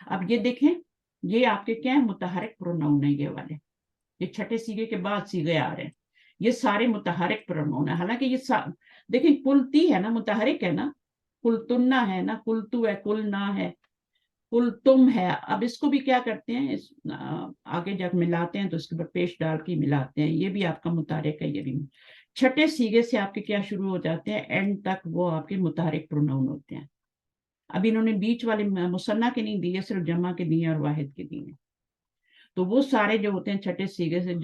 अब ये देखें, ये आपके क्या है, मुतहर्रिक प्रोनाउन है, ये वाले, ये छठे सीगे के बाद सीगे आ रहे हैं, ये सारे मुतहर्रिक प्रोनाउन है। हालांकि ये देखिए, कुलती है ना, मुतहर्रिक है ना, कुलतुन्ना है ना, कुलतु है, कुलना है, कुल तुम है। अब इसको भी क्या करते हैं, आगे जब मिलाते हैं तो इसके ऊपर पेश डाल के मिलाते हैं, ये भी आपका मुतहर्रिक है, ये भी। छठे सीगे से आपके क्या शुरू हो जाते हैं, एंड तक वो आपके मुतहर्रिक प्रोनाउन होते हैं। अब इन्होंने बीच वाले मुसन्ना के नहीं दिए, सिर्फ जमा के दिए और वाहिद के दिए। तो वो सारे जो होते हैं छठे सीगे से,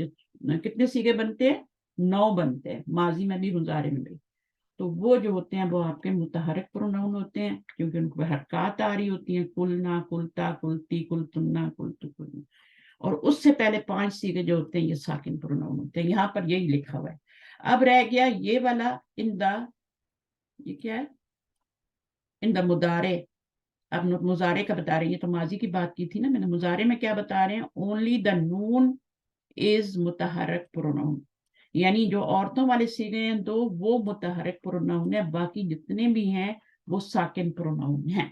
कितने सीगे बनते हैं, 9 बनते हैं, माजी में भी मुजारे में भी। तो वो जो होते हैं वो आपके मुतहर्रिक प्रोनाउन होते हैं, क्योंकि उनको हरकत आ रही होती है, कुलना, कुलता, कुलती, कुलतुन्ना, कुलतु, कुलना। और उससे पहले 5 सीगे जो होते हैं ये साकिन प्रोनाउन होते हैं, यहाँ पर यही लिखा हुआ है। अब रह गया ये वाला, इन द, ये क्या है, इन द मुदारे। اب مضارع کا بتا رہی ہے، تو ماضی کی بات کی تھی نا میں نے، مضارع میں کیا بتا رہے ہیں، اونلی دا نون از متحرک پروناؤن، یعنی جو عورتوں والے صیغے ہیں دو وہ متحرک پروناؤن ہے، باقی جتنے بھی ہیں وہ ساکن پروناؤن ہیں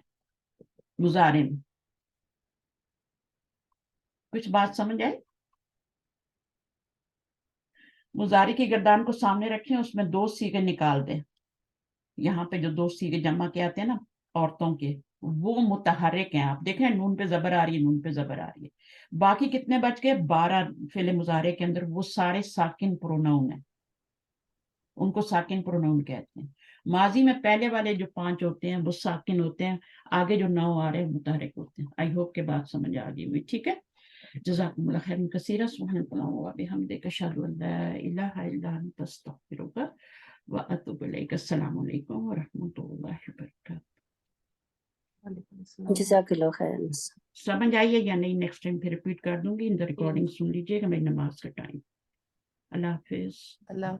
مضارع میں. کچھ بات سمجھ آئے؟ مضارع کی گردان کو سامنے رکھیں، اس میں 2 صیغے نکال دیں. یہاں پہ جو 2 صیغے جمع کے آتے ہیں نا عورتوں کے، وہ متحرک ہیں. آپ دیکھیں نون پہ زبر آ رہی ہے، نون پہ زبر آ رہی ہے. باقی کتنے بچ گئے؟ 12 فعل مضارع کے اندر وہ سارے ساکن پروناؤن ہیں، ان کو ساکن پروناؤن کہتے ہیں. ماضی میں پہلے والے جو 5 ہوتے ہیں وہ ساکن ہوتے ہیں، آگے جو 9 آ رہے ہیں متحرک ہوتے ہیں. آئی ہوپ کے بات سمجھ آ گئی ہوئی. ٹھیک ہے، جزاکم اللہ خیر کثیرا. سبحانک اللہم و بحمدک، اشہد ان لا الہ الا انت، استغفرک واتوب الیک. السلام علیکم ورحمۃ اللہ وبرکاتہ. وعلیکم السلام. جزاک اللہ خیر. سمجھ آئیے یا نہیں؟ نیکسٹ ٹائم پھر ریپیٹ کر دوں گی. ان دا ریکارڈنگ سن لیجیے گا. میری نماز کا ٹائم. اللہ حافظ. اللہ